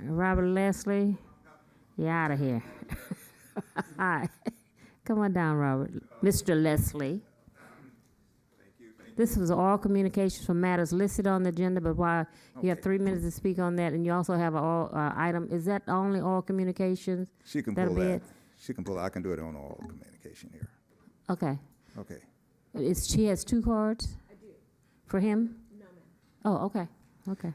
Robert Leslie. You're out of here. All right. Come on down, Robert. Mr. Leslie. This was all communications for matters listed on the agenda, but while you have 3 minutes to speak on that, and you also have an all item, is that only all communications? She can That'll pull be that. it? She can pull. I can do it on all communication here. Okay. Okay. She has 2 cards? I do. For him? No, ma'am. Oh, okay. Okay.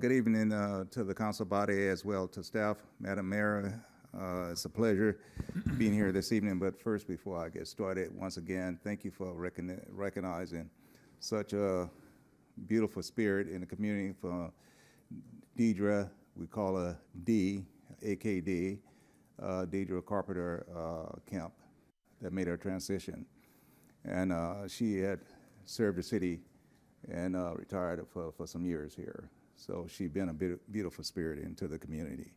Good evening to the council body as well to staff. Madam Mayor, it's a pleasure being here this evening. But first, before I get started, once again, thank you for recognizing such a beautiful spirit in the community for Deidre. We call her D, AKD, Deidre Carpenter Kemp, that made her transition. And she had served the city and retired for some years here. So she's been a beautiful spirit into the community.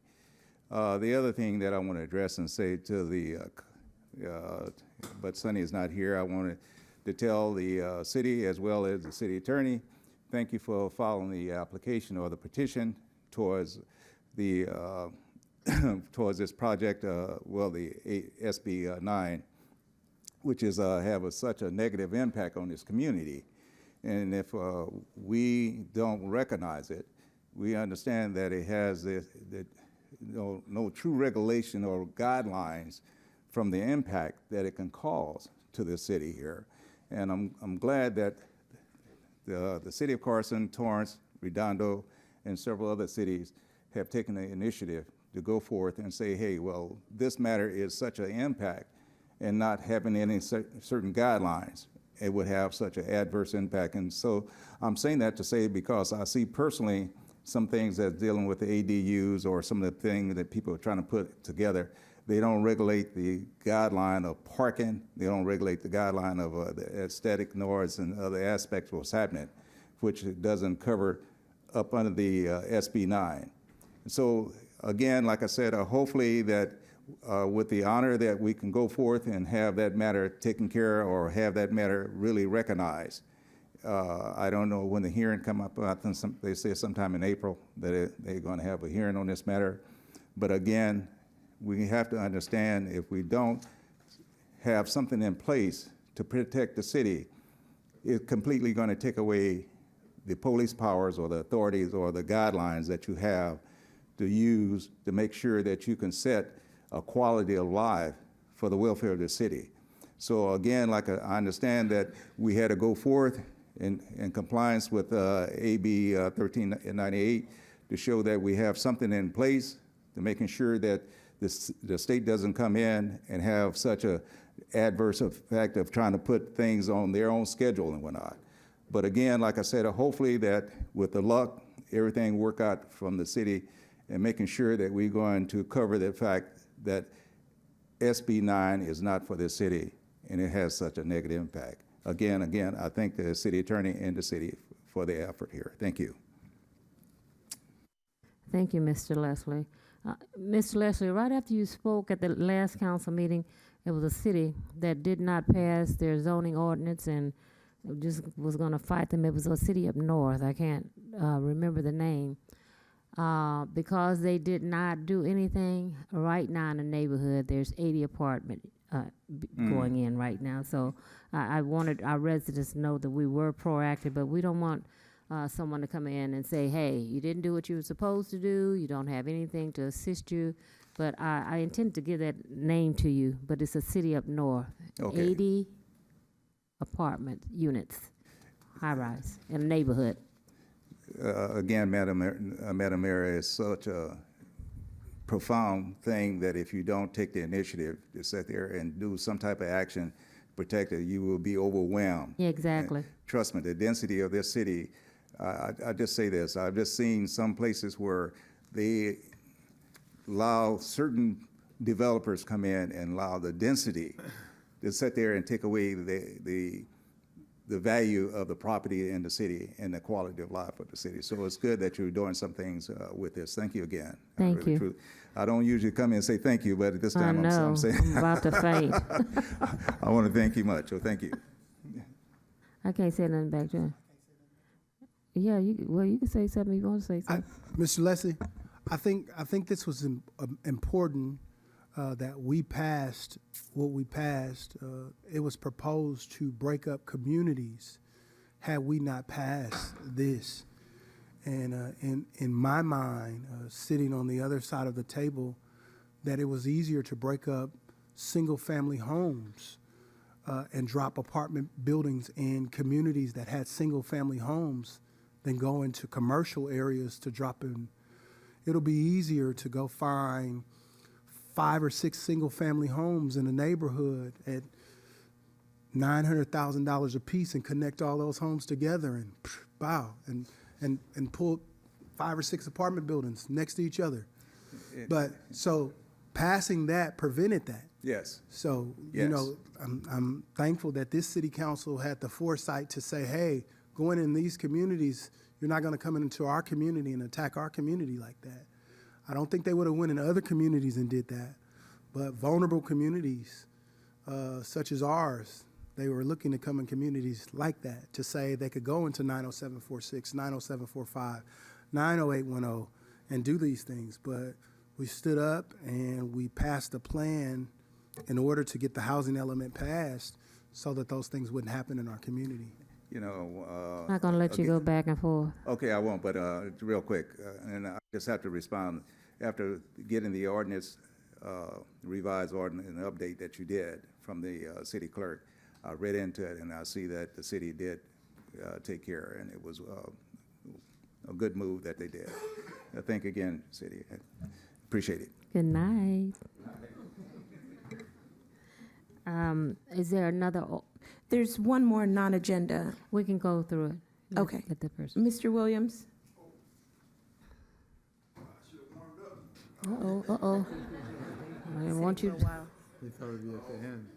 The other thing that I want to address and say to but Sonny is not here, I wanted to tell the city as well as the city attorney, thank you for following the application or the petition towards the towards this project, the SB 9, which is have such a negative impact on this community. And if we don't recognize it, we understand that it has no true regulation or guidelines from the impact that it can cause to the city here. And I'm glad that the city of Carson, Torrance, Redondo, and several other cities have taken the initiative to go forth and say, hey, well, this matter is such an impact, and not having any certain guidelines, it would have such an adverse impact. And so I'm saying that to say because I see personally some things that's dealing with the ADUs or some of the things that people are trying to put together. They don't regulate the guideline of parking. They don't regulate the guideline of the aesthetic noise and other aspects of what's happening, which doesn't cover up under the SB 9. And so again, like I said, hopefully that with the honor that we can go forth and have that matter taken care of or have that matter really recognized. I don't know when the hearing come up. I think they say sometime in April that they're going to have a hearing on this matter. But again, we have to understand if we don't have something in place to protect the city, it's completely going to take away the police powers or the authorities or the guidelines that you have to use to make sure that you can set a quality of life for the welfare of the city. So again, like I understand that we had to go forth in compliance with AB 1398 to show that we have something in place to making sure that the state doesn't come in and have such a adverse effect of trying to put things on their own schedule and whatnot. But again, like I said, hopefully that with the luck, everything work out from the city and making sure that we're going to cover the fact that SB 9 is not for the city and it has such a negative impact. Again, I thank the city attorney and the city for the effort here. Thank you. Thank you, Mr. Leslie. Mr. Leslie, right after you spoke at the last council meeting, it was a city that did not pass their zoning ordinance and just was going to fight them. It was a city up north. I can't remember the name. because they did not do anything right now in the neighborhood. There's 80 apartment going in right now. So I wanted our residents to know that we were proactive, but we don't want someone to come in and say, hey, you didn't do what you were supposed to do. You don't have anything to assist you. But I intend to give that name to you, but it's a city up north. Okay. 80 apartment units, high rise, in a neighborhood. Again, Madam Mayor, it's such a profound thing that if you don't take the initiative to sit there and do some type of action, protect it, you will be overwhelmed. Yeah, exactly. And trust me, the density of this city, I just say this, I've just seen some places where they allow certain developers come in and allow the density to sit there and take away the value of the property in the city and the quality of life of the city. So it's good that you're doing some things with this. Thank you again. Thank you. I don't usually come in and say thank you, but this I time know. I'm saying. I'm about to faint. I want to thank you much. So thank you. I can't say nothing back there. Yeah, you can say something if you want to say something. Mr. Leslie, I think this was important that we passed what we passed. It was proposed to break up communities had we not passed this. And in my mind, sitting on the other side of the table, that it was easier to break up single-family homes and drop apartment buildings in communities that had single-family homes than go into commercial areas to drop in. It'll be easier to go find 5 or 6 single-family homes in a neighborhood at $900,000 a piece and connect all those homes together and wow, and pull 5 or 6 apartment buildings next to each other. But so passing that prevented that. Yes. So, Yes. you know, I'm thankful that this city council had the foresight to say, hey, going in these communities, you're not going to come into our community and attack our community like that. I don't think they would have went in other communities and did that. But vulnerable communities, such as ours, they were looking to come in communities like that to say they could go into 90746, 90745, 90810 and do these things. But we stood up and we passed a plan in order to get the housing element passed so that those things wouldn't happen in our community. You know. I'm not going to let you go back and forth. Okay, I won't, but real quick, and I just have to respond. After getting the ordinance, revised ordinance, and update that you did from the city clerk, I read into it, and I see that the city did take care, and it was a good move that they did. Thank you again, city. Appreciate it. Good night. Is there another? There's one more non-agenda. We can go through it. Okay. Let the person. Mr. Williams? Uh-oh. I didn't want you to. He thought it'd be at the end.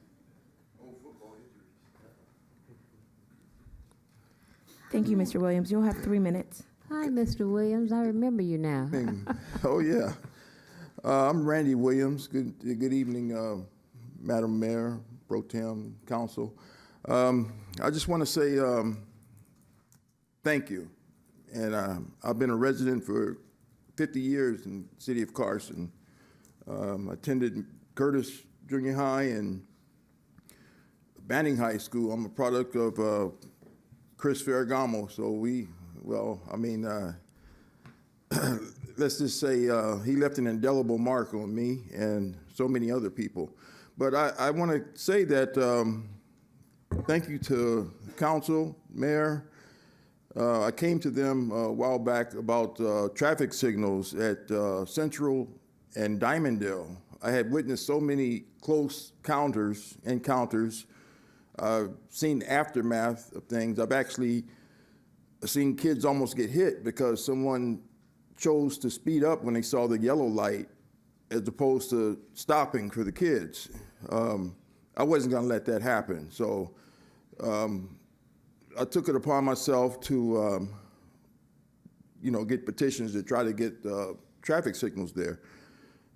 Thank you, Mr. Williams. You'll have 3 minutes. Hi, Mr. Williams. I remember you now. Oh, yeah. I'm Randy Williams. Good evening, Madam Mayor, Pro Tem, Council. I just want to say thank you. And I've been a resident for 50 years in the city of Carson. Attended Curtis Junior High and Banning High School. I'm a product of Chris Ferragamo. So let's just say he left an indelible mark on me and so many other people. But I want to say that thank you to council, mayor. I came to them a while back about traffic signals at Central and Diamonddale. I had witnessed so many close encounters. I've seen aftermath of things. I've actually seen kids almost get hit because someone chose to speed up when they saw the yellow light as opposed to stopping for the kids. I wasn't going to let that happen. So I took it upon myself to, get petitions to try to get traffic signals there.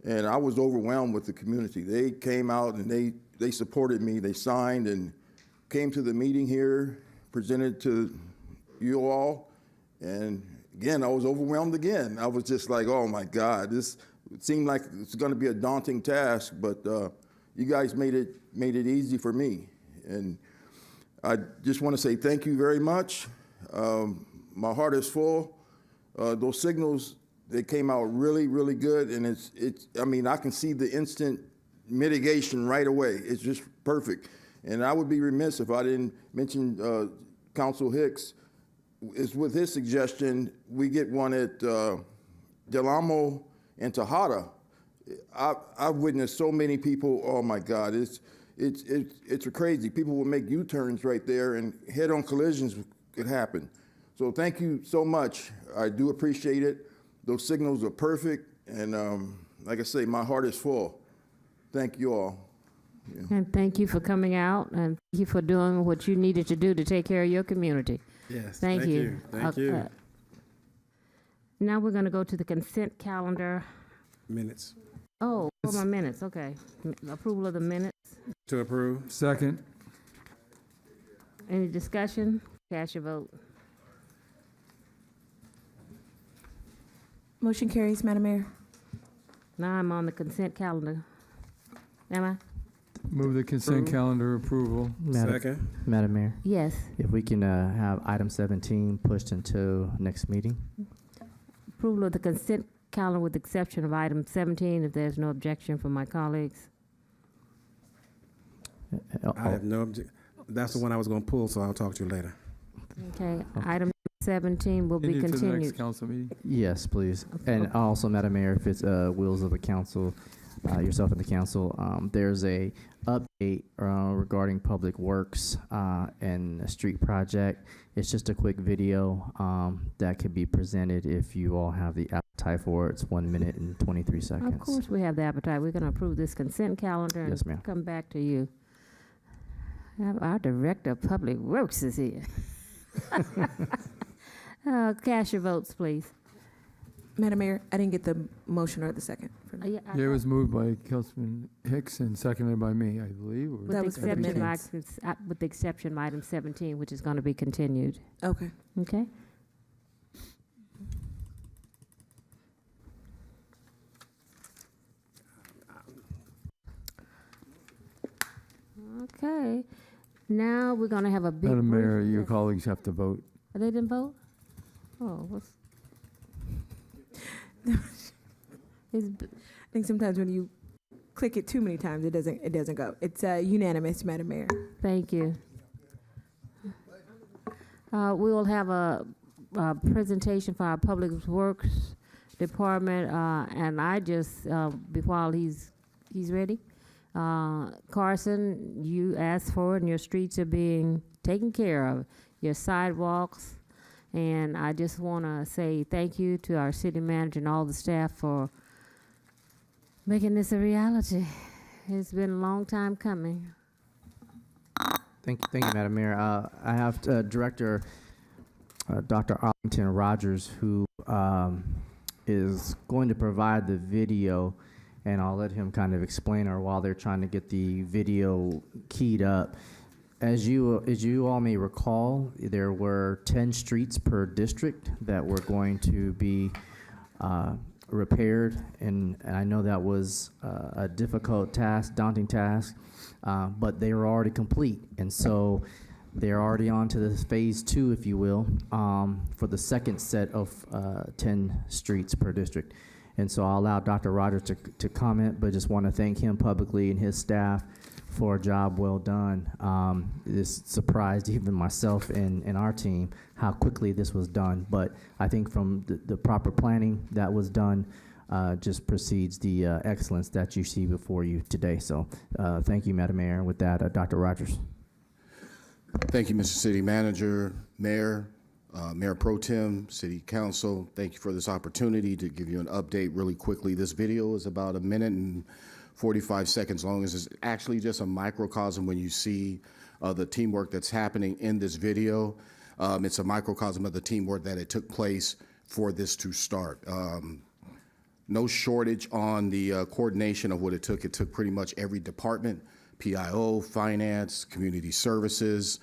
And I was overwhelmed with the community. They came out and they supported me. They signed and came to the meeting here, presented to you all, and again, I was overwhelmed again. I was just like, oh my God, this seemed like it's going to be a daunting task, but you guys made it easy for me. And I just want to say thank you very much. My heart is full. Those signals, they came out really, really good, and I mean, I can see the instant mitigation right away. It's just perfect. And I would be remiss if I didn't mention Council Hicks. Is with his suggestion, we get one at Del Amo and Tejada. I've witnessed so many people. Oh my God, it's crazy. People will make U-turns right there, and head-on collisions could happen. So thank you so much. I do appreciate it. Those signals are perfect, and like I say, my heart is full. Thank you all. Yeah. And thank you for coming out, and thank you for doing what you needed to do to take care of your community. Yes. Thank you. Thank you. Now we're going to go to the consent calendar. Minutes. Oh, for my minutes, okay. Approval of the minutes. To approve. Second. Any discussion? Cast your vote. Motion carries, Madam Mayor. Now I'm on the consent calendar. Am I? Move the consent calendar approval. Second. Madam Mayor, Yes. if we can have item 17 pushed until next meeting. Approval of the consent calendar with exception of item 17, if there's no objection from my colleagues. I have no objection. That's the one I was going to pull, so I'll talk to you later. Okay, item 17 will be Continue to the next continued. council meeting. Yes, please. And also, Madam Mayor, if it's wills of the council, yourself and the council, there's a update regarding public works and a street project. It's just a quick video that can be presented if you all have the appetite for it. It's 1 minute and 23 seconds. Of course, we have the appetite. We're going to approve this consent calendar Yes, and ma'am. come back to you. Our Director of Public Works is here. Cast your votes, please. Madam Mayor, I didn't get the motion or the second. Yeah, Yeah, it was moved by Councilman Hicks and seconded by me, I believe. or- With That the was for the exception minutes. with the exception of item 17, which is going to be continued. Okay. Okay? Okay. Now we're going to have a big. Madam brief- Mayor, your yes. colleagues have to vote. They didn't vote? Oh, what's? I think sometimes when you click it too many times, it doesn't go. It's unanimous, Madam Mayor. Thank you. We will have a presentation for our Public Works Department, and I just, while he's ready, Carson, you asked for it, and your streets are being taken care of, your sidewalks, and I just want to say thank you to our city manager and all the staff for making this a reality. It's been a long time coming. Thank you, Madam Mayor. I have Director Dr. Arlington Rogers, who is going to provide the video, and I'll let him kind of explain or while they're trying to get the video keyed up. As you all may recall, there were 10 streets per district that were going to be repaired, and I know that was a difficult task, daunting task, but they were already complete, and so they're already on to this phase 2, if you will, for the second set of 10 streets per district. And so I'll allow Dr. Rogers to comment, but just want to thank him publicly and his staff for a job well done. This surprised even myself and our team how quickly this was done, but I think from the proper planning that was done just precedes the excellence that you see before you today. So thank you, Madam Mayor. With that, Dr. Rogers. Thank you, Mr. City Manager, Mayor, Mayor Pro Tem, City Council. Thank you for this opportunity to give you an update really quickly. This video is about 1 minute and 45 seconds long. This is actually just a microcosm when you see the teamwork that's happening in this video. It's a microcosm of the teamwork that it took place for this to start. No shortage on the coordination of what it took. It took pretty much every department, PIO, finance, community services,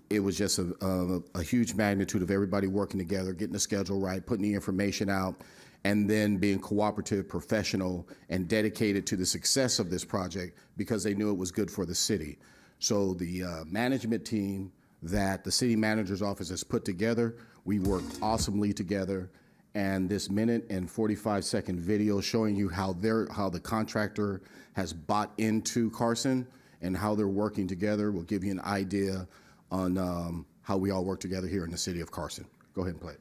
It was just a huge magnitude of everybody working together, getting the schedule right, putting the information out, and then being cooperative, professional, and dedicated to the success of this project because they knew it was good for the city. So the management team that the city manager's office has put together, we worked awesomely together. And this minute and 45-second video showing you how the contractor has bought into Carson and how they're working together will give you an idea on how we all work together here in the city of Carson. Go ahead and play it.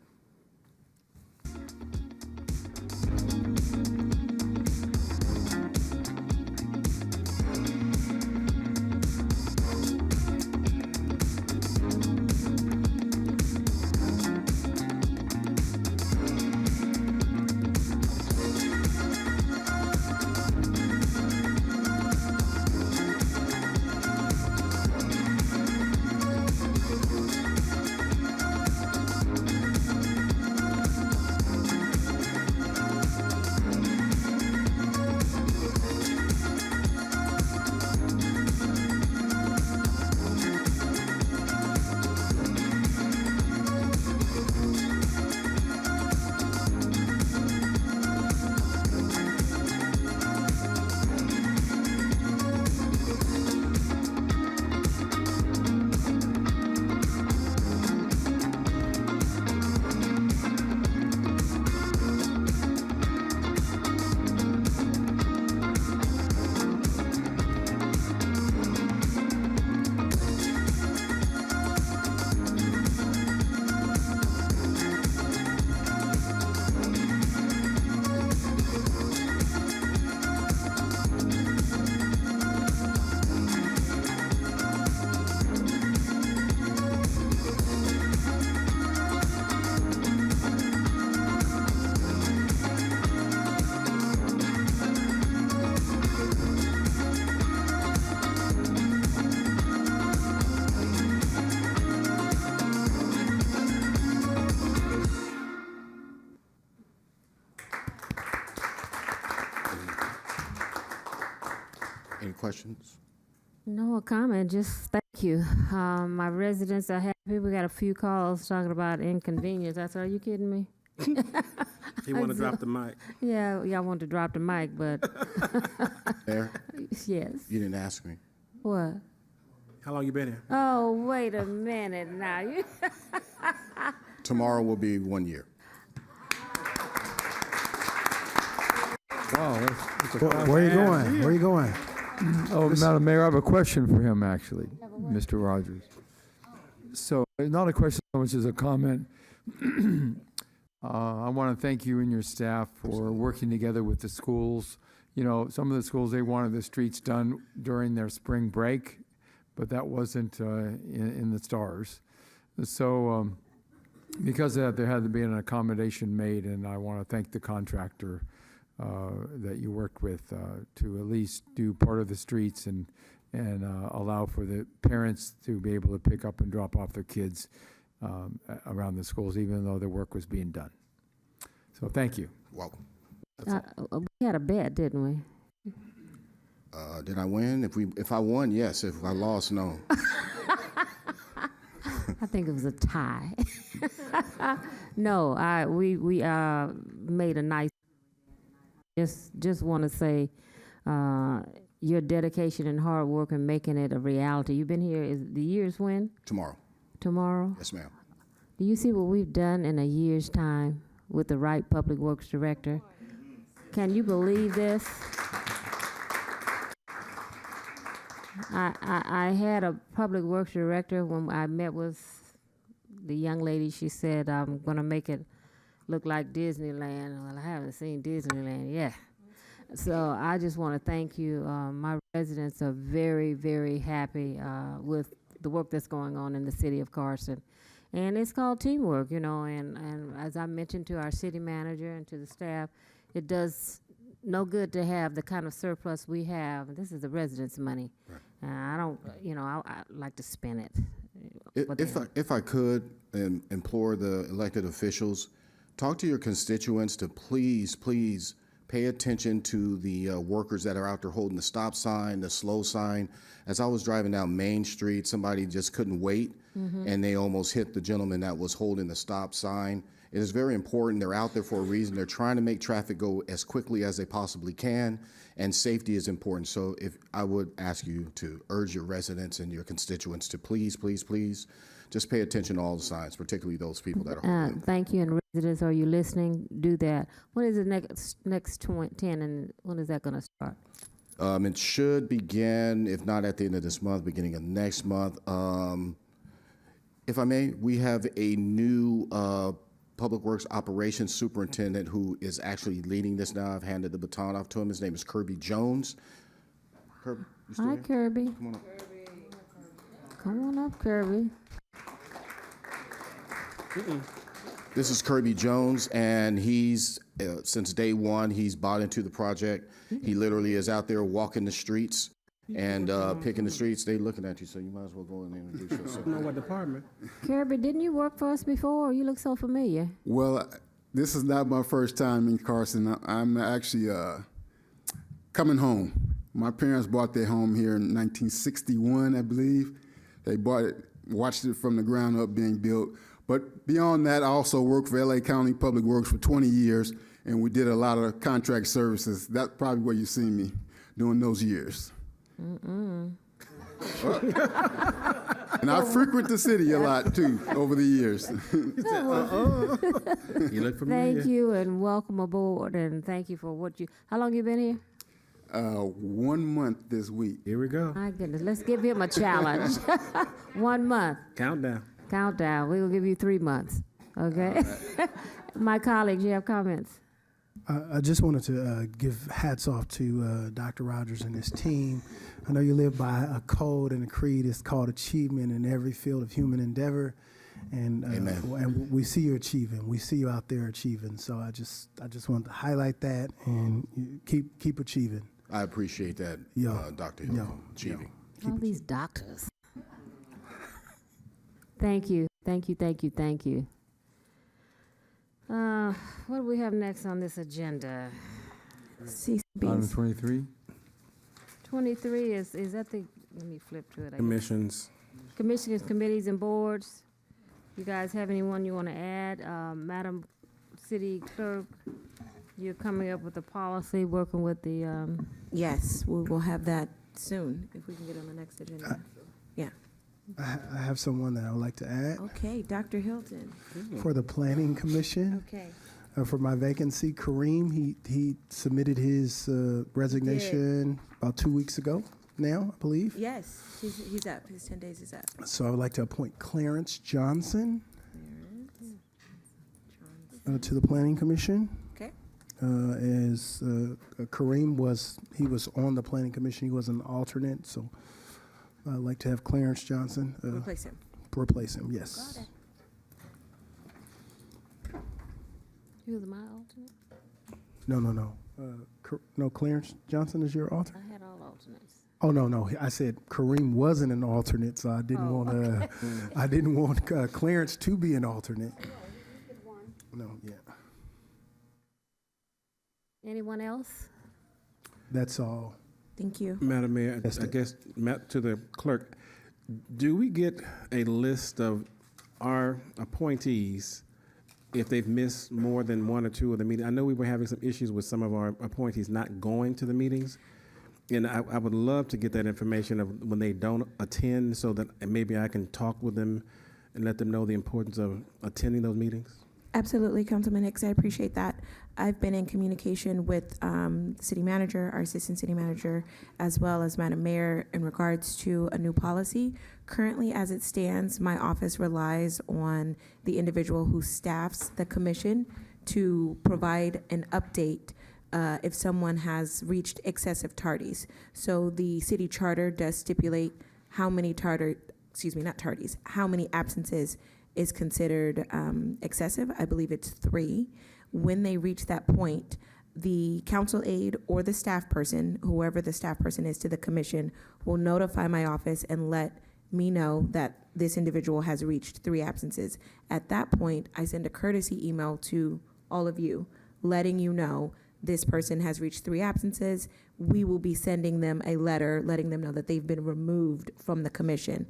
Any questions? No comment, just thank you. My residents are happy. We got a few calls talking about inconvenience. I said, are you kidding me? He want to drop the mic. Yeah, y'all want to drop the mic, but Mayor, yes. you didn't ask me. What? How long you been here? Oh, wait a minute now. You Tomorrow will be 1 year. Wow, that's a Where are you going? Where are you going? Oh, Madam Mayor, I have a question for him, actually, Mr. Rogers. So, not a question so much as a comment. I want to thank you and your staff for working together with the schools. You know, some of the schools, they wanted the streets done during their spring break, but that wasn't in the stars. So, because of that, there had to be an accommodation made, and I want to thank the contractor that you worked with to at least do part of the streets and allow for the parents to be able to pick up and drop off their kids around the schools, even though the work was being done. So thank you. Welcome. we had a bet, didn't we? Did I win? If I won, yes. If I lost, no. I think it was a tie. No, we made a nice. Just want to say your dedication and hard work and making it a reality. You've been here. Is the year's when? Tomorrow. Tomorrow. Yes, ma'am. Do you see what we've done in a year's time with the right public works director? Can you believe this? I had a public works director when I met with the young lady. She said, I'm going to make it look like Disneyland. Well, I haven't seen Disneyland yet. So I just want to thank you. My residents are very, very happy with the work that's going on in the city of Carson. And it's called teamwork, you know, and as I mentioned to our city manager and to the staff, it does no good to have the kind of surplus we have. This is the residents' money. Right. I don't, you know, I like to spend it. If I could implore the elected officials, talk to your constituents to please Pay attention to the workers that are out there holding the stop sign, the slow sign. As I was driving down Main Street, somebody just couldn't wait, and they almost hit the gentleman that was holding the stop sign. It is very important. They're out there for a reason. They're trying to make traffic go as quickly as they possibly can, and safety is important. So if I would ask you to urge your residents and your constituents to please, please, please, just pay attention to all the signs, particularly those people that are holding them. Thank you, and residents, are you listening? Do that. When is the next 10, and when is that going to start? It should begin, if not at the end of this month, beginning of next month. If I may, we have a new Public Works Operations Superintendent who is actually leading this now. I've handed the baton off to him. His name is Kirby Jones. Kirby, you still Hi, here? Kirby. Come on up. Come on up, Kirby. This is Kirby Jones, and he's, since day one, he's bought into the project. He literally is out there walking the streets and picking the streets. They looking at you, so you might as well go in there and introduce yourself. I don't know what department. Kirby, didn't you work for us before? You look so familiar. Well, this is not my first time in Carson. I'm actually coming home. My parents bought their home here in 1961, I believe. They bought it, watched it from the ground up being built. But beyond that, I also worked for LA County Public Works for 20 years, and we did a lot of contract services. That's probably where you see me during those years. And I frequent the city a lot, too, over the years. You look familiar. Thank you, and welcome aboard, and thank you for what you, how long you been here? 1 month this week. Here we go. My goodness, let's give him a challenge. 1 month. Countdown. Countdown. We will give you 3 months. Okay. My colleagues, you have comments? I just wanted to give hats off to Dr. Rogers and his team. I know you live by a code and a creed. It's called achievement in every field of human endeavor, and we see you achieving. We see you out there achieving. So I just wanted to highlight that, and you keep achieving. I appreciate that, Dr. Hill, achieving. All these doctors. Thank you. Thank you. Thank you. Thank you. What do we have next on this agenda? Item 23. 23 is that the, let me flip to it. Commissions. Commissions, committees, and boards. You guys have anyone you want to add? Madam City Clerk, you're coming up with a policy, working with the... Yes, we will have that soon, if we can get on the next agenda. Yeah. I have someone that I would like to add. Okay, Dr. Hilton. For the Planning Commission. Okay. For my vacancy, Kareem, he submitted his resignation about 2 weeks ago now, I believe. Yes, he's up. His 10 days is up. So I would like to appoint Clarence Johnson to the Planning Commission. Okay. As Kareem was on the Planning Commission, he was an alternate, so I'd like to have Clarence Johnson. Replace him. Replace him, yes. Got it. You was my alternate? No, Clarence Johnson is your alternate? I had all alternates. Oh, no. I said Kareem wasn't an alternate, so I didn't want Clarence to be an alternate. No, yeah. Anyone else? That's all. Thank you. Madam Mayor, I guess to the clerk, do we get a list of our appointees if they've missed more than one or two of the meetings? I know we were having some issues with some of our appointees not going to the meetings, and I would love to get that information of when they don't attend, so that maybe I can talk with them and let them know the importance of attending those meetings. Absolutely, Councilman Hicks, I appreciate that. I've been in communication with the city manager, our assistant city manager, as well as Madam Mayor in regards to a new policy. Currently, as it stands, my office relies on the individual who staffs the commission to provide an update if someone has reached excessive tardies. So the city charter does stipulate how many how many absences is considered excessive. I believe it's 3. When they reach that point, the council aide or the staff person, whoever the staff person is to the commission, will notify my office and let me know that this individual has reached 3 absences. At that point, I send a courtesy email to all of you, letting you know this person has reached 3 absences, we will be sending them a letter letting them know that they've been removed from the commission.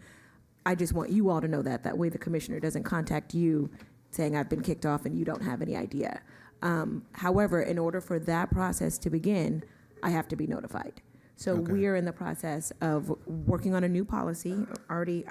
I just want you all to know that. That way the commissioner doesn't contact you saying I've been kicked off and you don't have any idea. However, in order for that process to begin, I have to be notified. So we are in the process of working on a new policy. Already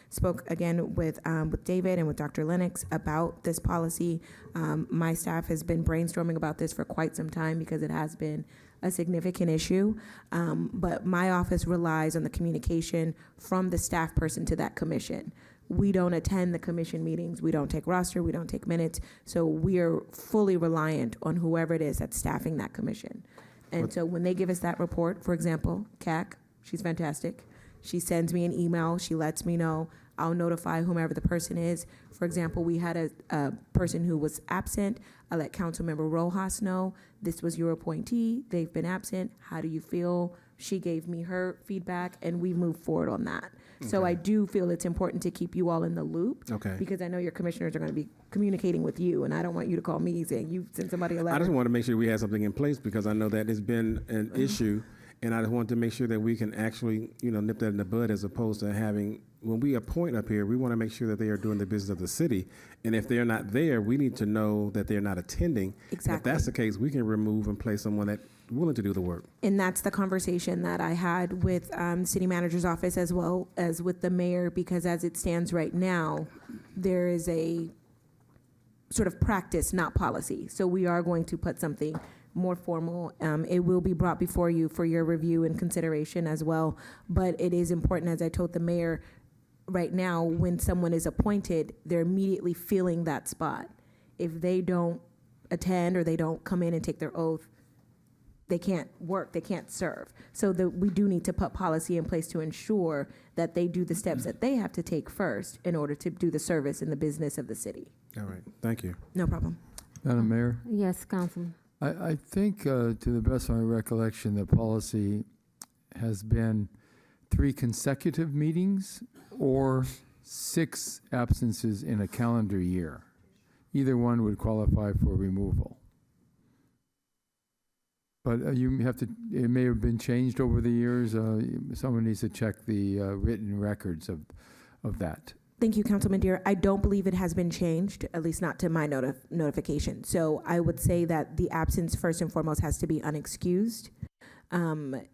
spoke again with David and with Dr. Lennox about this policy. My staff has been brainstorming about this for quite some time because it has been a significant issue. But my office relies on the communication from the staff person to that commission. We don't attend the commission meetings. We don't take roster. We don't take minutes. So we are fully reliant on whoever it is that's staffing that commission. And so when they give us that report, for example, CAC, she's fantastic. She sends me an email. She lets me know. I'll notify whomever the person is. For example, we had a person who was absent. I let Councilmember Rojas know, this was your appointee. They've been absent. How do you feel? She gave me her feedback, and we moved forward on that. So I do feel it's important to keep you all in the loop. Because I know your commissioners are going to be communicating with you, and I don't want you to call me saying you send somebody a letter. I just want to make sure we have something in place because I know that it's been an issue, and I just want to make sure that we can actually, nip that in the bud as opposed to having, when we appoint up here, we want to make sure that they are doing the business of the city. And if they're not there, we need to know that they're not attending. Exactly. If that's the case, we can remove and place someone that's willing to do the work. And that's the conversation that I had with city manager's office as well as with the mayor, because as it stands right now, there is a sort of practice, not policy. So we are going to put something more formal. It will be brought before you for your review and consideration as well. But it is important, as I told the mayor, right now, when someone is appointed, they're immediately filling that spot. If they don't attend or they don't come in and take their oath, they can't work, they can't serve. So we do need to put policy in place to ensure that they do the steps that they have to take first in order to do the service in the business of the city. All right, thank you. No problem. Madam Mayor? Yes, Councilman. I think, to the best of my recollection, the policy has been 3 consecutive meetings or 6 absences in a calendar year. Either one would qualify for removal. But you have to, it may have been changed over the years. Someone needs to check the written records of that. Thank you, Councilman Deere. I don't believe it has been changed, at least not to my notification. So I would say that the absence, first and foremost, has to be unexcused,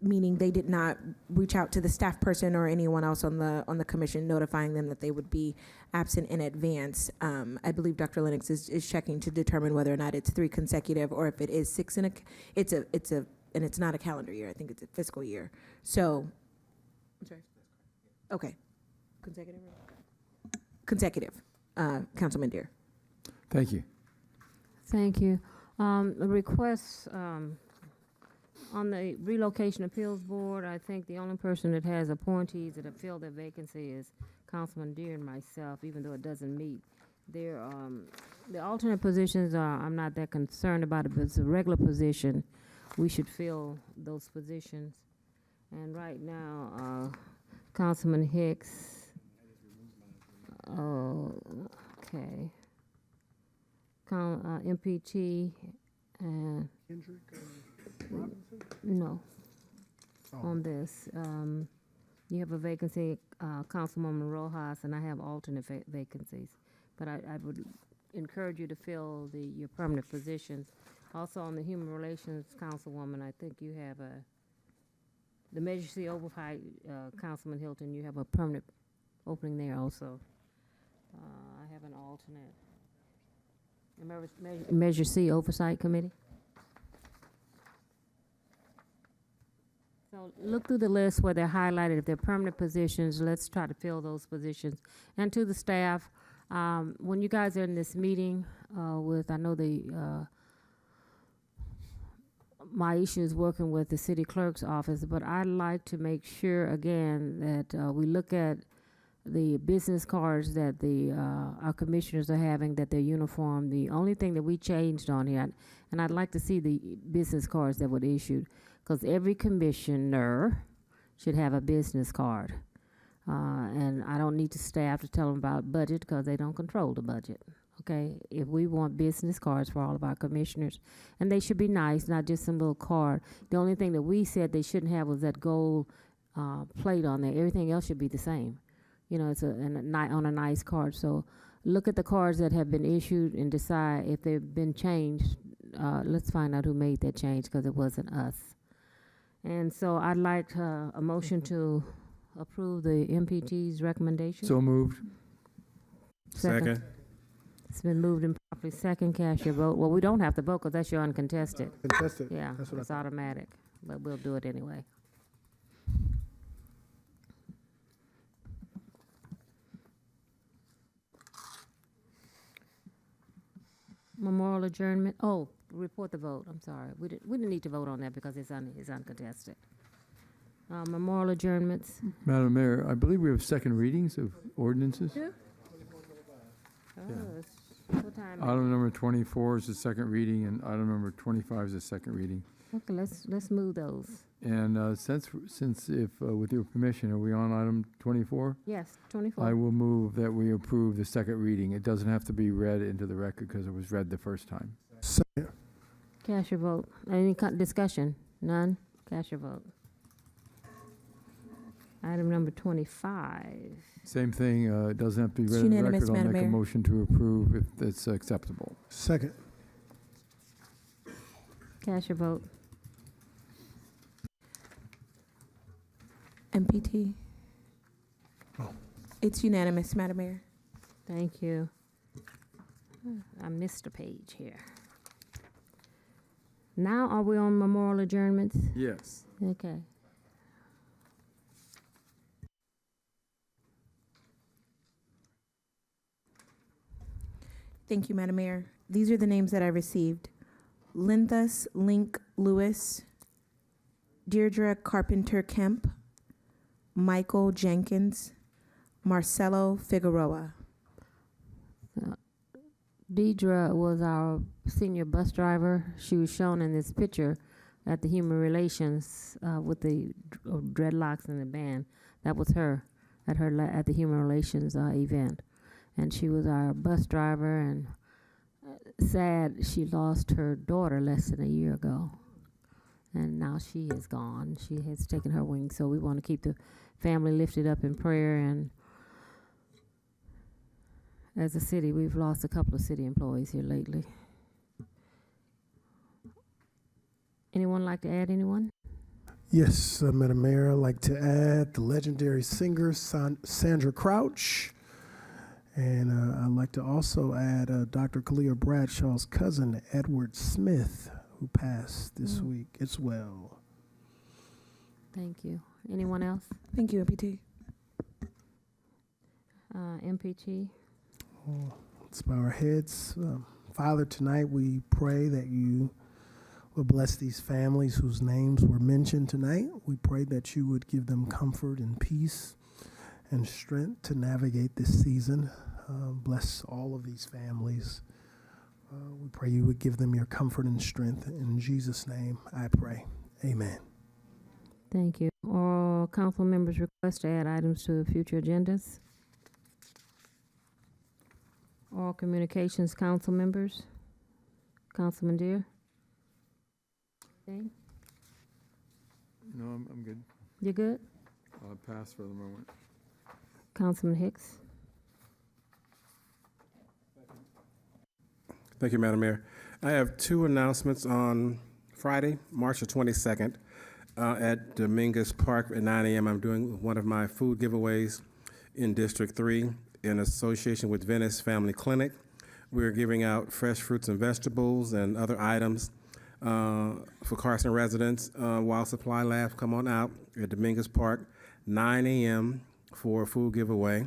meaning they did not reach out to the staff person or anyone else on the commission notifying them that they would be absent in advance. I believe Dr. Lennox is checking to determine whether or not it's 3 consecutive or if it is 6 and it's not a calendar year. I think it's a fiscal year. So, I'm sorry. Okay, consecutive, Councilman Deere. Thank you. Thank you. A request on the Relocation Appeals Board, I think the only person that has appointees that have filled their vacancy is Councilman Deere and myself, even though it doesn't meet. The alternate positions I'm not that concerned about it, but it's a regular position. We should fill those positions. And right now, Councilman Hicks, okay. MPT and no. On this, you have a vacancy, Councilwoman Rojas, and I have alternate vacancies. But I would encourage you to fill your permanent positions. Also on the Human Relations Councilwoman, I think you have the Measure C Oversight, Councilman Hilton, you have a permanent opening there also. I have an alternate. Measure C Oversight Committee. So look through the list where they're highlighted. If they're permanent positions, let's try to fill those positions. And to the staff, when you guys are in this meeting I know my issue is working with the city clerk's office, but I'd like to make sure again that we look at the business cards that our commissioners are having, that they're uniform. The only thing that we changed on here, and I'd like to see the business cards that were issued, because every commissioner should have a business card. And I don't need the staff to tell them about budget because they don't control the budget. Okay, if we want business cards for all of our commissioners, and they should be nice, not just some little card. The only thing that we said they shouldn't have was that gold plate on there. Everything else should be the same. You know, it's on a nice card. So look at the cards that have been issued and decide if they've been changed. Let's find out who made that change, because it wasn't us. And so I'd like a motion to approve the MPT's recommendation. So moved. Second. It's been moved and properly second. Cast your vote. Well, we don't have to vote because that's your uncontested. Contested. Yeah, That's what I it's thought. automatic, but we'll do it anyway. Memorial adjournment. Oh, report the vote. I'm sorry. We didn't need to vote on that because it's uncontested. Memorial adjournments. Madam Mayor, I believe we have second readings of ordinances. Oh, what time? Item number 24 is the second reading, and item number 25 is the second reading. Okay, let's move those. And since if, with your permission, are we on item 24? Yes, 24. I will move that we approve the second reading. It doesn't have to be read into the record because it was read the first time. Second. Cast your vote. Any discussion? None? Cast your vote. Item number 25. Same thing, it doesn't have to be It's read into the unanimous, record. I'll Madam make a Mayor. motion to approve if it's acceptable. Second. Cast your vote. MPT. Oh. It's unanimous, Madam Mayor. Thank you. I missed a page here. Now are we on memorial adjournments? Yes. Okay. Thank you, Madam Mayor. These are the names that I received. Linthus Link Lewis, Deirdre Carpenter Kemp, Michael Jenkins, Marcelo Figueroa. Deidre was our senior bus driver. She was shown in this picture at the Human Relations with the dreadlocks and the band. That was her at the Human Relations event, and she was our bus driver. And sad, she lost her daughter less than a year ago, and now she is gone. She has taken her wings. So we want to keep the family lifted up in prayer. And as a city, we've lost a couple of city employees here lately. Anyone like to add anyone? Yes, Madam Mayor, I'd like to add the legendary singer Sandra Crouch. And I'd like to also add Dr. Kalia Bradshaw's cousin, Edward Smith, who passed this week as well. Thank you. Anyone else? Thank you, MPT. MPT. Let's bow our heads. Father, tonight we pray that you will bless these families whose names were mentioned tonight. We pray that you would give them comfort and peace and strength to navigate this season. Bless all of these families. We pray you would give them your comfort and strength. In Jesus' name, I pray. Amen. Thank you. All council members request to add items to future agendas. All communications council members. Councilman Deere. Okay. No, I'm good. You good? I'll pass for the moment. Councilman Hicks. Thank you, Madam Mayor. I have two announcements on Friday, March the 22nd, at Dominguez Park at 9 a.m. I'm doing one of my food giveaways in District 3 in association with Venice Family Clinic. We're giving out fresh fruits and vegetables and other items for Carson residents while supply labs come on out at Dominguez Park, 9 a.m. for a food giveaway.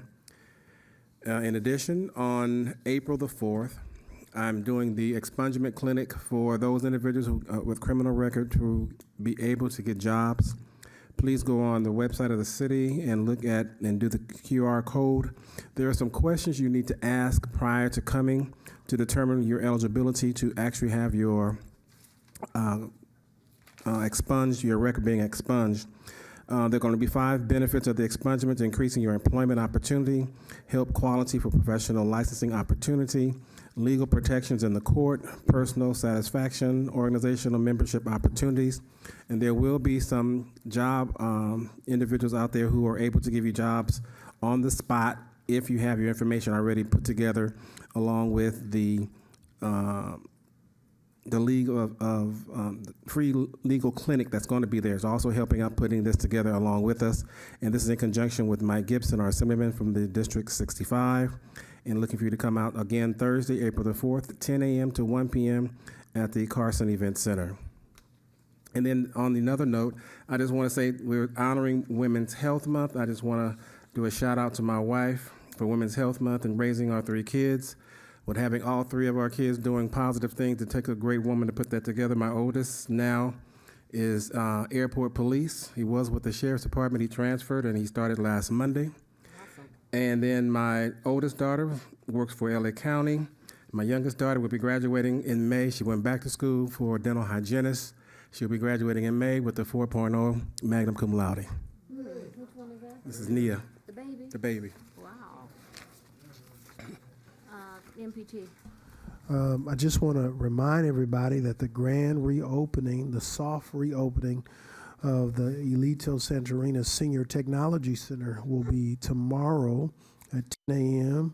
In addition, on April the 4th, I'm doing the expungement clinic for those individuals who, with criminal record to be able to get jobs. Please go on the website of the city and look at and do the QR code. There are some questions you need to ask prior to coming to determine your eligibility to actually have your expunged, your record being expunged. There are going to be 5 benefits of the expungement: increasing your employment opportunity, help quality for professional licensing opportunity, legal protections in the court, personal satisfaction, organizational membership opportunities, and there will be some job individuals out there who are able to give you jobs on the spot if you have your information already put together, along with the League of Free Legal Clinic that's going to be there is also helping out putting this together along with us. And this is in conjunction with Mike Gibson, our Assemblyman from the District 65, and looking for you to come out again Thursday, April the 4th, 10 a.m. to 1 p.m. at the Carson Event Center. And then on another note, I just want to say we're honoring Women's Health Month. I just want to do a shout out to my wife for Women's Health Month and raising our 3 kids. With having all 3 of our kids doing positive things, to take a great woman to put that together. My oldest now is airport police. He was with the Sheriff's Department. He transferred, and he started last Monday. Awesome. And then my oldest daughter works for LA County. My youngest daughter will be graduating in May. She went back to school for dental hygienist. She'll be graduating in May with a 4.0 magna cum laude. Which one is that? This is Nia. The baby? The baby. Wow. MPT. I just want to remind everybody that the grand reopening, the soft reopening of the Elito Santorina Senior Technology Center will be tomorrow at 10 a.m.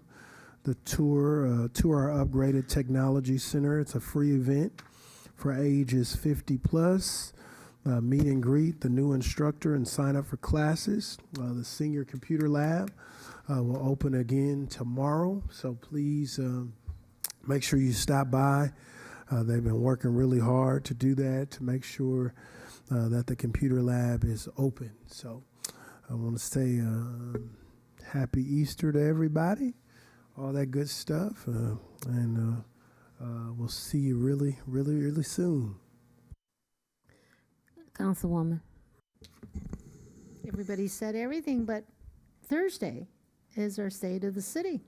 The tour our upgraded technology center. It's a free event for ages 50 plus. Meet and greet the new instructor and sign up for classes. The senior computer lab will open again tomorrow, so please make sure you stop by. They've been working really hard to do that, to make sure that the computer lab is open. So I want to say happy Easter to everybody, all that good stuff, and we'll see you really, really, really soon. Councilwoman. Everybody said everything, but Thursday is our State of the City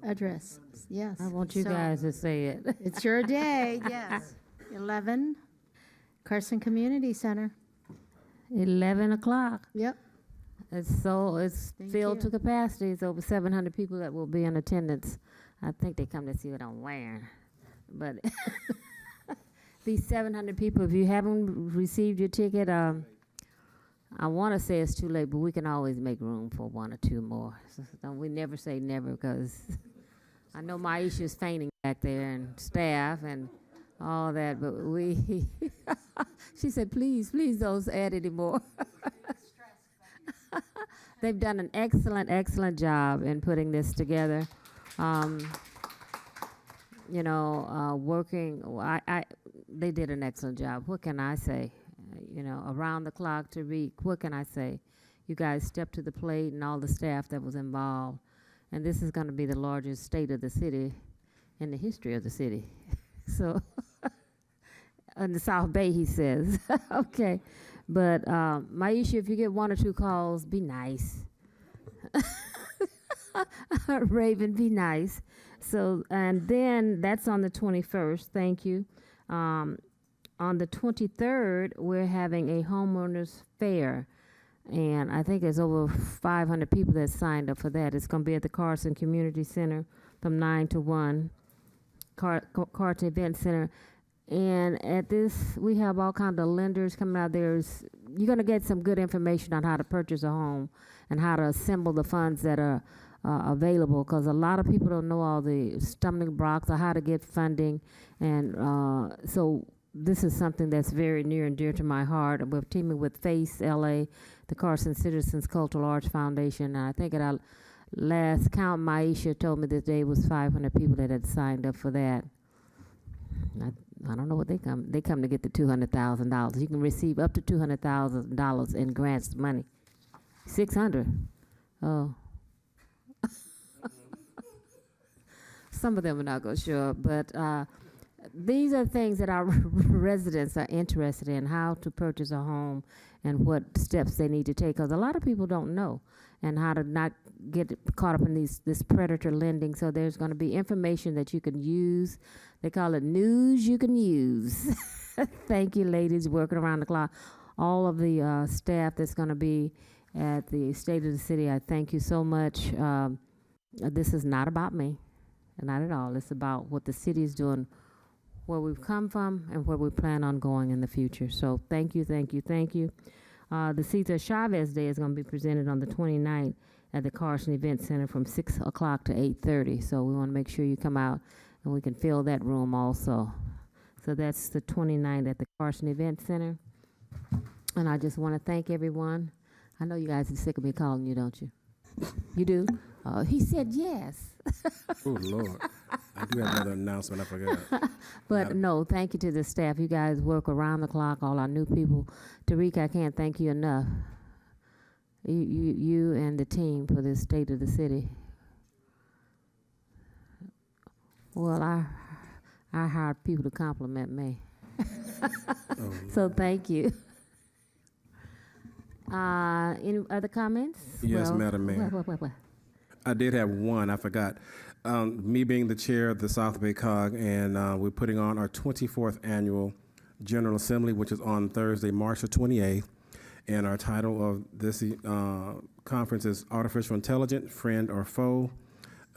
address. Yes. I want you So, guys to say it. It's your day, yes. 11, Carson Community Center. 11 o'clock. Yep. It's Thank filled you. to capacity. It's over 700 people that will be in attendance. I think they come to see what I'm wearing. But these 700 people, if you haven't received your ticket, I want to say it's too late, but we can always make room for 1 or 2 more. So we never say never, because I know Maisha is fainting back there, and staff and all that, but she said, please don't add any more. They've done an excellent job in putting this together. Working, they did an excellent job. What can I say? Around the clock to read. What can I say? You guys stepped to the plate, and all the staff that was involved. And this is going to be the largest state of the city in the history of the city. So, in the South Bay, he says. Okay. But, Maisha, if you get 1 or 2 calls, be nice. Raven, be nice. So, and then that's on the 21st. Thank you. On the 23rd, we're having a homeowners fair, and I think there's over 500 people that signed up for that. It's going to be at the Carson Community Center from 9 to 1, Carson Event Center. And at this, we have all kinds of lenders coming out there. You're going to get some good information on how to purchase a home and how to assemble the funds that are available, because a lot of people don't know all the stumbling blocks or how to get funding. And so this is something that's very near and dear to my heart. We're teaming with FACE LA, the Carson Citizens Cultural Arts Foundation. And I think at our last count, Maisha told me that there was 500 people that had signed up for that. I don't know what they come. They come to get the $200,000. You can receive up to $200,000 in grants money. 600. Oh. Some of them are not going to show up, but these are things that our residents are interested in, how to purchase a home and what steps they need to take, because a lot of people don't know, and how to not get caught up in this predator lending. So there's going to be information that you can use. They call it news you can use. Thank you, ladies, working around the clock. all of the staff that's going to be at the State of the City, I thank you so much. This is not about me, not at all. It's about what the city is doing, where we've come from, and where we plan on going in the future. So thank you, thank you, thank you. The Cesar Chavez Day is going to be presented on the 29th at the Carson Event Center from 6 o'clock to 8:30. So we want to make sure you come out and we can fill that room also. So that's the 29th at the Carson Event Center. And I just want to thank everyone. I know you guys are sick of me calling you, don't you? You do? He said yes. Oh, Lord. I do have another announcement. I forgot. But no, thank you to the staff. You guys work around the clock, all our new people. Tariq, I can't thank you enough. You and the team for this State of the City. Well, I hired people to compliment me. So thank you. Any other comments? Yes, Well, Madam Mayor. what? I did have one. I forgot. Me being the chair of the South Bay COG, and we're putting on our 24th annual General Assembly, which is on Thursday, March the 28th. And our title of this conference is Artificial Intelligence, Friend or Foe.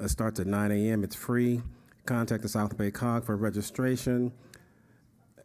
It starts at 9 a.m. It's free. Contact the South Bay COG for registration.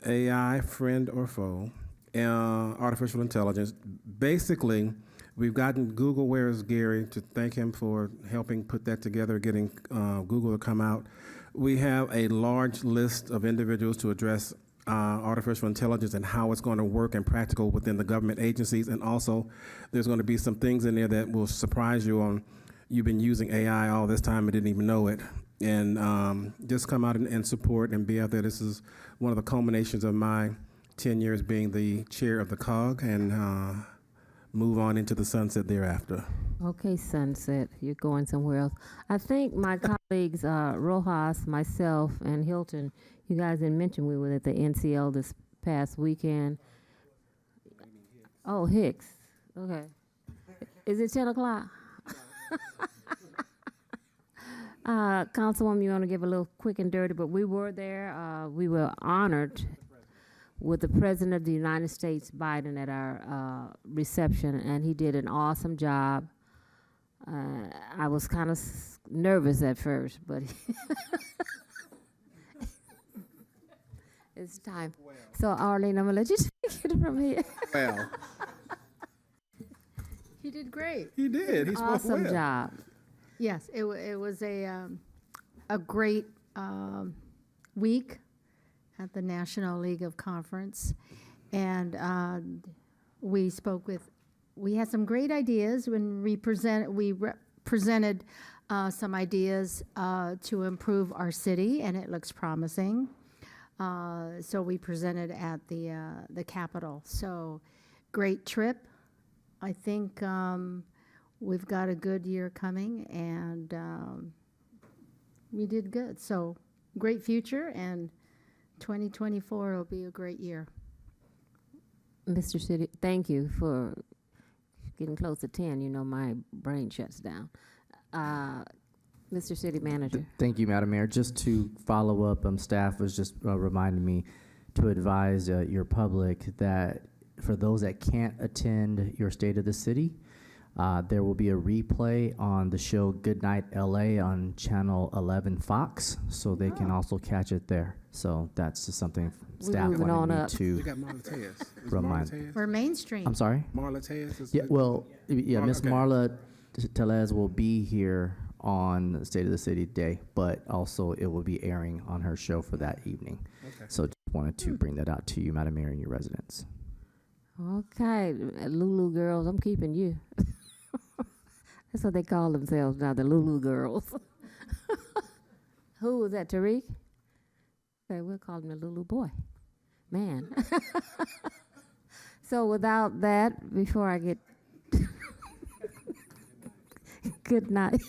AI, friend or foe. Artificial intelligence. Basically, we've gotten Google, where is Gary, to thank him for helping put that together, getting Google to come out. We have a large list of individuals to address artificial intelligence and how it's going to work and practical within the government agencies. And also, there's going to be some things in there that will surprise you on, you've been using AI all this time and didn't even know it. And just come out and support and be out there. This is one of the culminations of my 10 years being the chair of the COG, and move on into the sunset thereafter. Okay, Sunset, you're going somewhere else. I think my colleagues, Rojas, myself, and Hilton, you guys didn't mention we were at the NCL this past weekend. Oh, Hicks. Okay. Is it 10 o'clock? Councilwoman, you want to give a little quick and dirty, but we were there. We were honored with the President of the United States, Biden, at our reception, and he did an awesome job. I was kind of nervous at first, but it's time. So, Arlene, I'm going to let you take it from here. Well, He did great. he did. He spoke Awesome well. job. Yes, it was a great week at the National League of Conference, and we had some great ideas when we presented some ideas to improve our city, and it looks promising. So we presented at the Capitol. So great trip. I think we've got a good year coming, and we did good. So great future, and 2024 will be a great year. Mr. City, thank you for getting close to 10. You know, my brain shuts down. Mr. City Manager. Thank you, Madam Mayor. Just to follow up, staff was just reminding me to advise your public that for those that can't attend your State of the City, there will be a replay on the show Goodnight LA on Channel 11 Fox, so they can also catch it there. So that's just something staff moving on wanted me up. to We got Marla Tejas. Is remind. Marla Tejas? We're mainstream. I'm sorry? Marla Tejas is Yeah, well, yeah, Marla, Miss okay. Marla Telez will be here on the State of the City Day, but also it will be airing on her show for that evening. Okay. So just wanted to bring that out to you, Madam Mayor, and your residents. Okay, Lulu girls, I'm keeping you. That's what they call themselves now, the Lulu girls. Who was that, Tariq? Okay, we'll call him the Lulu boy. Man. So without that, before I get good night.